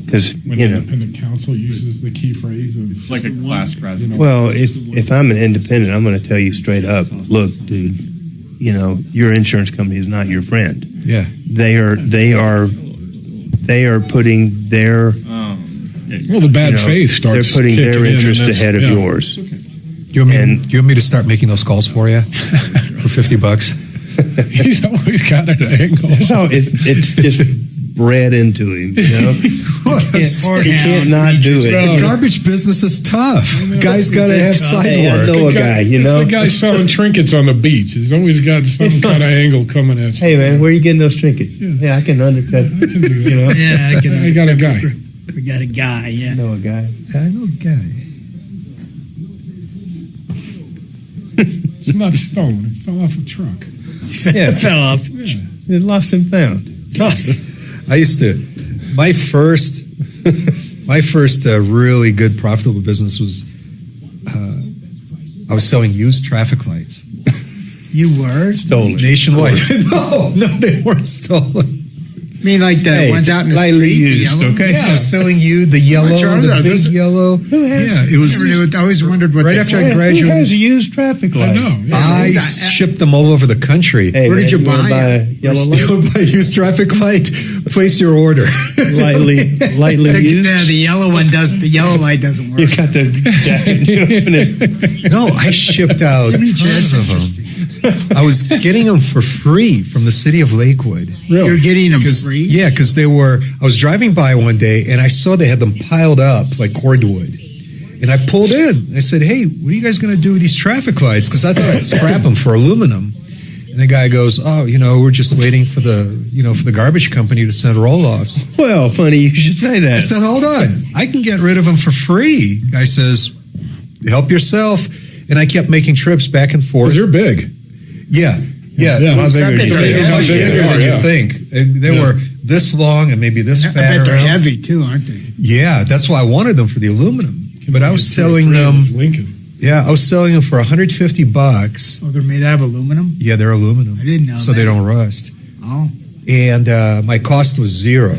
Because, independent counsel uses the key phrase of... It's like a class president. Well, if I'm an independent, I'm going to tell you straight up, look, dude, your insurance company is not your friend. Yeah. They are putting their... Well, the bad faith starts. They're putting their interest ahead of yours. Okay. Do you want me to start making those calls for you for $50? He's always got an angle. So it's just bred into him. He can't not do it. The garbage business is tough. Guy's got to have side work. I know a guy. It's the guy selling trinkets on the beach. He's always got some kind of angle coming at you. Hey man, where are you getting those trinkets? Yeah, I can undercut. Yeah, I got a guy. We got a guy, yeah. I know a guy. It's not stolen. It fell off a truck. Yeah, It fell off. Yeah. It lost and found. I used to, my first really good profitable business was, I was selling used traffic lights. You were? Stolen. Nationwide. No, they weren't stolen. I mean, like the ones out in the lightly street, used, the yellow? okay? Yeah, I was selling you the yellow, Which are the those? big yellow. Yeah, it was I never knew it. I always wondered what right they after were. I Who graduated. has a used traffic light? I know. Yeah. I shipped them all over the country. Hey, Where did you wanna buy a it? yellow light? Steal by used traffic light. Place your order. lightly used. The yellow one does. The yellow light doesn't work. You got the jacket. You open it. No, I shipped out tons of them. I was getting them for free from the city of Lakewood. Really? You're getting them free? Yeah, because they were. I was driving by one day and I saw they had them piled up like cordwood. And I pulled in. I said, "Hey, what are you guys going to do with these traffic lights?" Because I thought I'd scrap them for aluminum. And the guy goes, "Oh, we're just waiting for the garbage company to send roll-offs." Well, funny you should say I that. said, "Hold on, I can get rid of them for free." Guy says, "Help yourself." And I kept making trips back and forth. Because you're big. Yeah. How big are Much you? bigger than you think. They were this long and maybe this I fat bet they're around. heavy too, aren't they? Yeah, that's why I wanted them for the aluminum. But I was selling them. Lincoln. Yeah, I was selling them for $150. Oh, they're made out of aluminum? Yeah, they're aluminum. I didn't know so that. they don't rust. Oh. And my cost was zero.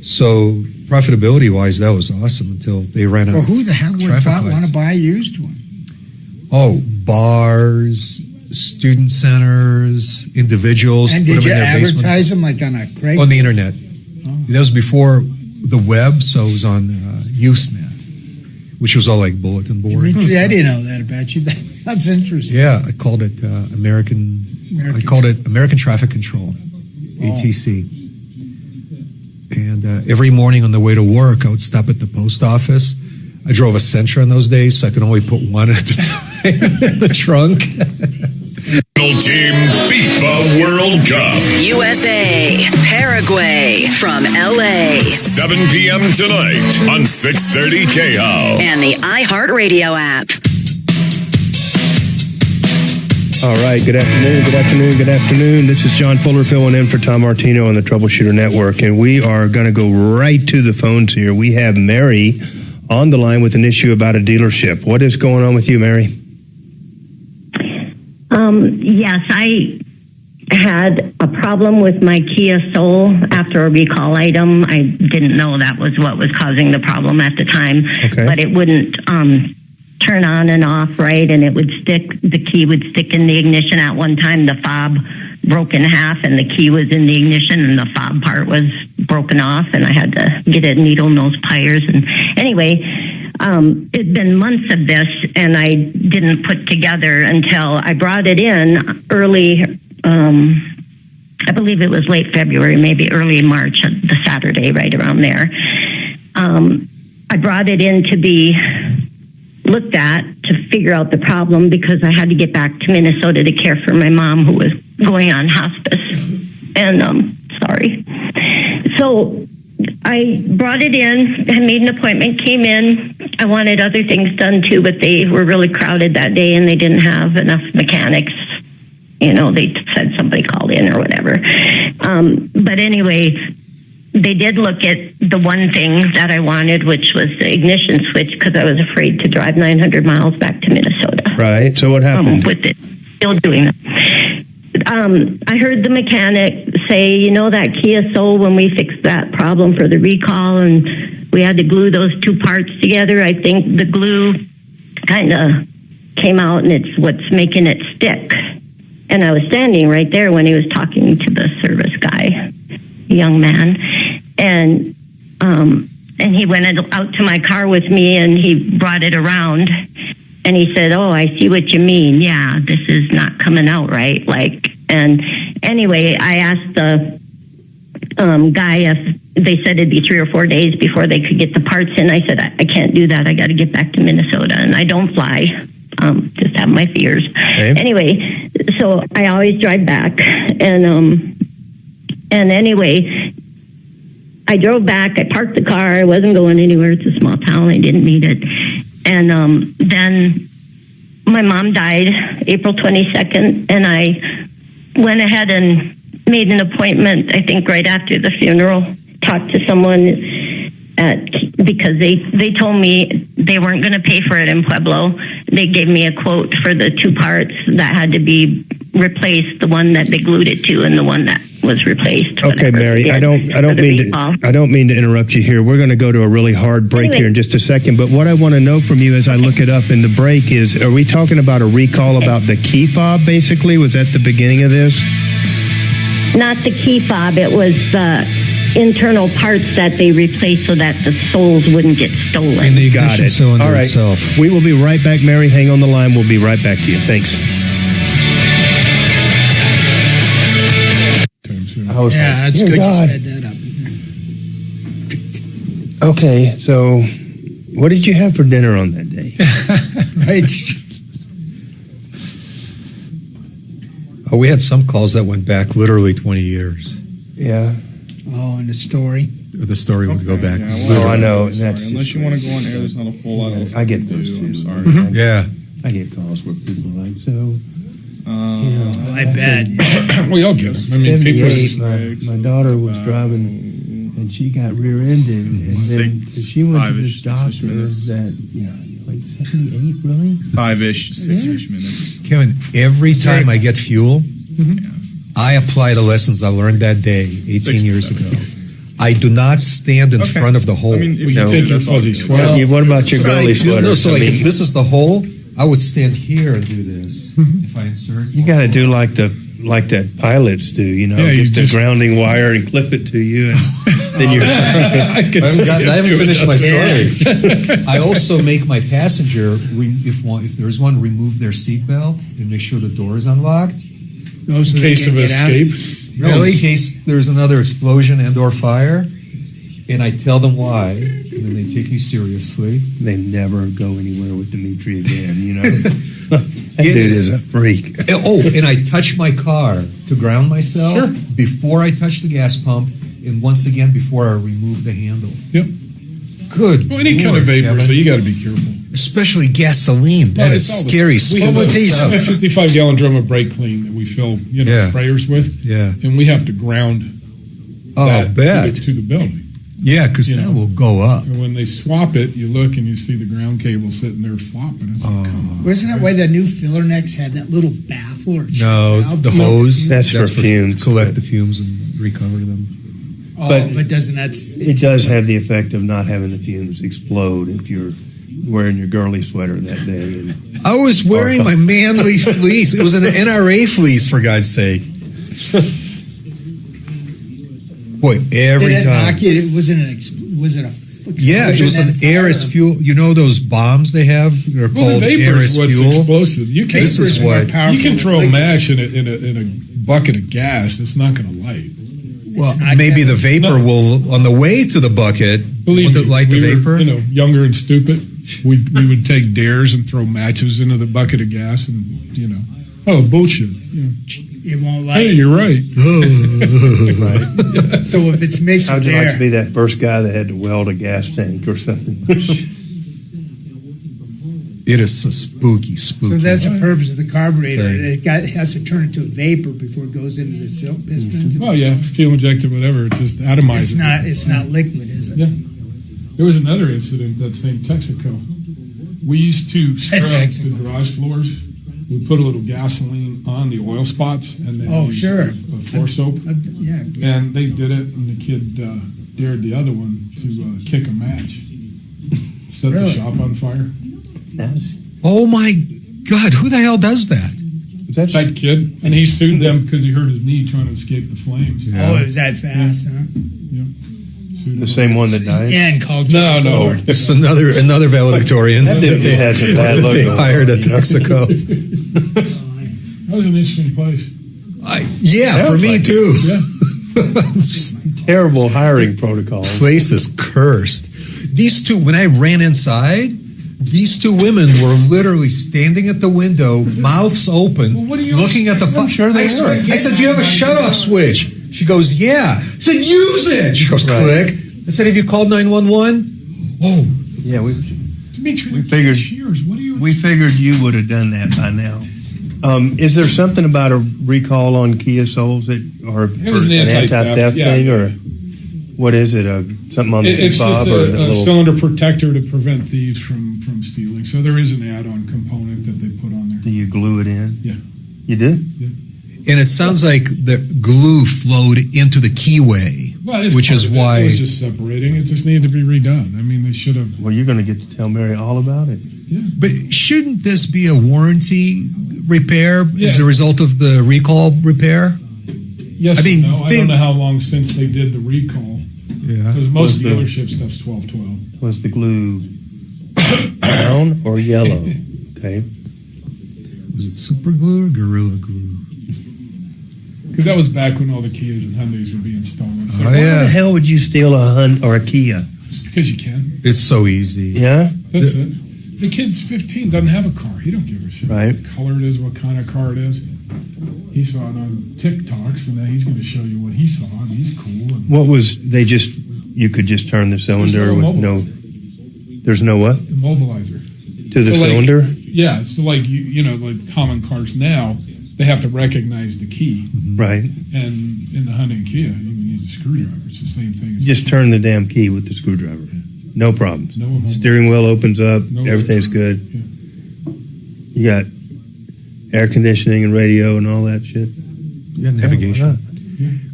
So profitability wise, that was awesome until they ran out. Well, who the hell would traffic want lights. to buy a used one? Oh, bars, student centers, individuals. And put did them you in their basement. advertise them like on a Craigslist? On the internet. That was before the web, so it was on Usenet, which was all like bulletin board. Dimitri, I didn't know that about you. That's interesting. Yeah, I called it American Traffic Control, ATC. And every morning on the way to work, I would stop at the post office. I drove a Sentra in those days, so I could only put one at a time in the trunk. Team FIFA World Cup. USA, Paraguay from LA. 7 p.m. tonight on 630 KO. And the iHeartRadio app. All right, good afternoon. This is John Fuller filling in for Tom Martino on the Troubleshooter Network, and we are going to go right to the phones here. We have Mary on the line with an issue about a dealership. What is going on with you, Mary? Yes, I had a problem with my Kia Soul after a recall item. I didn't know that was what was causing the problem at the time, but it wouldn't turn on and off right, and it would stick. The key would stick in the ignition. At one time, the fob broke in half, and the key was in the ignition, and the fob part was broken off, and I had to get a needle nose pliers. And anyway, it'd been months of this, and I didn't put together until I brought it in early. I believe it was late February, maybe early March, the Saturday right around there. I brought it in to be looked at to figure out the problem because I had to get back to Minnesota to care for my mom who was going on hospice. And sorry. So I brought it in, I made an appointment, came in. I wanted other things done too, but they were really crowded that day and they didn't have enough mechanics. They said somebody called in or whatever. But anyway, they did look at the one thing that I wanted, which was the ignition switch, because I was afraid to drive 900 miles back to Minnesota. Right. So what happened? With it, still doing that. I heard the mechanic say, that Kia Soul, when we fixed that problem for the recall and we had to glue those two parts together, I think the glue kind of came out and it's what's making it stick. And I was standing right there when he was talking to the service guy, young man. And he went out to my car with me and he brought it around and he said, "Oh, I see what you mean. Yeah, this is not coming out right." And anyway, I asked the guy if they said it'd be 3 or 4 days before they could get the parts in. I said, I can't do that. I got to get back to Minnesota and I don't fly. Just have my fears. Okay. Anyway, so I always drive back and anyway, I drove back. I parked the car. I wasn't going anywhere. It's a small town. I didn't need it. And then my mom died April 22nd, and I went ahead and made an appointment, I think right after the funeral, talked to someone because they told me they weren't going to pay for it in Pueblo. They gave me a quote for the 2 parts that had to be replaced, the one that they glued it to and the one that was replaced. Okay, Mary, I don't mean to interrupt you here. We're going to go to a really hard break here in just a second, but what I want to know from you as I look it up in the break is, are we talking about a recall about the key fob, basically? Was that the beginning of this? Not the key fob, it was the internal parts that they replaced so that the soles wouldn't get stolen. And the Got ignition it. cylinder All right. itself. We will be right back, Mary. Hang on the line. We'll be right back to you. Thanks. Yeah, that's good. You sped that up. Okay, so what did you have for dinner on that day? Right. Oh, we had some calls that went back literally 20 years. Yeah. Oh, and the story. The story would go back. Oh, I know. That's Unless you want to go on air, there's not a whole lot else. I get those too. I'm sorry. Mhm. Yeah. I get calls where people are like, so. I bet. We all get them. I mean, 78, my daughter was driving and she got rear-ended, and then so she went to this doctor that, like 78, really? 5-ish, 6-ish minutes. Kevin, every time I get fuel, I apply the lessons I learned that day, 18 years ago. I do not stand in front of the hole. I mean, if you take your fuzzy sweater. What about your girly sweater? No, so like if this is the hole, I would stand here and do this. If I insert. You got to do like that pilots do, Yeah, you get the grounding wire and clip it to you, and then you're. I haven't finished my story. I also make my passenger, if there's one, remove their seatbelt and make sure the door is unlocked. In case of escape. No, in case there's another explosion and/or fire, and I tell them why, and then they take me seriously. They never go anywhere with Dimitri again, That dude is a freak. Oh, and I touch my car to ground myself before I touch the gas pump, and once again before I remove the handle. Yep. Good. Well, any kind of vapor, so you got to be careful. Especially gasoline. That is scary. We have a 55-gallon drum of brake clean that we fill, sprayers with. Yeah. And we have to ground that to the building. Yeah, because that will go up. And when they swap it, you look and you see the ground cable sitting there flopping. It's like, Wasn't that why the new filler necks had that little baffle or No, valve? the hose. That's for fumes. To collect the fumes and recover them. Oh, but doesn't that? It does have the effect of not having the fumes explode if you're wearing your girly sweater that day. And I was wearing my manly fleece. It was an NRA fleece, for God's sake. Boy, every Did it time. knock you? Was it a? Yeah, it was an Aris fuel. You know those bombs they have? They're called the vapor Aris is what's fuel. explosive. You can, This is what you can throw a match in a bucket of gas. It's not going to light. Well, maybe the vapor will, on the way to the bucket, Believe will it light the we vapor? were, younger and stupid. We would take dares and throw matches into the bucket of gas, and bullshit. It won't light. Hey, you're right. right. So if it's mixed How'd with you air, like to be that first guy that had to weld a gas tank or something? It is so spooky. so that's the purpose of the carburetor. Okay. It has to turn into a vapor before it goes into the silk pistons. Oh yeah, fuel injected, whatever. It just atomizes. It's not liquid, is it? Yeah. There was another incident that same Texaco. We used to scrub the garage floors. We put a little gasoline on the oil spots, and then use a floor soap. And they did it, and the kid dared the other one to kick a match, set the shop on fire. Oh my God! Who the hell does that? That kid, and he sued them because he hurt his knee trying to escape the flames. Yeah. Oh, it was that fast, huh? Yeah. The same one that died? Yeah, and called No. It's another valedictorian that dude has a bad look. They hired at Texaco. That was an interesting place. For me too. Yeah. Terrible hiring protocol. Place is cursed. These two, when I ran inside, these two women were literally standing at the window, mouths open, looking at the fire. I said, "Do you have a shutoff switch?" She goes, "Yeah." I said, "Use it." She goes, "Click." I said, "Have you called 911?" Oh, yeah. We Dimitri, figured. Cheers. What are you? We figured you would have done that by now. Is there something about a recall on Kia Souls or It was an anti-theft thing, or what is it? Something on the It's fob just or a cylinder protector to prevent thieves from stealing. So there is an add-on component that they put on there. Do you glue it in? Yeah. You do? Yeah. And it sounds like the glue flowed into the keyway, which is why it was just separating. It just needed to be redone. I mean, they should have. Well, you're going to get to tell Mary all about it. Yeah. But shouldn't this be a warranty repair Yeah. as a result of the recall repair? Yes, I mean, no. I don't know how long since they did the recall. Yeah. Because most dealership stuff's 12/12. Was the glue brown or yellow? Okay. Was it super glue or Gorilla Glue? Because that was back when all the Kias and Hyundais were being stolen. So Why the hell would you steal a Hyundai or a Kia? It's because you can. It's so easy. Yeah? That's it. The kid's 15, doesn't have a car. He don't give a shit Right. what color it is, what kind of car it is. He saw it on TikTok, so now he's going to show you what he saw, and he's cool. And What was, you could just turn the cylinder no with there's no what? immobilizer. To the So, like, cylinder? Yeah, so like like common cars now, they have to recognize the key. Right. And in the Hyundai and Kia, you can use a screwdriver. It's the same thing. As Just turn the damn key with the screwdriver. No problems. No immobilizer. Steering wheel opens up. No Everything's good. Yeah. You got air conditioning and radio and all that shit. Yeah, navigation,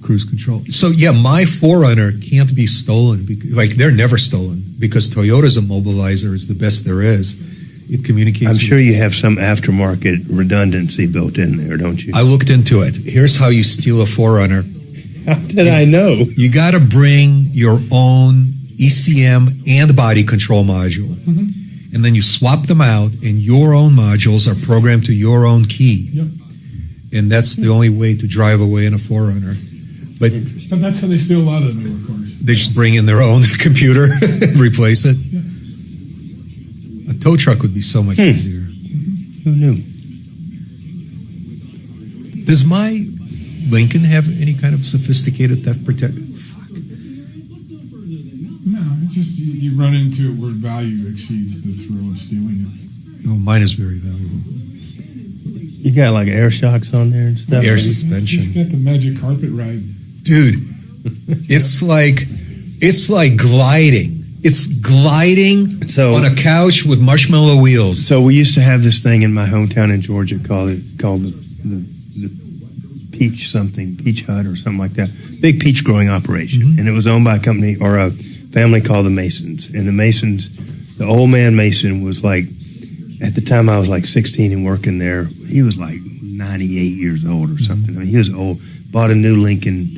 cruise control. So yeah, my 4Runner can't be stolen. Like they're never stolen because Toyota's immobilizer is the best there is. It communicates. I'm sure you have some aftermarket redundancy built in there, don't you? I looked into it. Here's how you steal a 4Runner. How did I know? You got to bring your own ECM and body control module. And then you swap them out, and your own modules are programmed to your own key. Yep. And that's the only way to drive away in a 4Runner. But that's how they steal a lot of the newer cars. they just bring in their own computer and replace it. Yeah. A tow truck would be so much easier. Who knew? Does my Lincoln have any kind of sophisticated theft protection? No, it's just you run into it where value exceeds the thrill of stealing it. Oh, mine is very valuable. You got like air shocks on there and stuff? Air He's suspension. got the magic carpet ride. Dude, it's like gliding. It's gliding on a couch with marshmallow wheels. So we used to have this thing in my hometown in Georgia called the Peach Hut or something like that. Big peach growing operation. And it was owned by a company or a family called the Masons. And the Masons, the old man Mason was like, at the time I was like 16 and working there, he was like 98 years old or something. I mean, he was old. Bought a new Lincoln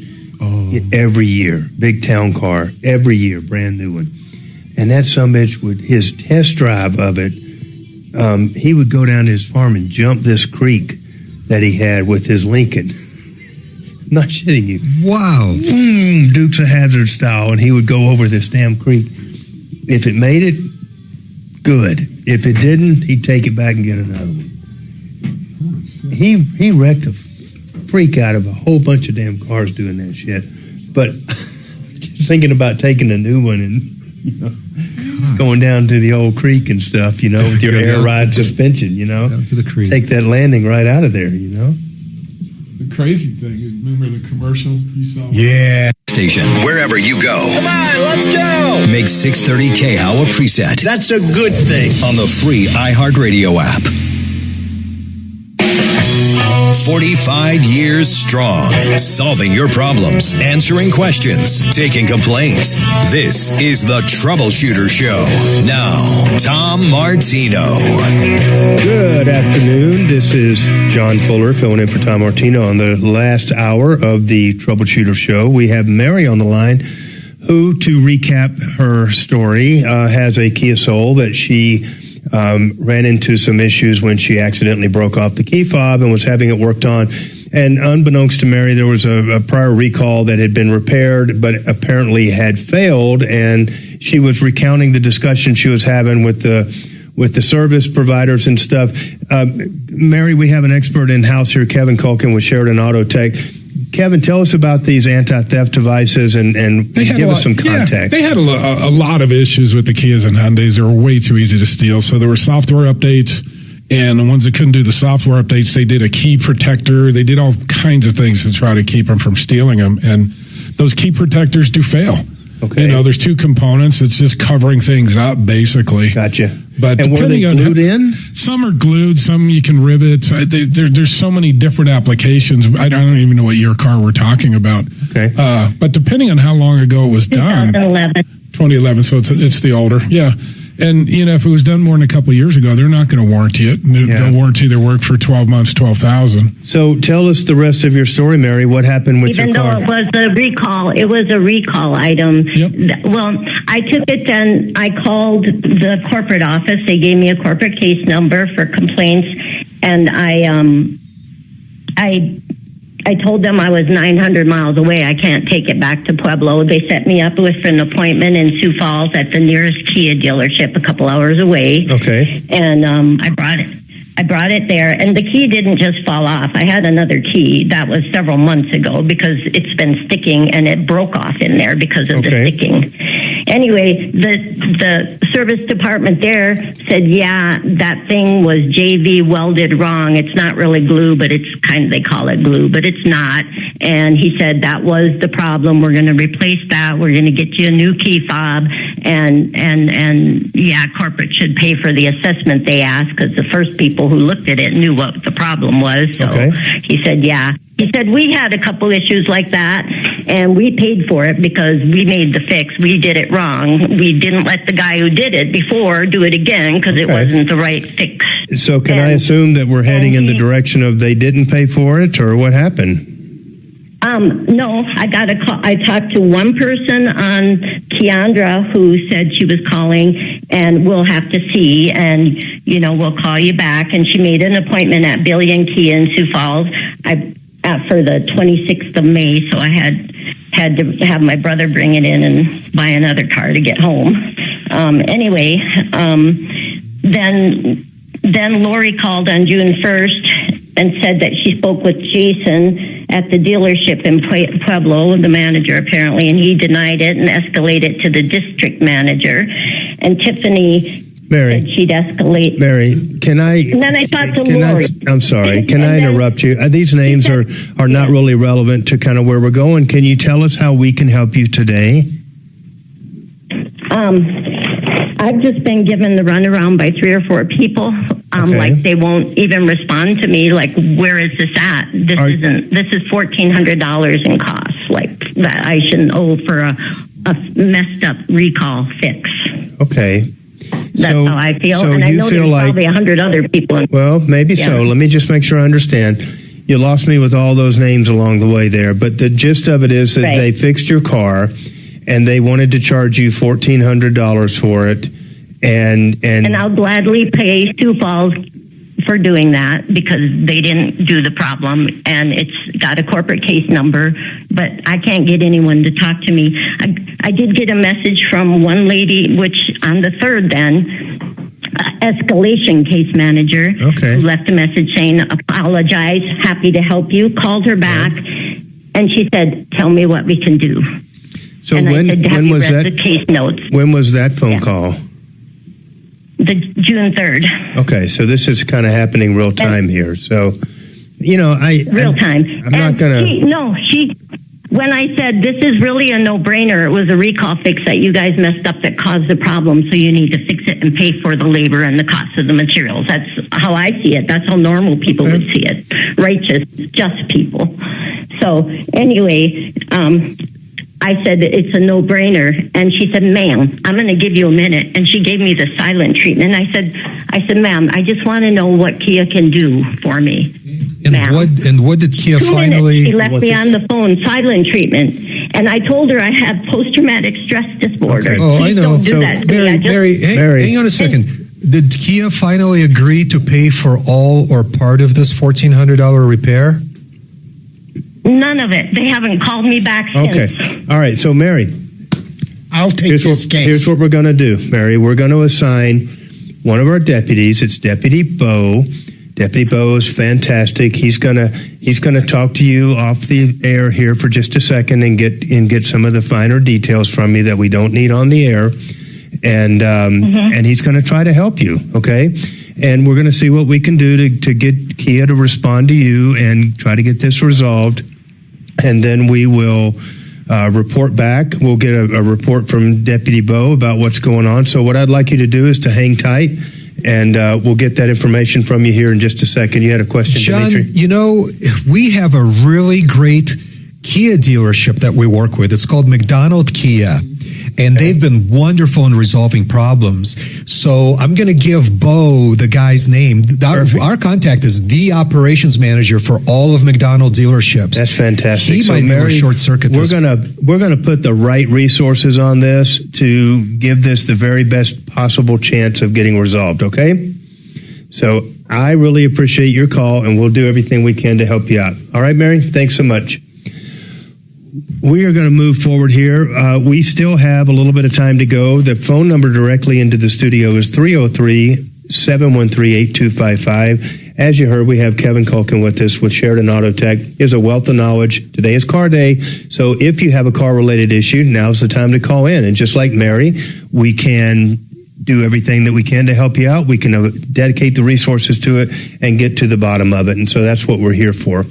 every year. Big town car. Every year. Brand new one. And that sumbitch would, his test drive of it, he would go down to his farm and jump this creek that he had with his Lincoln. I'm not shitting you. Wow. Dukes of Hazzard style. And he would go over this damn creek. If it made it, good. If it didn't, he'd take it back and get another one. He wrecked the freak out of a whole bunch of damn cars doing that shit. But just thinking about taking a new one and going down to the old creek and stuff, with your air ride suspension, Down to the creek. Take that landing right out of there, The crazy thing is, remember the commercial you saw? Yeah. Station, wherever you go. Come on, let's go. Make 630 KHOW a preset. That's a good thing. On the free iHeartRadio app. 45 years strong. Solving your problems, answering questions, taking complaints. This is the Troubleshooter Show. Now, Tom Martino. Good afternoon. This is John Fuller filling in for Tom Martino on the last hour of the Troubleshooter Show. We have Mary on the line who, to recap her story, has a Kia Soul that she ran into some issues when she accidentally broke off the key fob and was having it worked on. And unbeknownst to Mary, there was a prior recall that had been repaired, but apparently had failed. And she was recounting the discussion she was having with the service providers and stuff. Mary, we have an expert in house here, Kevin Culkin with Sheridan Auto Tech. Kevin, tell us about these anti-theft devices and give us some context. Yeah, they had a lot of issues with the Kias and Hyundais. They were way too easy to steal. So there were software updates, and the ones that couldn't do the software updates, they did a key protector. They did all kinds of things to try to keep them from stealing them. And those key protectors do fail. Okay. You know, there's two components. It's just covering things up, basically. Gotcha. But and were they glued in? Some are glued, some you can rivet. There's so many different applications. I don't even know what year car we're talking about. Okay. But depending on how long ago it was done. 2011, so it's the older. Yeah. And, you know, if it was done more than a couple of years ago, they're not going to warranty it. They'll warranty their work for 12 months, 12,000. So tell us the rest of your story, Mary. What happened with your car? Even though it was a recall item. Yep. Well, I took it and I called the corporate office. They gave me a corporate case number for complaints, and I told them I was 900 miles away. I can't take it back to Pueblo. They set me up with an appointment in Sioux Falls at the nearest Kia dealership a couple hours away. Okay. And I brought it there, and the key didn't just fall off. I had another key that was several months ago because it's been sticking, and it broke off in there because of the sticking. Anyway, the service department there said, yeah, that thing was JV welded wrong. It's not really glue, but it's they call it glue, but it's not. And he said that was the problem. We're going to replace that. We're going to get you a new key fob, and yeah, corporate should pay for the assessment they asked, because the first people who looked at it knew what the problem was. So he said, yeah. He said, we had a couple issues like that, and we paid for it because we made the fix. We did it wrong. We didn't let the guy who did it before do it again because it wasn't the right fix. So can I assume that we're heading in the direction of they didn't pay for it, or what happened? No, I got a call. I talked to one person on Keandra who said she was calling, and we'll have to see, and, you know, we'll call you back. And she made an appointment at Billion Kia in Sioux Falls for the 26th of May, so I had to have my brother bring it in and buy another car to get home. Anyway, then Lori called on June 1st and said that she spoke with Jason at the dealership in Pueblo, the manager apparently, and he denied it and escalated it to the district manager. And Tiffany said she'd escalate. Mary, can I? And then I talked to Lori. I'm sorry. Can I interrupt you? These names are not really relevant to kind of where we're going. Can you tell us how we can help you today? I've just been given the runaround by 3 or 4 people. Like they won't even respond to me. Like, where is this at? This is $1,400 in costs. Like that I shouldn't owe for a messed up recall fix. Okay. That's how I feel. And I know there's probably 100 other people. Well, maybe so. Let me just make sure I understand. You lost me with all those names along the way there, but the gist of it is that they fixed your car, and they wanted to charge you $1,400 for it, and I'll gladly pay Sioux Falls for doing that because they didn't do the problem, and it's got a corporate case number, but I can't get anyone to talk to me. I did get a message from one lady, which on the 3rd then, escalation case manager, who left a message saying, apologize, happy to help you, called her back, and she said, tell me what we can do. So and when I said, have you was read that? The case notes? When was that phone call? The June 3rd. Okay, so this is kind of happening real time here. So, you know, real time. I'm not gonna. When I said this is really a no-brainer, it was a recall fix that you guys messed up that caused the problem, so you need to fix it and pay for the labor and the cost of the materials. That's how I see it. That's how normal people would see it. Righteous, just people. So anyway, I said it's a no-brainer, and she said, "Ma'am, I'm going to give you a minute." And she gave me the silent treatment. I said, "Ma'am, I just want to know what Kia can do for me." And what did Kia 2 finally? minutes, she left me on the phone, silent treatment, and I told her I have post-traumatic stress disorder. Oh, Please I know. don't do that to me. Mary, hang on a second. Did Kia finally agree to pay for all or part of this $1,400 repair? None of it. They haven't called me back since. Okay. All right. So, Mary, I'll take this case. Here's what we're going to do, Mary. We're going to assign one of our deputies. It's Deputy Bo. Deputy Bo is fantastic. He's gonna talk to you off the air here for just a second and get some of the finer details from you that we don't need on the air, and he's gonna try to help you. Okay, and we're gonna see what we can do to get Kia to respond to you and try to get this resolved, and then we will report back. We'll get a report from Deputy Bo about what's going on. So what I'd like you to do is to hang tight. And we'll get that information from you here in just a second. You had a question, John, Dimitri? We have a really great Kia dealership that we work with. It's called McDonald Kia. And they've been wonderful in resolving problems. So I'm going to give Bo the guy's name. Our contact is the operations manager for all of McDonald dealerships. That's fantastic. He might be able to short circuit this. We're gonna put the right resources on this to give this the very best possible chance of getting resolved. Okay. So I really appreciate your call, and we'll do everything we can to help you out. All right, Mary. Thanks so much. We are going to move forward here. We still have a little bit of time to go. The phone number directly into the studio is 303-713-8255. As you heard, we have Kevin Culkin with us with Sheridan Auto Tech. He has a wealth of knowledge. Today is car day. So if you have a car-related issue, now's the time to call in. And just like Mary, we can do everything that we can to help you out. We can dedicate the resources to it and get to the bottom of it. And so that's what we're here for.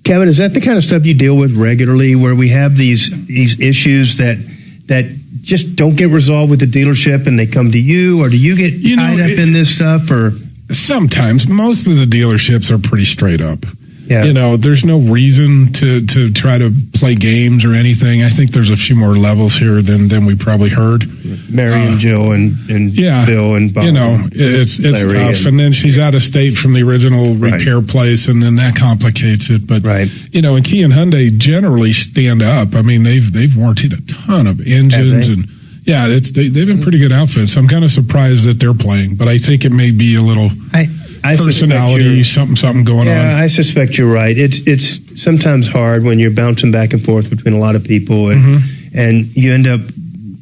Kevin, is that the kind of stuff you deal with regularly, where we have these issues that just don't get resolved with the dealership and they come to you, or do you get tied up in this stuff? Or sometimes, most of the dealerships are pretty straight up. Yeah. There's no reason to try to play games or anything. I think there's a few more levels here than we probably heard. Mary and Jill and Bill and Bob. It's tough. And then she's out of state from the original repair place, and then that complicates it. But, and Kia and Hyundai generally stand up. I mean, they've warranted a ton of engines. And they've been pretty good outfits. I'm kind of surprised that they're playing, but I think it may be a little personality, something going on. Yeah, I suspect you're right. It's sometimes hard when you're bouncing back and forth between a lot of people, and you end up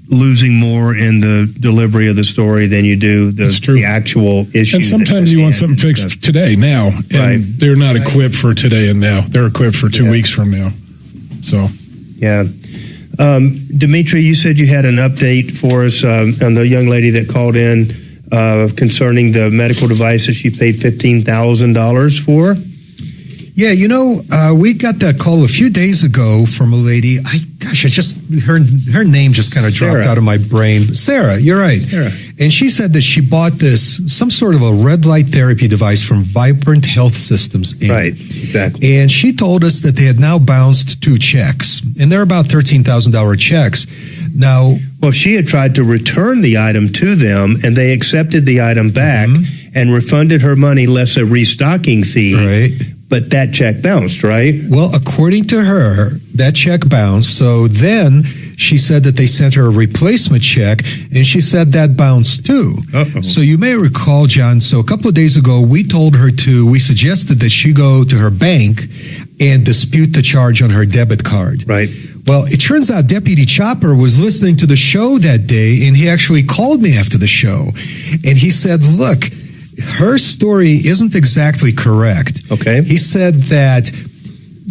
losing more in the delivery of the story than you do the actual issue. And sometimes you want something fixed today, now, and they're not equipped for today and now. They're equipped for 2 weeks from now. So, Dimitri, you said you had an update for us on the young lady that called in concerning the medical devices she paid $15,000 for. Yeah, we got that call a few days ago from a lady. Her name just kind of dropped out of my brain. Sarah, you're right. Sarah. And she said that she bought some sort of a red light therapy device from Vibrant Health Systems Inc. Right, exactly. And she told us that they had now bounced 2 checks, and they're about $13,000 checks. Now, well, she had tried to return the item to them, and they accepted the item back and refunded her money less a restocking fee. Right. But that check bounced, right? Well, according to her, that check bounced. So then she said that they sent her a replacement check, and she said that bounced too. Uh-oh. So you may recall, John, so a couple of days ago, we suggested that she go to her bank and dispute the charge on her debit card. Right. Well, it turns out Deputy Chopper was listening to the show that day, and he actually called me after the show. And he said, look, her story isn't exactly correct. Okay. He said that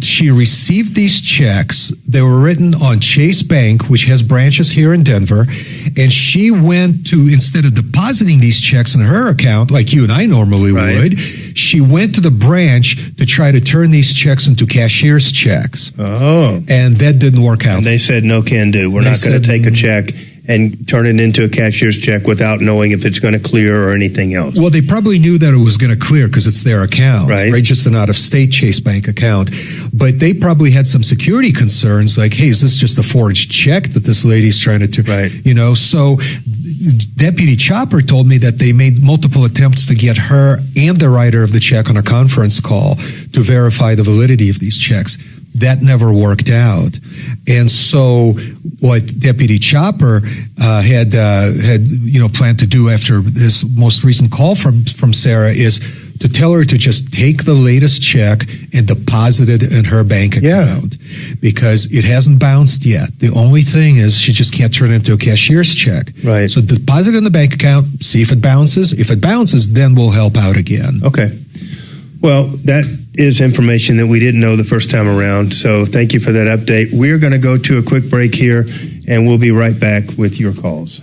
she received these checks. They were written on Chase Bank, which has branches here in Denver. And she went to, instead of depositing these checks in her account, like you and I normally would, she went to the branch to try to turn these checks into cashier's checks. Oh. And that didn't work out. And they said, no can do. We're not going to take a check and turn it into a cashier's check without knowing if it's going to clear or anything else. Well, they probably knew that it was going to clear because it's their account, right? Just an out-of-state Chase Bank account. But they probably had some security concerns, like, hey, is this just a forged check that this lady's trying to, So Deputy Chopper told me that they made multiple attempts to get her and the writer of the check on a conference call to verify the validity of these checks. That never worked out. And so what Deputy Chopper had planned to do after this most recent call from Sarah is to tell her to just take the latest check and deposit it in her bank account because it hasn't bounced yet. The only thing is she just can't turn it into a cashier's check. Right. So deposit it in the bank account, see if it bounces. If it bounces, then we'll help out again. Okay. Well, that is information that we didn't know the first time around. So thank you for that update. We're going to go to a quick break here, and we'll be right back with your calls.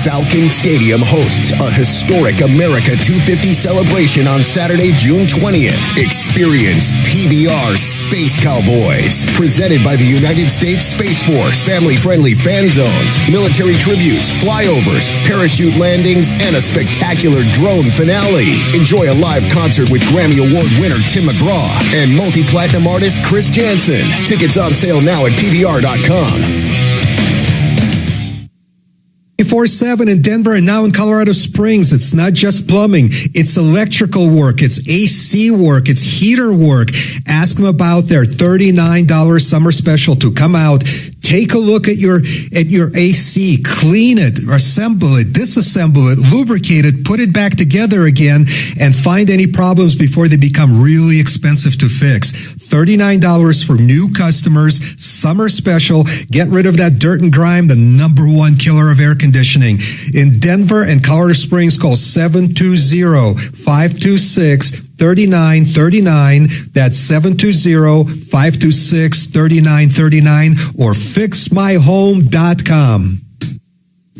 Falcon Stadium hosts a historic America 250 celebration on Saturday, June 20th. Experience PBR Space Cowboys, presented by the United States Space Force. Family-friendly fan zones, military tributes, flyovers, parachute landings, and a spectacular drone finale. Enjoy a live concert with Grammy Award winner Tim McGraw and multi-platinum artist Chris Jansen. Tickets on sale now at PBR.com. 24/7 in Denver and now in Colorado Springs. It's not just plumbing. It's electrical work. It's AC work. It's heater work. Ask them about their $39 summer special to come out. Take a look at your AC, clean it, assemble it, disassemble it, lubricate it, put it back together again, and find any problems before they become really expensive to fix. $39 for new customers, summer special. Get rid of that dirt and grime, the number one killer of air conditioning. In Denver and Colorado Springs, call 720-526-3939. That's 720-526-3939 or fixmyhome.com.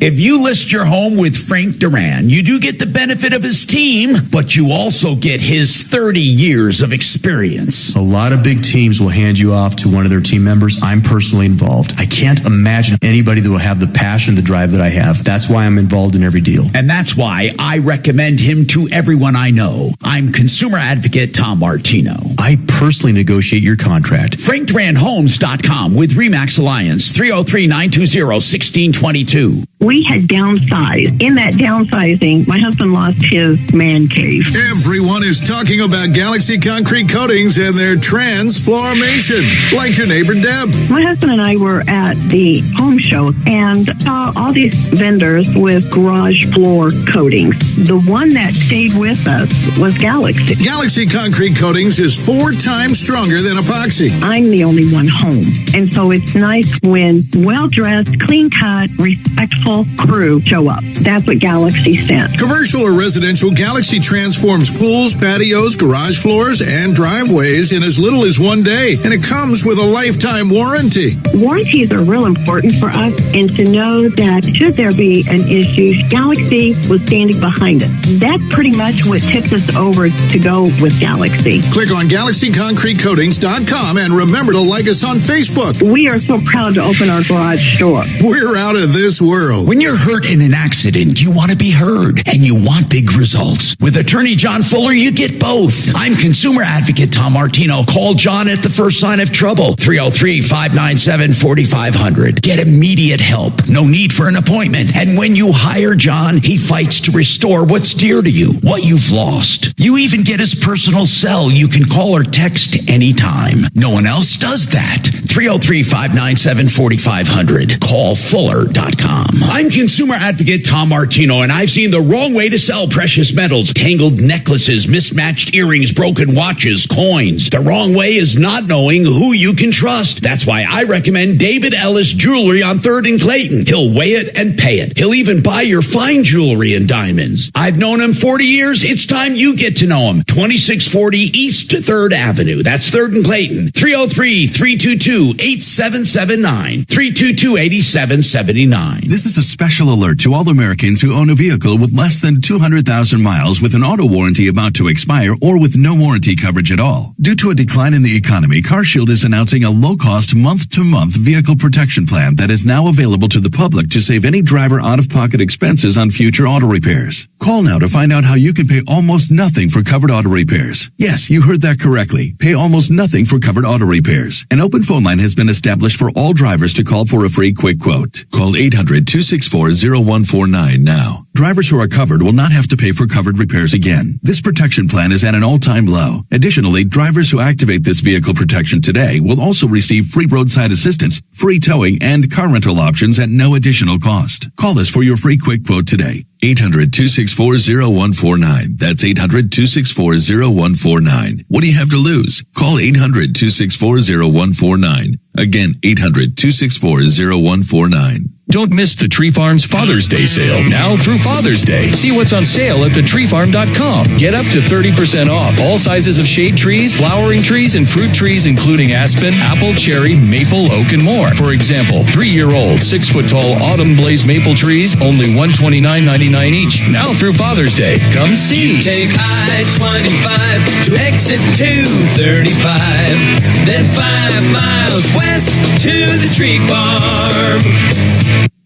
If you list your home with Frank Duran, you do get the benefit of his team, but you also get his 30 years of experience. A lot of big teams will hand you off to one of their team members. I'm personally involved. I can't imagine anybody that will have the passion, the drive that I have. That's why I'm involved in every deal. And that's why I recommend him to everyone I know. I'm consumer advocate Tom Martino. I personally negotiate your contract. FrankDuranHomes.com with RE/MAX Alliance, 303-920-1622. We had downsized. In that downsizing, my husband lost his man cave. Everyone is talking about Galaxy Concrete Coatings and their transformation, like your neighbor Deb. My husband and I were at the home show and saw all these vendors with garage floor coatings. The one that stayed with us was Galaxy. Galaxy Concrete Coatings is 4 times stronger than epoxy. I'm the only one home. And so it's nice when well-dressed, clean-cut, respectful crew show up. That's what Galaxy stands. Commercial or residential, Galaxy transforms pools, patios, garage floors, and driveways in as little as 1 day. And it comes with a lifetime warranty. Warranties are real important for us, and to know that should there be an issue, Galaxy was standing behind us. That's pretty much what tips us over to go with Galaxy. Click on GalaxyConcreteCoatings.com and remember to like us on Facebook. We are so proud to open our garage store. We're out of this world. When you're hurt in an accident, you want to be heard and you want big results. With attorney John Fuller, you get both. I'm consumer advocate Tom Martino. Call John at the first sign of trouble. 303-597-4500. Get immediate help. No need for an appointment. And when you hire John, he fights to restore what's dear to you, what you've lost. You even get his personal cell. You can call or text anytime. No one else does that. 303-597-4500. Call Fuller.com. I'm consumer advocate Tom Martino, and I've seen the wrong way to sell precious metals, tangled necklaces, mismatched earrings, broken watches, coins. The wrong way is not knowing who you can trust. That's why I recommend David Ellis Jewelry on 3rd and Clayton. He'll weigh it and pay it. He'll even buy your fine jewelry and diamonds. I've known him 40 years. It's time you get to know him. 2640 East 3rd Avenue. That's 3rd and Clayton. 303-322-8779. 322-8779. This is a special alert to all Americans who own a vehicle with less than 200,000 miles with an auto warranty about to expire or with no warranty coverage at all. Due to a decline in the economy, CarShield is announcing a low-cost month-to-month vehicle protection plan that is now available to the public to save any driver out-of-pocket expenses on future auto repairs. Call now to find out how you can pay almost nothing for covered auto repairs. Yes, you heard that correctly. Pay almost nothing for covered auto repairs. An open phone line has been established for all drivers to call for a free quick quote. Call 800-264-0149 now. Drivers who are covered will not have to pay for covered repairs again. This protection plan is at an all-time low. Additionally, drivers who activate this vehicle protection today will also receive free roadside assistance, free towing, and car rental options at no additional cost. Call us for your free quick quote today. 800-264-0149. That's 800-264-0149. What do you have to lose? Call 800-264-0149. Again, 800-264-0149. Don't miss the Tree Farm's Father's Day sale now through Father's Day. See what's on sale at thetreefarm.com. Get up to 30% off all sizes of shade trees, flowering trees, and fruit trees, including aspen, apple, cherry, maple, oak, and more. For example, 3-year-old, 6-foot-tall autumn blaze maple trees, only $129.99 each. Now through Father's Day. Come see. Take I-25 to exit 235, then 5 miles west to the Tree Farm.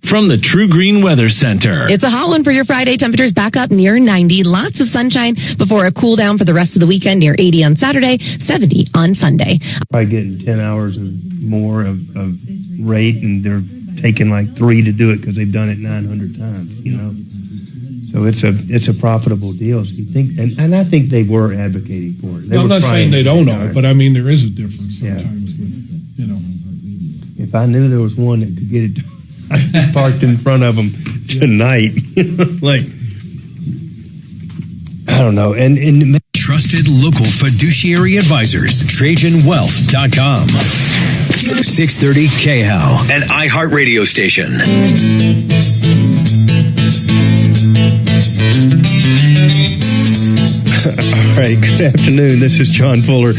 From the True Green Weather Center. It's a hot one for your Friday. Temperatures back up near 90. Lots of sunshine before a cool down for the rest of the weekend, near 80 on Saturday, 70 on Sunday. Probably getting 10 hours or more of rate, and they're taking like 3 to do it because they've done it 900 times, So it's a profitable deal. So you think, and I think they were advocating for it. I'm not saying they don't know, but I mean there is a difference sometimes with, If I knew there was one that could get it parked in front of them tonight, like, I don't know. And Trusted local fiduciary advisors. TrajanWealth.com. 630 KHOW, an iHeartRadio station. All right, good afternoon. This is John Fuller.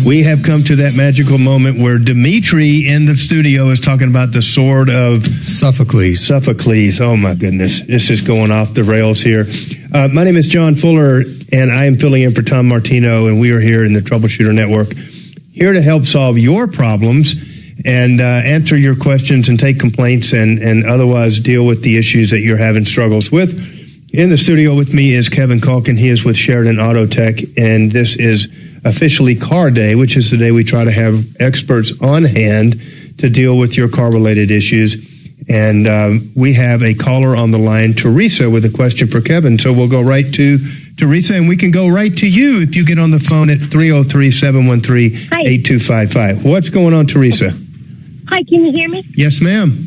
We have come to that magical moment where Dimitri in the studio is talking about the sword of Sophocles. Oh, my goodness. This is going off the rails here. My name is John Fuller, and I am filling in for Tom Martino, and we are here in the Troubleshooter Network, here to help solve your problems and answer your questions and take complaints and otherwise deal with the issues that you're having struggles with. In the studio with me is Kevin Calkin. He is with Sheridan Auto Tech, and this is officially Car Day, which is the day we try to have experts on hand to deal with your car-related issues. And we have a caller on the line, Teresa, with a question for Kevin. So we'll go right to Teresa, and we can go right to you if you get on the phone at 303-713-8255. What's going on, Teresa? Hi, can you hear me? Yes, ma'am.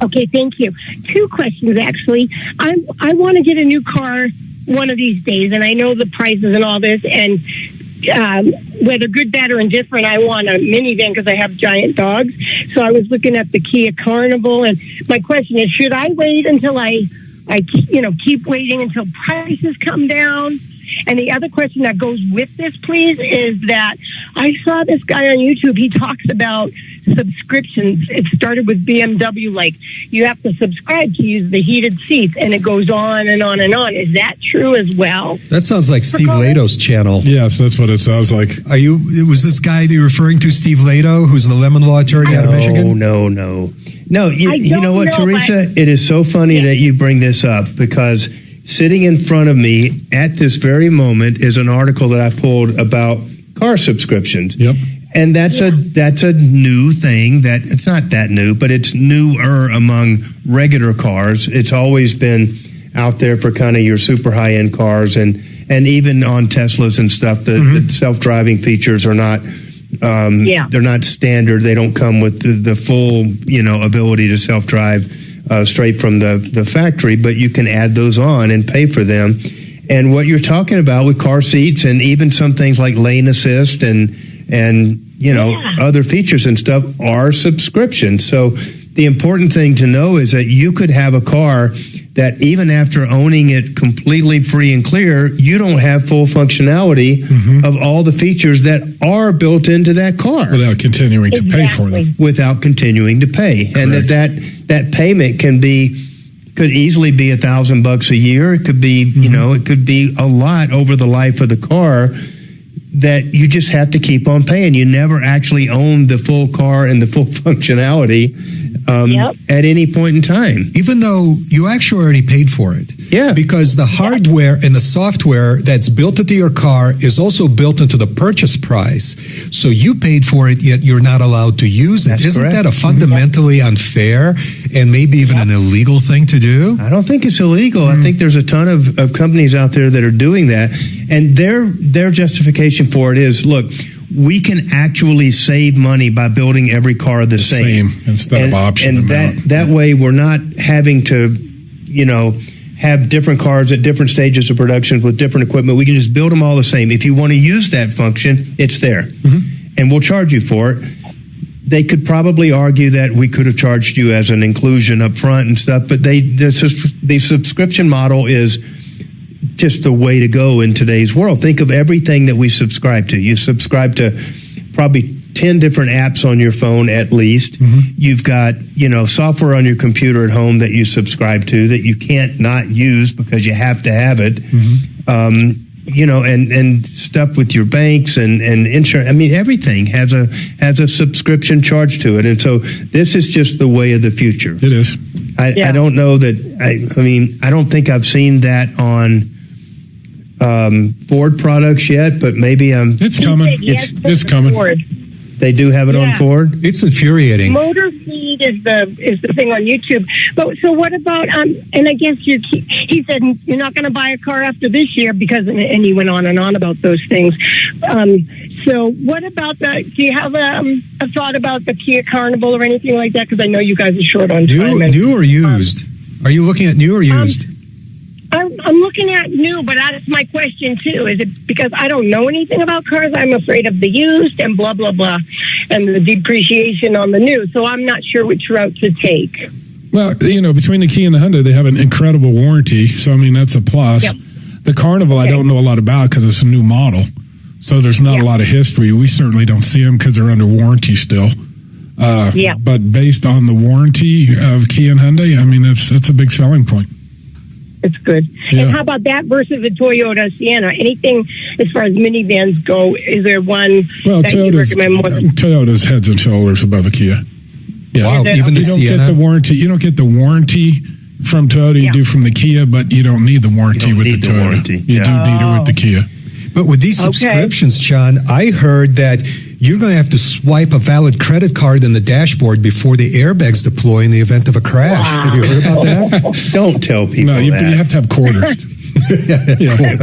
Okay, thank you. 2 questions, actually. I want to get a new car one of these days, and I know the prices and all this, and whether good, bad, or indifferent, I want a minivan because I have giant dogs. So I was looking at the Kia Carnival, and my question is, should I wait until I keep waiting until prices come down? And the other question that goes with this, please, is that I saw this guy on YouTube. He talks about subscriptions. It started with BMW, like you have to subscribe to use the heated seats, and it goes on and on and on. Is that true as well? That sounds like Steve Lato's channel. Yes, that's what it sounds like. Was this guy that you're referring to, Steve Lato, who's the lemon law attorney out of Michigan? No, you know what, Teresa? It is so funny that you bring this up, because sitting in front of me at this very moment is an article that I pulled about car subscriptions. Yep. And that's a new thing. That it's not that new, but it's newer among regular cars. It's always been out there for kind of your super high end cars, and even on Teslas and stuff. The self-driving features are not. They're not standard. They don't come with the full ability to self-drive straight from the factory, but you can add those on and pay for them. And what you're talking about with car seats and even some things like lane assist and other features and stuff are subscriptions. So the important thing to know is that you could have a car that even after owning it completely free and clear, you don't have full functionality of all the features that are built into that car. Without continuing to pay for them. Without continuing to pay. And that payment could easily be $1,000 a year. It could be, it could be a lot over the life of the car that you just have to keep on paying. You never actually own the full car and the full functionality. at any point in time. Even though you actually already paid for it. Yeah. Because the hardware and the software that's built into your car is also built into the purchase price. So you paid for it, yet you're not allowed to use it. Isn't correct. that a fundamentally unfair and maybe even an illegal thing to do? I don't think it's illegal. I think there's a ton of companies out there that are doing that. And their justification for it is, look, we can actually save money by building every car the same instead of option and amount. that way we're not having to, have different cars at different stages of production with different equipment. We can just build them all the same. If you want to use that function, it's there, and we'll charge you for it. They could probably argue that we could have charged you as an inclusion up front and stuff, but the subscription model is just the way to go in today's world. Think of everything that we subscribe to. You subscribe to probably 10 different apps on your phone at least. You've got, software on your computer at home that you subscribe to that you can't not use because you have to have it. And stuff with your banks and insurance. I mean, everything has a subscription charge to it. And so this is just the way of the future. It is. I don't know that, I don't think I've seen that on Ford products yet, but maybe it's coming. It's coming. Ford. They do have it on Ford. It's infuriating. Motor Feed is the thing on YouTube. But so what about and I guess he said you're not going to buy a car after this year because and he went on and on about those things. So what about do you have a thought about the Kia Carnival or anything like that? Because I know you guys are short on time. New or used? Are you looking at new or used? I'm looking at new, but that's my question too. Is it because I don't know anything about cars? I'm afraid of the used and blah, blah, blah, and the depreciation on the new. So I'm not sure which route to take. Well, between the Kia and the Hyundai, they have an incredible warranty. So, I mean, that's a plus. Yep. The Carnival, I don't know a lot about because it's a new model. So there's not a lot of history. We certainly don't see them because they're under warranty still. But based on the warranty of Kia and Hyundai, I mean, that's a big selling point. It's good. Yeah. And how about that versus the Toyota Sienna? Anything as far as minivans go, is there one that you recommend more? Toyota's heads and shoulders above the Kia. Yeah. Wow, even the Sienna? You don't get the warranty from Toyota, you do from the Kia, but you don't need the warranty with the Toyota. You do need it with the Kia. But with these subscriptions, John, I heard that you're going to have to swipe a valid credit card in the dashboard before the airbags deploy in the event of a crash. Wow. Have you heard about that? Don't tell people that. You have to have quarters.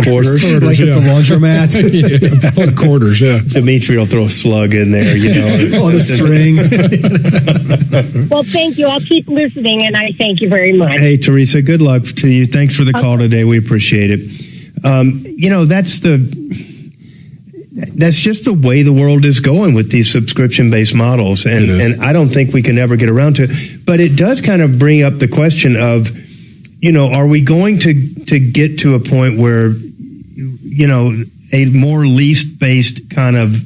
Quarters. Like at the laundromat. Quarters, Dimitri will throw a slug in there, on a string. Well, thank you. I'll keep listening, and I thank you very much. Hey, Teresa, good luck to you. Thanks for the call today. We appreciate it. That's just the way the world is going with these subscription-based models, and I don't think we can ever get around to it. But it does kind of bring up the question of, are we going to get to a point where, a more lease-based kind of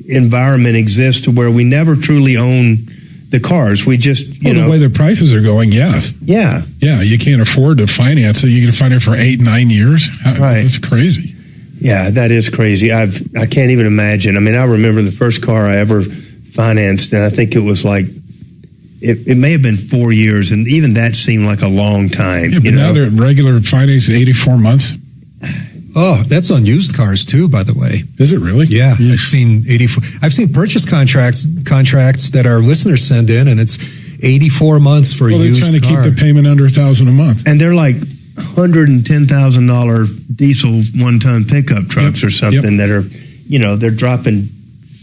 environment exists to where we never truly own the cars? We just, the way the prices are going, yes. Yeah. Yeah, you can't afford to finance it. You can finance it for 8-9 years. Right. That's crazy. Yeah, that is crazy. I can't even imagine. I mean, I remember the first car I ever financed, and I think it was like, it may have been 4 years, and even that seemed like a long time. Yeah, but now they're at regular finance 84 months. Oh, that's on used cars too, by the way. Is it really? Yeah, I've seen 84. I've seen purchase contracts that our listeners send in, and it's 84 months for a used car. They're trying to keep the payment under $1,000 a month, and they're like $110,000 diesel 1-ton pickup trucks or something that are, they're dropping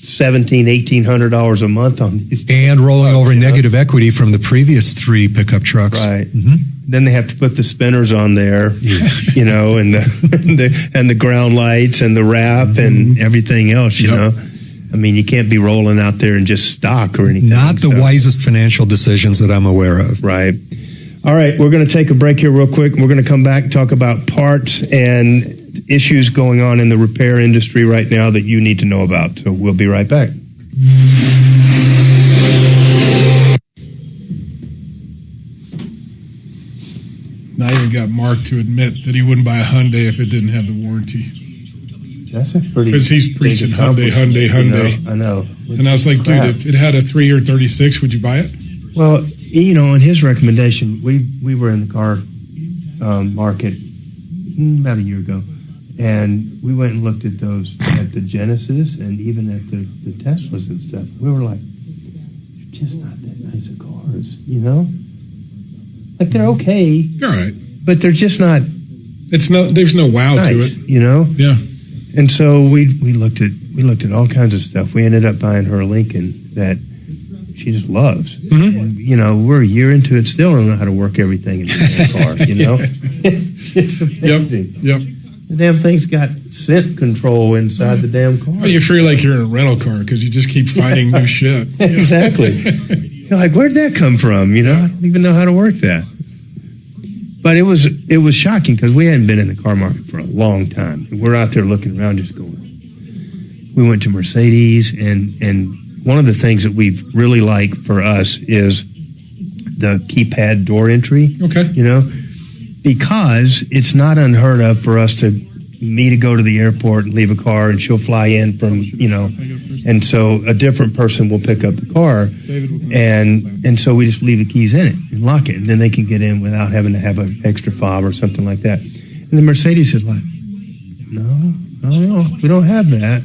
$1,700-$1,800 a month on these, and rolling over negative equity from the previous 3 pickup trucks. Right. Then they have to put the spinners on there, and the ground lights and the wrap and everything else. I mean, you can't be rolling out there and just stock or anything. Not the wisest financial decisions that I'm aware of. Right. All right, we're going to take a break here real quick. We're going to come back and talk about parts and issues going on in the repair industry right now that you need to know about. So we'll be right back. Now I even got Mark to admit that he wouldn't buy a Hyundai if it didn't have the warranty. That's a pretty... Because he's preaching Hyundai. I know. And I was like, dude, if it had a 3 or 36, would you buy it? Well, in his recommendation, we were in the car market about a year ago, and we went and looked at those, at the Genesis and even at the Teslas and stuff. We were like, they're just not that nice of cars, Like, they're okay. All right. But they're just not. There's no wow nice, to it. Yeah. And so we looked at all kinds of stuff. We ended up buying her a Lincoln that she just loves. Mm-hmm. And, we're a year into it, still don't know how to work everything in the car, It's amazing. Yep. The damn thing's got scent control inside the damn car. Oh, you feel like you're in a rental car because you just keep finding new shit. Exactly. You're like, where'd that come from? I don't even know how to work that. But it was shocking because we hadn't been in the car market for a long time. And we're out there looking around just going. We went to Mercedes, and one of the things that we really like for us is the keypad door entry. Okay. Because it's not unheard of for us to go to the airport and leave a car, and she'll fly in from, and so a different person will pick up the car, and so we just leave the keys in it and lock it, and then they can get in without having to have an extra fob or something like that. And the Mercedes is like, no, we don't have that.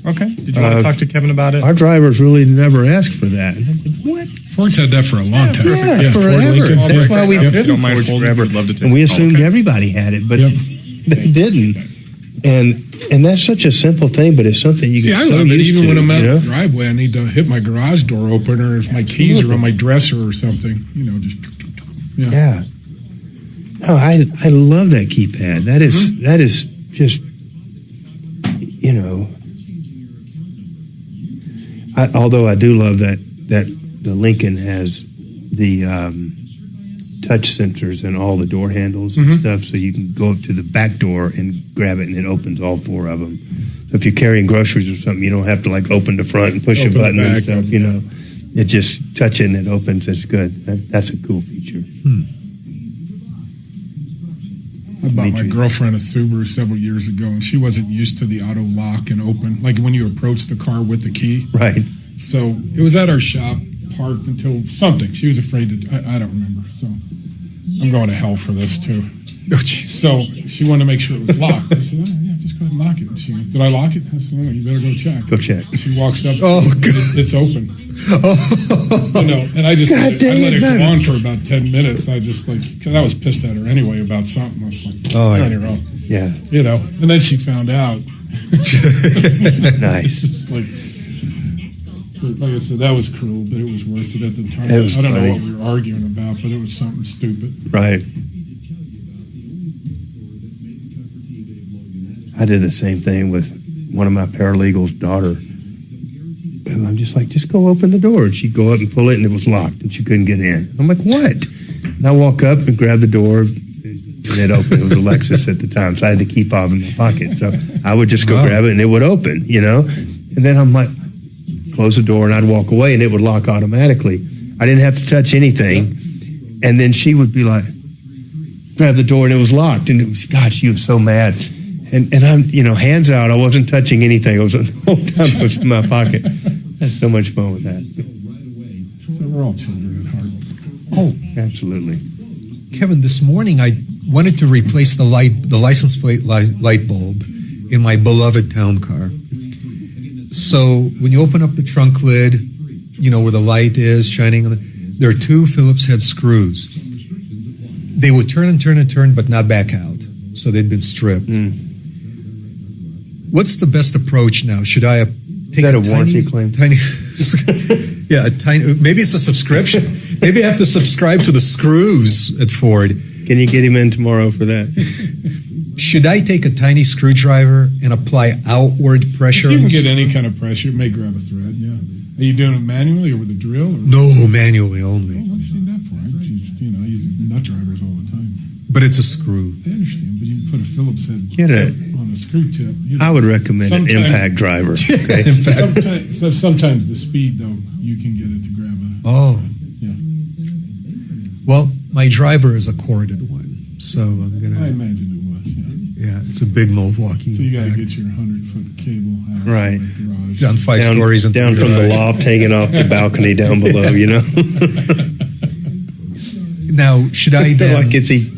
Okay. Did you want to talk to Kevin about it? Our drivers really never asked for that. And I'm like, what? Ford's had that for a long time. Yeah, forever. That's why we don't mind Ford forever. Love to take and we assumed everybody had it, but they didn't. And that's such a simple thing, but it's something you I love it. Even when I'm out the driveway, I need to hit my garage door opener if my keys are on my dresser or something. Just yeah. No, I love that keypad. That is just although I do love that the Lincoln has the touch sensors and all the door handles and stuff, so you can go up to the back door and grab it, and it opens all four of them. So if you're carrying groceries or something, you don't have to open the front and push a button and stuff. It just touch it and it opens. It's good. That's a cool feature. I bought my girlfriend a Subaru several years ago, and she wasn't used to the auto lock and open, like when you approach the car with the key. Right. So it was at our shop, parked until something. She was afraid to, I don't remember. So I'm going to hell for this, too. So she wanted to make sure it was locked. I said, just go ahead and lock it. And she went, did I lock it? I said, no, you better go check. Go check. She walks up. It's open. And I just I let it go on for about 10 minutes. I just because I was pissed at her anyway about something. I was like, you're on your own. Yeah. And then she found out. Nice. Just like I said, that was cruel, but it was worth it at the time. I don't know what we were arguing about, but it was something stupid. Right. I did the same thing with one of my paralegal's daughter. And I'm just like, just go open the door. And she'd go up and pull it, and it was locked, and she couldn't get in. I'm like, what? And I walk up and grab the door, and it opened. It was a Lexus at the time, so I had the key fob in my pocket. So I would just go grab it, and it would open, And then I'm like, close the door, and I'd walk away, and it would lock automatically. I didn't have to touch anything. And then she would be like, grab the door, and it was locked. And it was, gosh, she was so mad. And I'm, hands out. I wasn't touching anything. I was the whole time it was in my pocket. I had so much fun with that. So we're all children at heart. Oh, absolutely. Kevin, this morning I wanted to replace the license plate light bulb in my beloved town car. So when you open up the trunk lid, where the light is shining, there are two Phillips head screws. They would turn and turn and turn, but not back out. So they'd been stripped. What's the best approach now? Should I take a warranty claim? Maybe it's a subscription. Maybe I have to subscribe to the screws at Ford. Can you get him in tomorrow for that? Should I take a tiny screwdriver and apply outward pressure? If you can get any kind of pressure, it may grab a thread, yeah. Are you doing it manually or with a drill? Or? No, manually only. What do you need that for? I use nut drivers all the time. But it's a screw. I understand, but you can put a Phillips head on a screw tip. I would recommend an impact driver. Okay? Sometimes the speed, though, you can get it to grab a... Oh. Yeah. Well, my driver is a corded one, so I'm going to... I imagine it was, yeah, it's a big Milwaukee. So you got to get your 100-foot cable out right. of the garage. Down 5 stories. Down from the loft, hanging off the balcony down below, Now, should I then? Like, is he?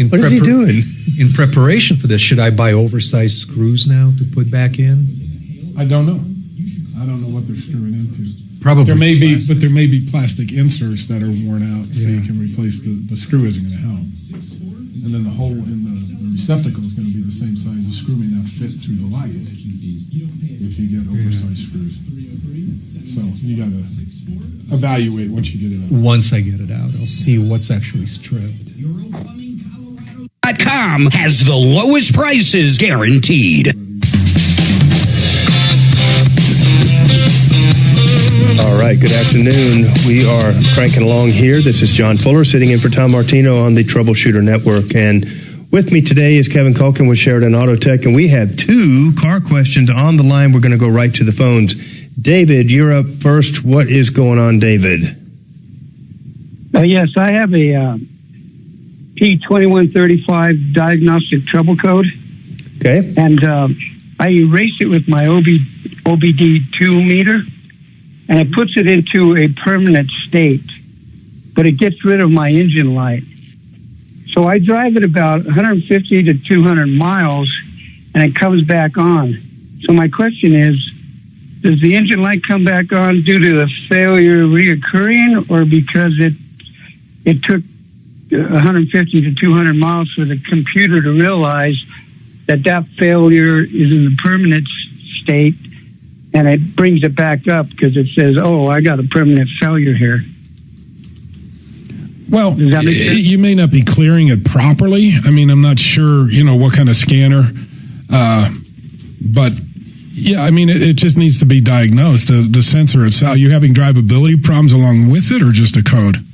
What is he doing? In preparation for this, should I buy oversized screws now to put back in? I don't know. I don't know what they're screwing into. Probably there may be, but there may be plastic inserts that are worn out, so you can replace the screw. Isn't going to help, and then the hole in the receptacle is going to be the same size. The screw may not fit through the light if you get oversized screws. So you got to evaluate once you get it out. Once I get it out, I'll see what's actually stripped. .com has the lowest prices guaranteed. All right, good afternoon. We are cranking along here. This is John Fuller sitting in for Tom Martino on the Troubleshooter Network. And with me today is Kevin Culkin with Sheridan Auto Tech. And we have 2 car questions on the line. We're going to go right to the phones. David, you're up first. What is going on, David? Yes, I have a P2135 diagnostic trouble code. Okay. And I erase it with my OBD2 meter, and it puts it into a permanent state, but it gets rid of my engine light. So I drive it about 150 to 200 miles, and it comes back on. So my question is, does the engine light come back on due to the failure reoccurring, or because it took 150 to 200 miles for the computer to realize that failure is in the permanent state, and it brings it back up because it says, oh, I got a permanent failure here? Well, you may not be clearing it properly. I mean, I'm not sure, what kind of scanner, but yeah, I mean, it just needs to be diagnosed. The sensor itself, you having drivability problems along with it, or just a code?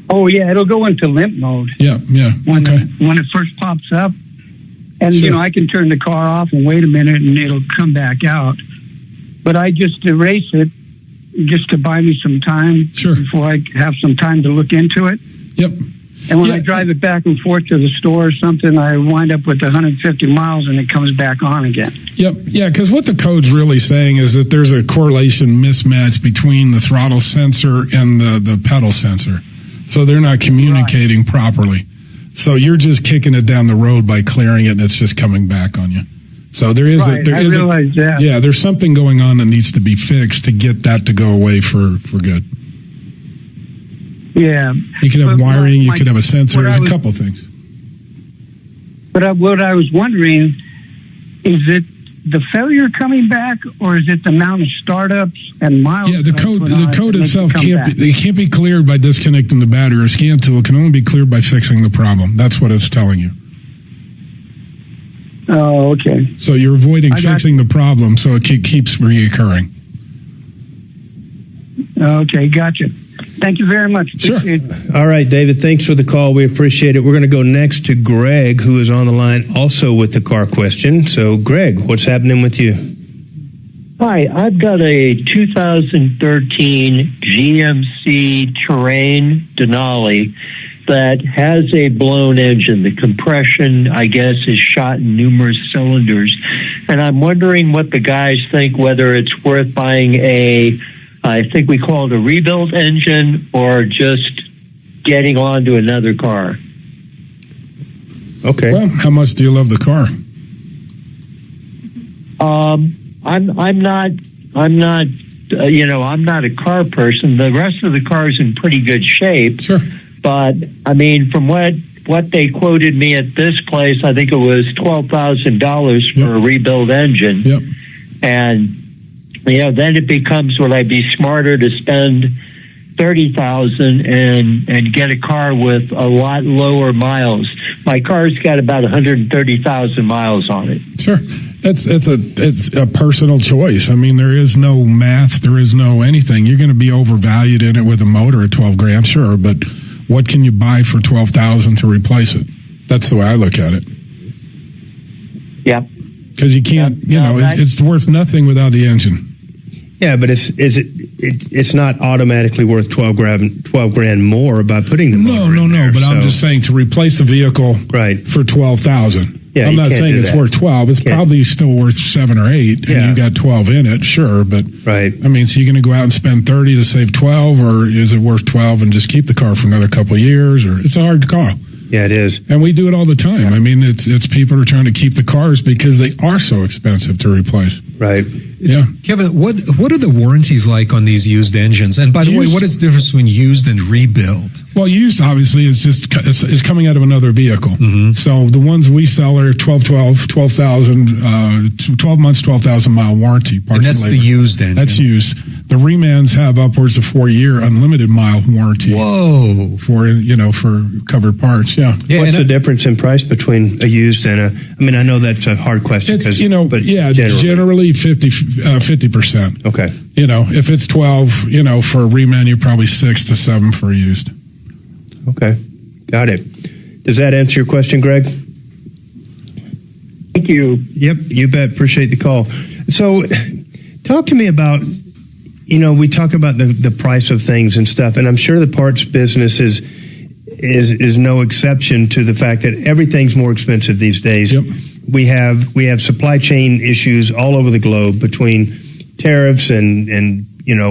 Oh, yeah, it'll go into limp mode. Yeah. When it first pops up. And, Sure. I can turn the car off and wait a minute and it'll come back out. But I just erase it just to buy me some time before I have some time to look into it. Yep. And when I drive it back and forth to the store or something, I wind up with 150 miles and it comes back on again. Yep. Yeah, because what the code's really saying is that there's a correlation mismatch between the throttle sensor and the pedal sensor. So they're not communicating properly. So you're just kicking it down the road by clearing it, and it's just coming back on you. So there is I realize that. Yeah, there's something going on that needs to be fixed to get that to go away for good. Yeah. You could have wiring, you could have a sensor, there's a couple things. But what I was wondering, is it the failure coming back, or is it the amount of startups and miles? Yeah, the code itself can't be cleared by disconnecting the battery or scan tool. It can only be cleared by fixing the problem. That's what it's telling you. Oh, okay. So you're avoiding fixing the problem, so it keeps reoccurring. Okay, gotcha. Thank you very much. Sure. All right, David, thanks for the call. We appreciate it. We're going to go next to Greg, who is on the line also with the car question. So, Greg, what's happening with you? Hi, I've got a 2013 GMC Terrain Denali that has a blown engine. The compression, I guess, is shot in numerous cylinders. And I'm wondering what the guys think, whether it's worth buying I think we call it a rebuild engine, or just getting on to another car. Okay. Well, how much do you love the car? I'm not a car person. The rest of the car's in pretty good shape. Sure. But I mean, from what they quoted me at this place, I think it was $12,000 for a rebuild engine. Yep. And then it becomes, would I be smarter to spend $30,000 and get a car with a lot lower miles? My car's got about 130,000 miles on it. Sure. It's a personal choice. I mean, there is no math, there is no anything. You're going to be overvalued in it with a motor at $12,000, sure, but what can you buy for $12,000 to replace it? That's the way I look at it. Yep. Because you can't, it's worth nothing without the engine. Yeah, but it's not automatically worth $12,000 more by putting the motor in there. But I'm just saying, to replace a vehicle right for $12,000, Yeah, I'm you not can't saying do it's that. worth 12. It's probably still worth 7 or 8, and Yeah. you got 12 in it, sure. But right. I mean, so you're going to go out and spend 30 to save 12, or is it worth 12 and just keep the car for another couple of years? Or it's a hard call. Yeah, it is. And we do it all the time. I mean, it's people are trying to keep the cars because they are so expensive to replace. Right. Yeah. Kevin, what are the warranties like on these used engines? And by the way, what is the difference between used and rebuild? Well, used obviously is just it's coming out of another vehicle. So the ones we sell are 12,000 months, 12,000 mile warranty. Parts And that's the used engine. That's used. The remans have upwards of 4-year unlimited mile warranty. Whoa! For covered parts. Yeah. What's the difference in price between a used and a? I mean, I know that's a hard question. It's, but generally 50%. Okay. If it's 12, for a reman, you're probably 6 to 7 for a used. Okay. Got it. Does that answer your question, Greg? Thank you. Yep, you bet. Appreciate the call. So, talk to me about, we talk about the price of things and stuff, and I'm sure the parts business is no exception to the fact that everything's more expensive these days. Yep. We have supply chain issues all over the globe between tariffs and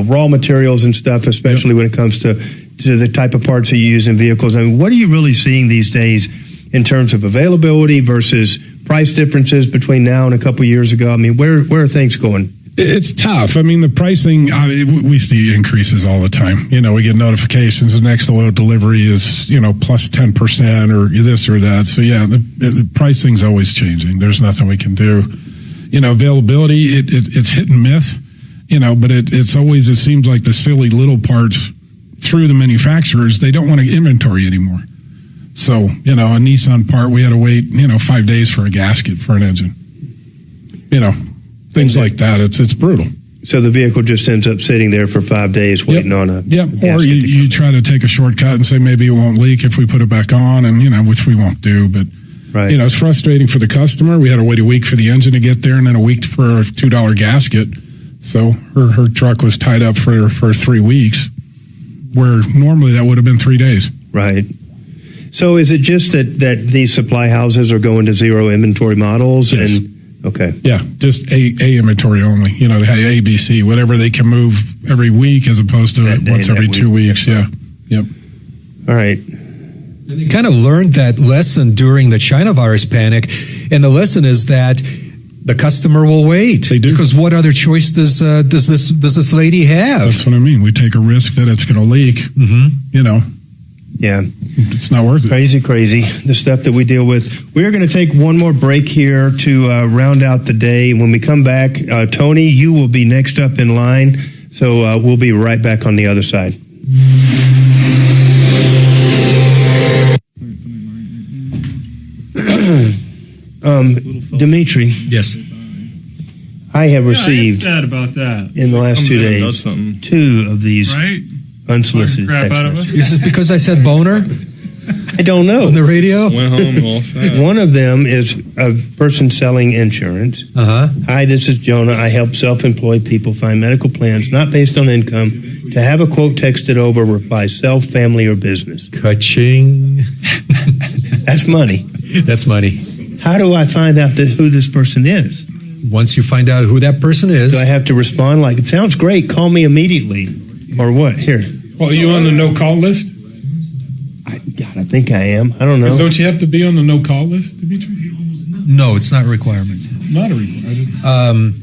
raw materials and stuff, especially when it comes to the type of parts that you use in vehicles. I mean, what are you really seeing these days in terms of availability versus price differences between now and a couple of years ago? I mean, where are things going? It's tough. I mean, the pricing, we see increases all the time. We get notifications the next load delivery is, plus 10% or this or that. So, yeah, the pricing's always changing. There's nothing we can do. Availability, it's hit and miss, but it's always, it seems like the silly little parts through the manufacturers, they don't want to inventory anymore. So, a Nissan part, we had to wait, 5 days for a gasket for an engine. Things like that. It's brutal. So the vehicle just ends up sitting there for 5 days waiting on a gasket. Or you try to take a shortcut and say maybe it won't leak if we put it back on, and which we won't do. But it's frustrating for the customer. We had to wait a week for the engine to get there, and then a week for a $2 gasket. So her truck was tied up for 3 weeks, where normally that would have been 3 days. Right. So is it just that these supply houses are going to zero inventory models? Yes. Okay. Yeah, just a inventory only. They have A, B, C, whatever they can move every week as opposed to once every 2 weeks. Yeah. Yep. All right. They kind of learned that lesson during the China virus panic, and the lesson is that the customer will wait. They do. Because what other choice does this lady have? That's what I mean. We take a risk that it's going to leak. Yeah. It's not worth it. Crazy, the stuff that we deal with. We're going to take one more break here to round out the day. When we come back, Tony, you will be next up in line. So we'll be right back on the other side. Dimitri. Yes. I have received sad about that. in the last 2 days 2 of these unsolicited crap text out of messages. Is this because I said boner I don't know. on the radio? Went home all sad. One of them is a person selling insurance. Hi, this is Jonah. I help self-employed people find medical plans not based on income. To have a quote texted over, reply self, family, or business. Ka-ching. That's money. That's money. How do I find out who this person is? Once you find out who that person is, Do I have to respond like, it sounds great, call me immediately? Or what? Here. Well, are you on the no-call list? I think I am. I don't know. Don't you have to be on the no-call list, Dimitri? no, it's not a requirement. Not a requirement.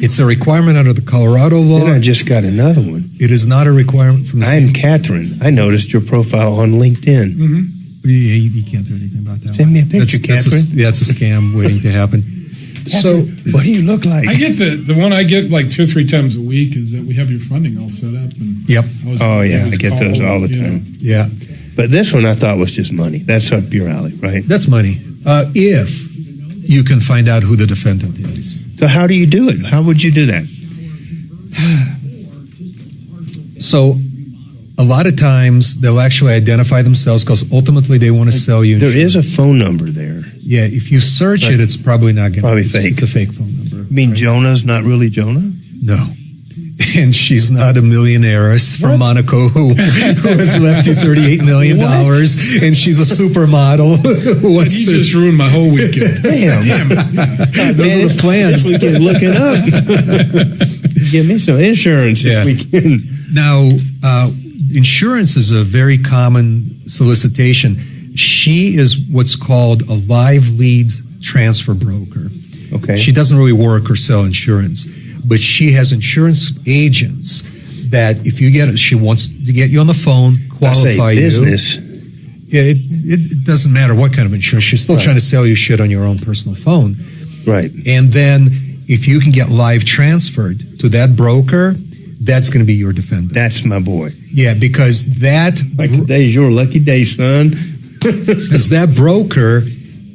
It's a requirement under the Colorado law. Then I just got another one. It is not a requirement from the I'm Catherine. I noticed your profile on LinkedIn. Mm-hmm. You can't do anything about that. Send me a picture, Catherine. That's a scam waiting to happen. So, what do you look like? I get the one I get like 2 or 3 times a week is that we have your funding all set up. And yep. Oh, yeah. I get those all the time. Yeah. But this one I thought was just money. That's up your alley, right? That's money. If you can find out who the defendant is. So how do you do it? How would you do that? So a lot of times they'll actually identify themselves because ultimately they want to sell you There insurance. is a phone number there. Yeah, if you search it, it's probably not going to Probably fake. It's a fake phone number. You mean Jonah's not really Jonah? No. And she's not a millionairess from Monaco who has left you $38 million. And she's a supermodel. You just ruined my whole weekend. Damn it. Those are the plans. This weekend looking up. Give me some insurance this weekend. Now, insurance is a very common solicitation. She is what's called a live lead transfer broker. Okay. She doesn't really work or sell insurance, but she has insurance agents that if you get it, she wants to get you on the phone, qualify you. Business. Yeah, it doesn't matter what kind of insurance. She's still trying to sell you shit on your own personal phone. Right. And then if you can get live transferred to that broker, that's going to be your defendant. That's my boy. Yeah, because that... Like today's your lucky day, son. Because that broker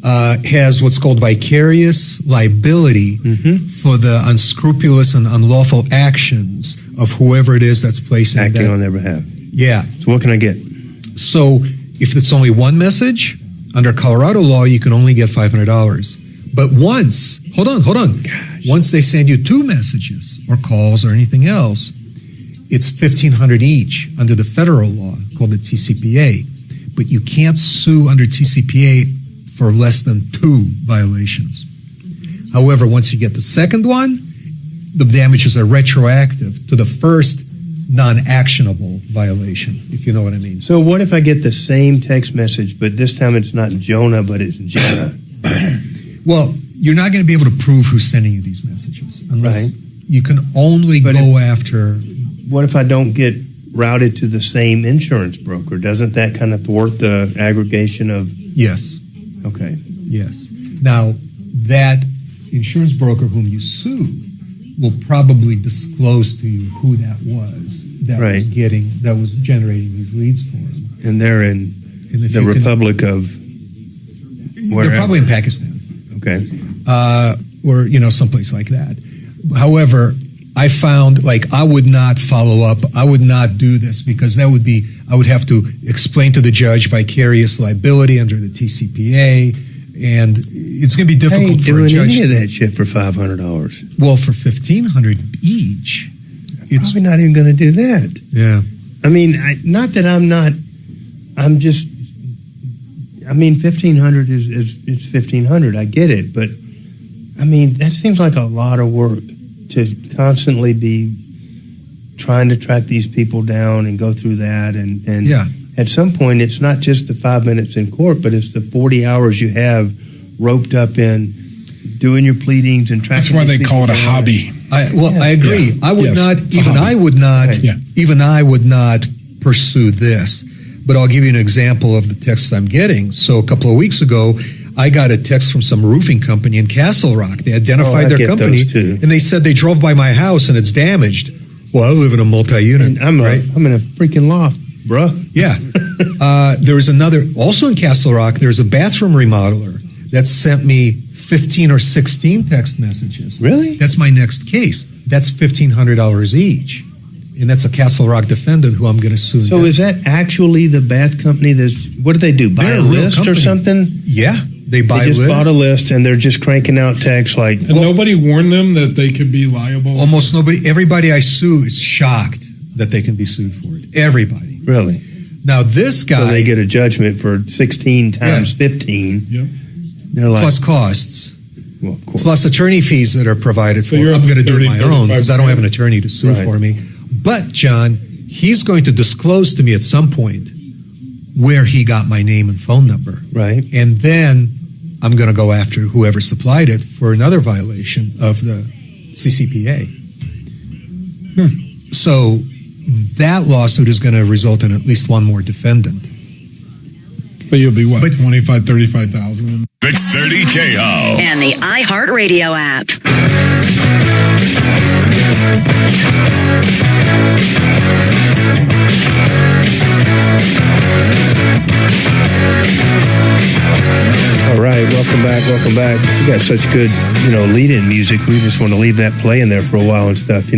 has what's called vicarious liability for the unscrupulous and unlawful actions of whoever it is that's placing acting on their behalf. Yeah. So what can I get? So if it's only one message, under Colorado law, you can only get $500. But once, hold on. Gosh. Once they send you 2 messages or calls or anything else, it's $1,500 each under the federal law called the TCPA. But you can't sue under TCPA for less than 2 violations. However, once you get the second one, the damages are retroactive to the first non-actionable violation, if you know what I mean. So what if I get the same text message, but this time it's not Jonah, but it's Jenna? Well, you're not going to be able to prove who's sending you these messages unless you can only go after. What if I don't get routed to the same insurance broker? Doesn't that kind of thwart the aggregation of? Yes. Okay. Yes. Now, that insurance broker whom you sue will probably disclose to you who that was that was generating these leads for him. And they're in the Republic of wherever. They're probably in Pakistan. Okay. Or, someplace like that. However, I found, I would not follow up. I would not do this because I would have to explain to the judge vicarious liability under the TCPA, and it's going to be difficult for a judge. Doing any of that shit for $500. Well, for $1,500 each, it's probably not even going to do that. Yeah. I mean, not that I'm not. I'm just. I mean, $1,500 is $1,500. I get it, but I mean that seems like a lot of work to constantly be trying to track these people down and go through that, and at some point it's not just the 5 minutes in court, but it's the 40 hours you have roped up in doing your pleadings and tracking. That's why they call it a hobby. I agree. Yeah. I would not. Even I would not. Yeah. Even I would not pursue this. But I'll give you an example of the texts I'm getting. So a couple of weeks ago, I got a text from some roofing company in Castle Rock. They identified their company, and they said they drove by my house and it's damaged. Well, I live in a multi-unit. I'm in a freaking loft, bruh. Yeah. There was another, also in Castle Rock, there's a bathroom remodeler that sent me 15 or 16 text messages. Really? That's my next case. That's $1,500 each. And that's a Castle Rock defendant who I'm going to sue. So is that actually the bath company? What do they do? Buy a list or something? Yeah. They just bought a list and they're just cranking out texts like... And nobody warned them that they could be liable? Almost nobody. Everybody I sue is shocked that they can be sued for it. Everybody. Really? Now this guy... So they get a judgment for 16 times 15. Yep. They're like, plus costs. Well, of course. Plus attorney fees that are provided for. I'm going to do it my own because I don't have an attorney to sue for me. But, John, he's going to disclose to me at some point where he got my name and phone number. Right. And then I'm going to go after whoever supplied it for another violation of the CCPA. So that lawsuit is going to result in at least one more defendant. But you'll be what, 25, 35,000? 630 KO. And the iHeartRadio app. All right, welcome back. We got such good, lead-in music. We just want to leave that playing there for a while and stuff,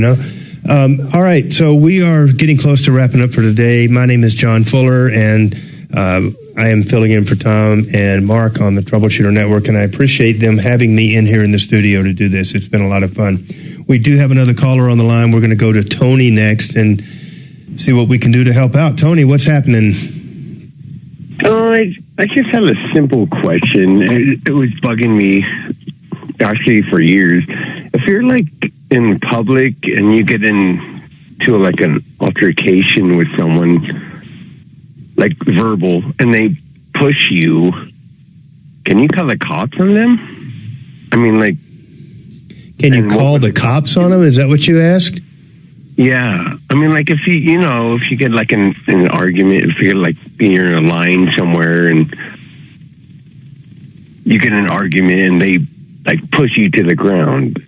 All right, so we are getting close to wrapping up for today. My name is John Fuller, and I am filling in for Tom and Mark on the Troubleshooter Network, and I appreciate them having me in here in the studio to do this. It's been a lot of fun. We do have another caller on the line. We're going to go to Tony next and see what we can do to help out. Tony, what's happening? I just have a simple question. It was bugging me actually for years. If you're like in public and you get into like an altercation with someone, like verbal, and they push you, can you call the cops on them? I mean, like, can you call the cops on them? Is that what you asked? Yeah, I mean, like if if you get like an argument, if you're like you're in a line somewhere and you get an argument and they like push you to the ground,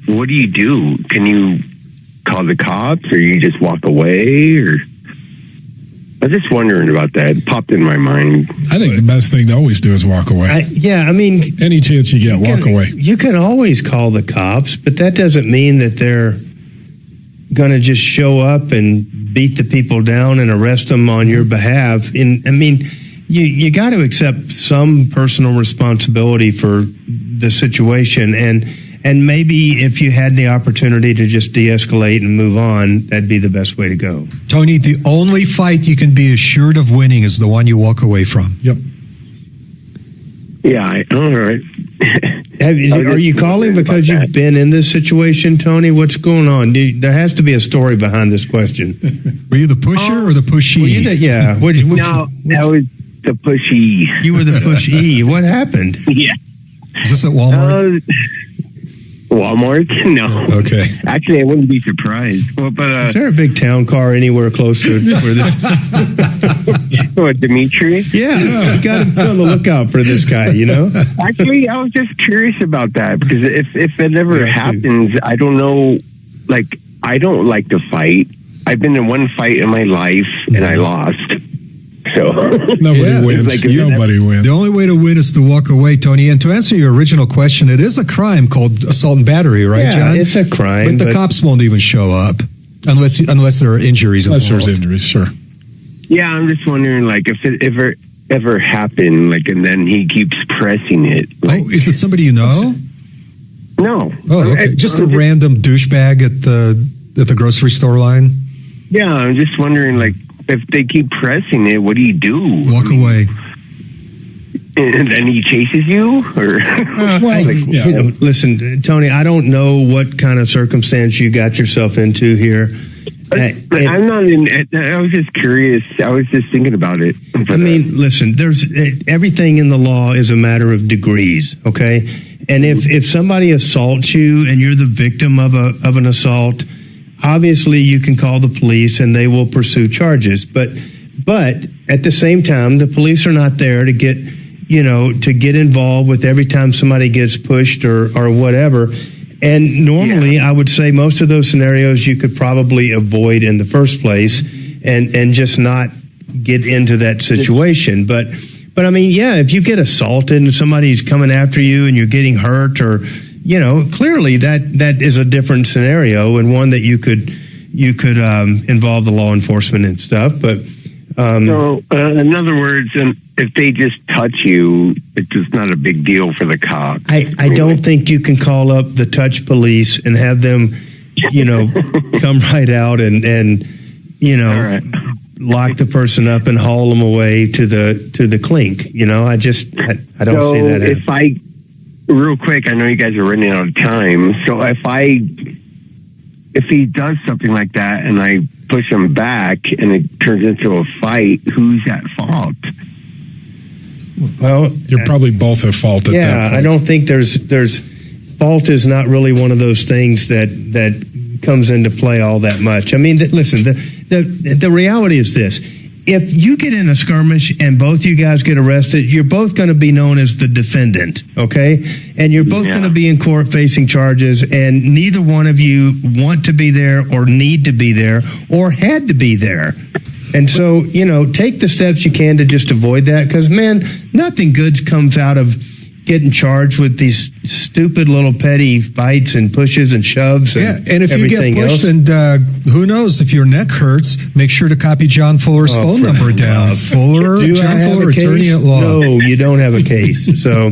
what do you do? Can you call the cops or you just walk away? Or I was just wondering about that. It popped in my mind. I think the best thing to always do is walk away. Any chance you get, walk away. You can always call the cops, but that doesn't mean that they're going to just show up and beat the people down and arrest them on your behalf. You got to accept some personal responsibility for the situation, and maybe if you had the opportunity to just de-escalate and move on, that'd be the best way to go. Tony, the only fight you can be assured of winning is the one you walk away from. Yep. Yeah, all right. Are you calling because you've been in this situation, Tony? What's going on? There has to be a story behind this question. Were you the pusher or the pushy? Yeah. That was the pushy. You were the pushy. What happened? Yeah. Is this at Walmart? Walmart? No. Okay. Actually, I wouldn't be surprised. Well, but is there a big town car anywhere close to where this? What, Dimitri? Yeah, you got to be on the lookout for this guy. Actually, I was just curious about that because if it ever happens, I don't know. Like, I don't like to fight. I've been in one fight in my life and I lost. So nobody wins. Nobody wins. The only way to win is to walk away, Tony. And to answer your original question, it is a crime called assault and battery, right, John? It's a crime. But the cops won't even show up unless there are injuries involved. Unless there's injuries, sure. Yeah, I'm just wondering, like, if it ever happened, like, and then he keeps pressing it. Like, is it somebody you know? No. Oh, okay. Just a random douchebag at the grocery store line? Yeah, I'm just wondering, like, if they keep pressing it, what do you do? Walk away. And then he chases you? Or listen, Tony, I don't know what kind of circumstance you got yourself into here. I'm not in. I was just curious. I was just thinking about it. Listen. There's everything in the law is a matter of degrees. Okay, and if somebody assaults you and you're the victim of an assault, obviously you can call the police and they will pursue charges. But at the same time, the police are not there to get involved with every time somebody gets pushed or whatever. And normally, I would say most of those scenarios you could probably avoid in the first place and just not get into that situation. But if you get assaulted and somebody's coming after you and you're getting hurt or, clearly that is a different scenario and one that you could involve the law enforcement and stuff. But so, in other words, if they just touch you, it's just not a big deal for the cops. I don't think you can call up the touch police and have them, come right out and lock the person up and haul them away to the clink. I don't see that. Real quick, I know you guys are running out of time. So if he does something like that and I push him back and it turns into a fight, who's at fault? Well, you're probably both at fault at that point. I don't think there's fault is not really one of those things that comes into play all that much. I mean, listen, the reality is this. If you get in a skirmish and both you guys get arrested, you're both going to be known as the defendant, okay? And you're both going to be in court facing charges, and neither one of you want to be there or need to be there or had to be there. And so, take the steps you can to just avoid that because, man, nothing good comes out of getting charged with these stupid little petty fights and pushes and shoves and and if you get pushed and who knows, if your neck hurts, make sure to copy John Fuller's phone number down. John Fuller, attorney at law. No, you don't have a case. So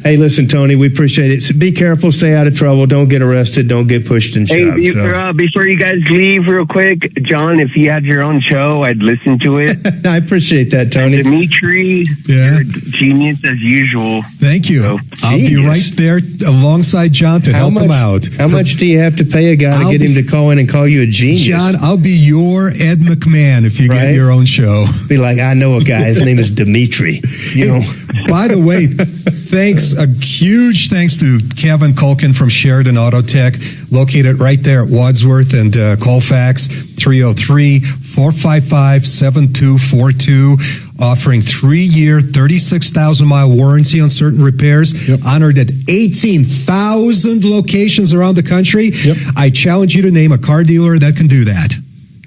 Hey, listen, Tony, we appreciate it. So be careful, stay out of trouble, don't get arrested, don't get pushed and shoved. Hey, before you guys leave real quick, John, if you had your own show, I'd listen to it. I appreciate that, Tony. And Dimitri, you're a genius as usual. Thank you. So, I'll be right there alongside John to help him out. How much do you have to pay a guy to get him to call in and call you a genius? John, I'll be your Ed McMahon if you get your own show. Be like, I know a guy, his name is Dimitri. You know. By the way, a huge thanks to Kevin Culkin from Sheridan Auto Tech, located right there at Wadsworth and Colfax, 303-455-7242, offering 3-year, 36,000-mile warranty on certain repairs, honored at 18,000 locations around the country. I challenge you to name a car dealer that can do that.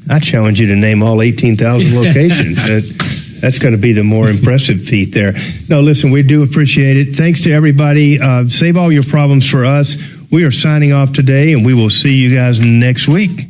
I challenge you to name all 18,000 locations. That's going to be the more impressive feat there. No, listen, we do appreciate it. Thanks to everybody. Save all your problems for us. We are signing off today, and we will see you guys next week.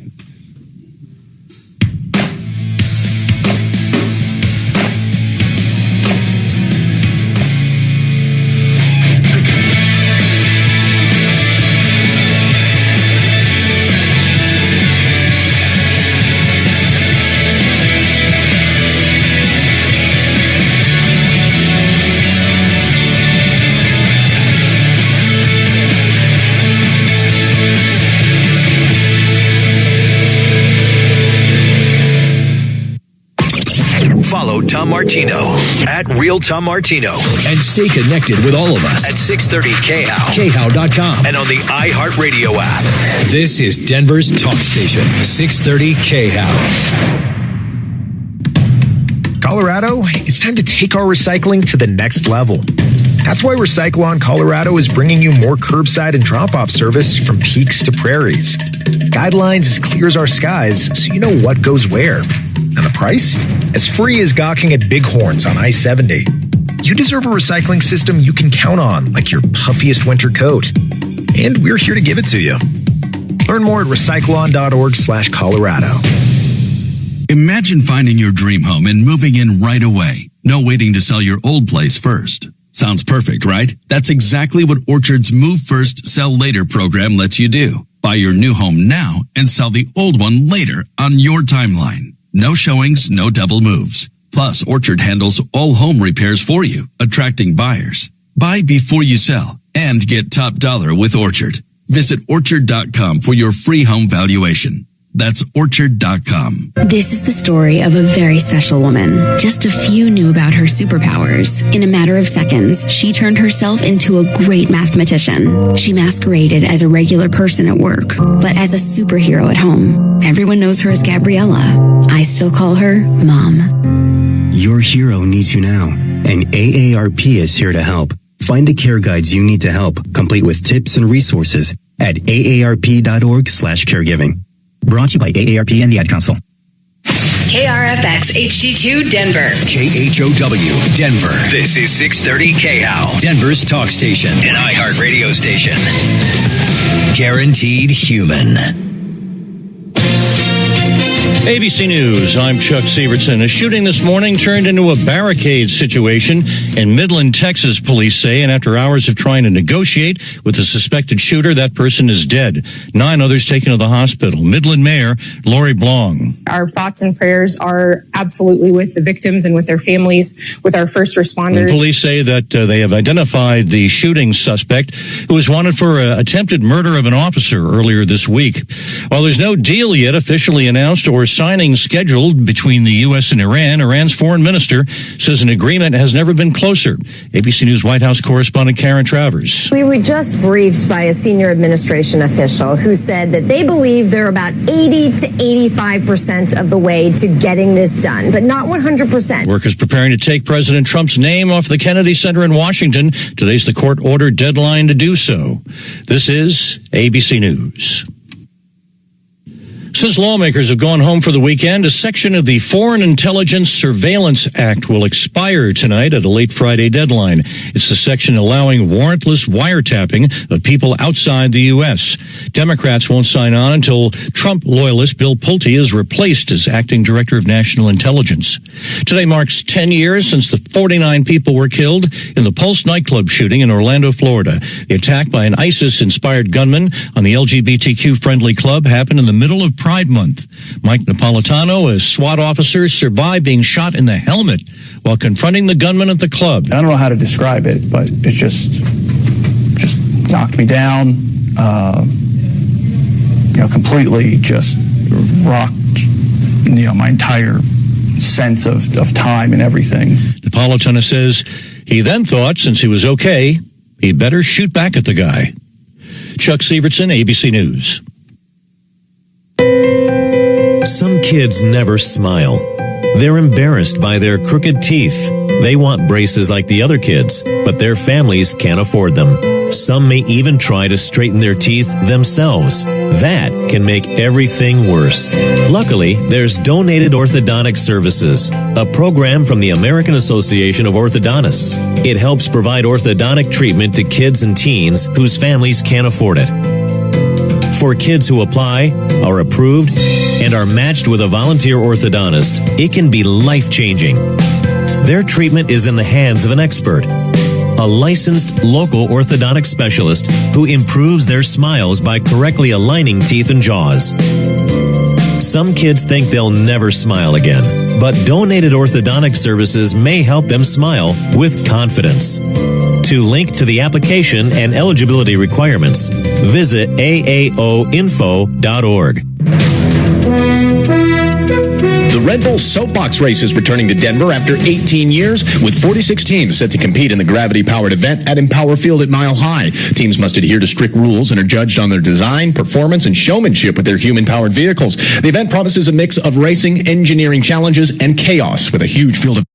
Follow Tom Martino at Real Tom Martino And stay connected with all of us at 630 KHOW, KHOW.com, and on the iHeartRadio app. This is Denver's talk station, 630 KHOW. Colorado, it's time to take our recycling to the next level. That's why Recycle-On Colorado is bringing you more curbside and drop-off service from peaks to prairies. Guidelines as clear as our skies, so you know what goes where. And the price? As free as gawking at bighorns on I-70. You deserve a recycling system you can count on, like your puffiest winter coat. And we're here to give it to you. Learn more at recycleon.org/Colorado. Imagine finding your dream home and moving in right away. No waiting to sell your old place first. Sounds perfect, right? That's exactly what Orchard's Move First, Sell Later program lets you do. Buy your new home now and sell the old one later on your timeline. No showings, no double moves. Plus, Orchard handles all home repairs for you, attracting buyers. Buy before you sell and get top dollar with Orchard. Visit Orchard.com for your free home valuation. That's Orchard.com. This is the story of a very special woman. Just a few knew about her superpowers. In a matter of seconds, she turned herself into a great mathematician. She masqueraded as a regular person at work, but as a superhero at home. Everyone knows her as Gabriella. I still call her Mom. Your hero needs you now, and AARP is here to help. Find the care guides you need to help, complete with tips and resources at aarp.org/caregiving. Brought to you by AARP and the Ad Council. KRFX HD2 Denver. KHOW Denver. This is 630 KHOW, Denver's talk station, an iHeartRadio station. Guaranteed human. ABC News, I'm Chuck Sievertson. A shooting this morning turned into a barricade situation in Midland, Texas, police say, and after hours of trying to negotiate with the suspected shooter, that person is dead. 9 others taken to the hospital. Midland Mayor Lori Blong. Our thoughts and prayers are absolutely with the victims and with their families, with our first responders. And police say that they have identified the shooting suspect who was wanted for attempted murder of an officer earlier this week. While there's no deal yet officially announced or signing scheduled between the U.S. and Iran, Iran's foreign minister says an agreement has never been closer. ABC News White House correspondent Karen Travers. We were just briefed by a senior administration official who said that they believe they're about 80 to 85% of the way to getting this done, but not 100%. Workers preparing to take President Trump's name off the Kennedy Center in Washington. Today's the court-ordered deadline to do so. This is ABC News. Since lawmakers have gone home for the weekend, a section of the Foreign Intelligence Surveillance Act will expire tonight at a late Friday deadline. It's the section allowing warrantless wiretapping of people outside the U.S. Democrats won't sign on until Trump loyalist Bill Pulte is replaced as acting director of national intelligence. Today marks 10 years since the 49 people were killed in the Pulse nightclub shooting in Orlando, Florida. The attack by an ISIS-inspired gunman on the LGBTQ-friendly club happened in the middle of Pride Month. Mike Napolitano, a SWAT officer, survived being shot in the helmet while confronting the gunman at the club. I don't know how to describe it, but it just knocked me down, completely just rocked, my entire sense of time and everything. Napolitano says he then thought, since he was okay, he'd better shoot back at the guy. Chuck Sievertson, ABC News. Some kids never smile. They're embarrassed by their crooked teeth. They want braces like the other kids, but their families can't afford them. Some may even try to straighten their teeth themselves. That can make everything worse. Luckily, there's Donated Orthodontic Services, a program from the American Association of Orthodontists. It helps provide orthodontic treatment to kids and teens whose families can't afford it. For kids who apply, are approved, and are matched with a volunteer orthodontist, it can be life-changing. Their treatment is in the hands of an expert, a licensed local orthodontic specialist who improves their smiles by correctly aligning teeth and jaws. Some kids think they'll never smile again, but Donated Orthodontic Services may help them smile with confidence. To link to the application and eligibility requirements, visit aaoinfo.org. The Red Bull Soapbox Race is returning to Denver after 18 years, with 46 teams set to compete in the gravity-powered event at Empower Field at Mile High. Teams must adhere to strict rules and are judged on their design, performance, and showmanship with their human-powered vehicles. The event promises a mix of racing, engineering challenges, and chaos, with a huge field of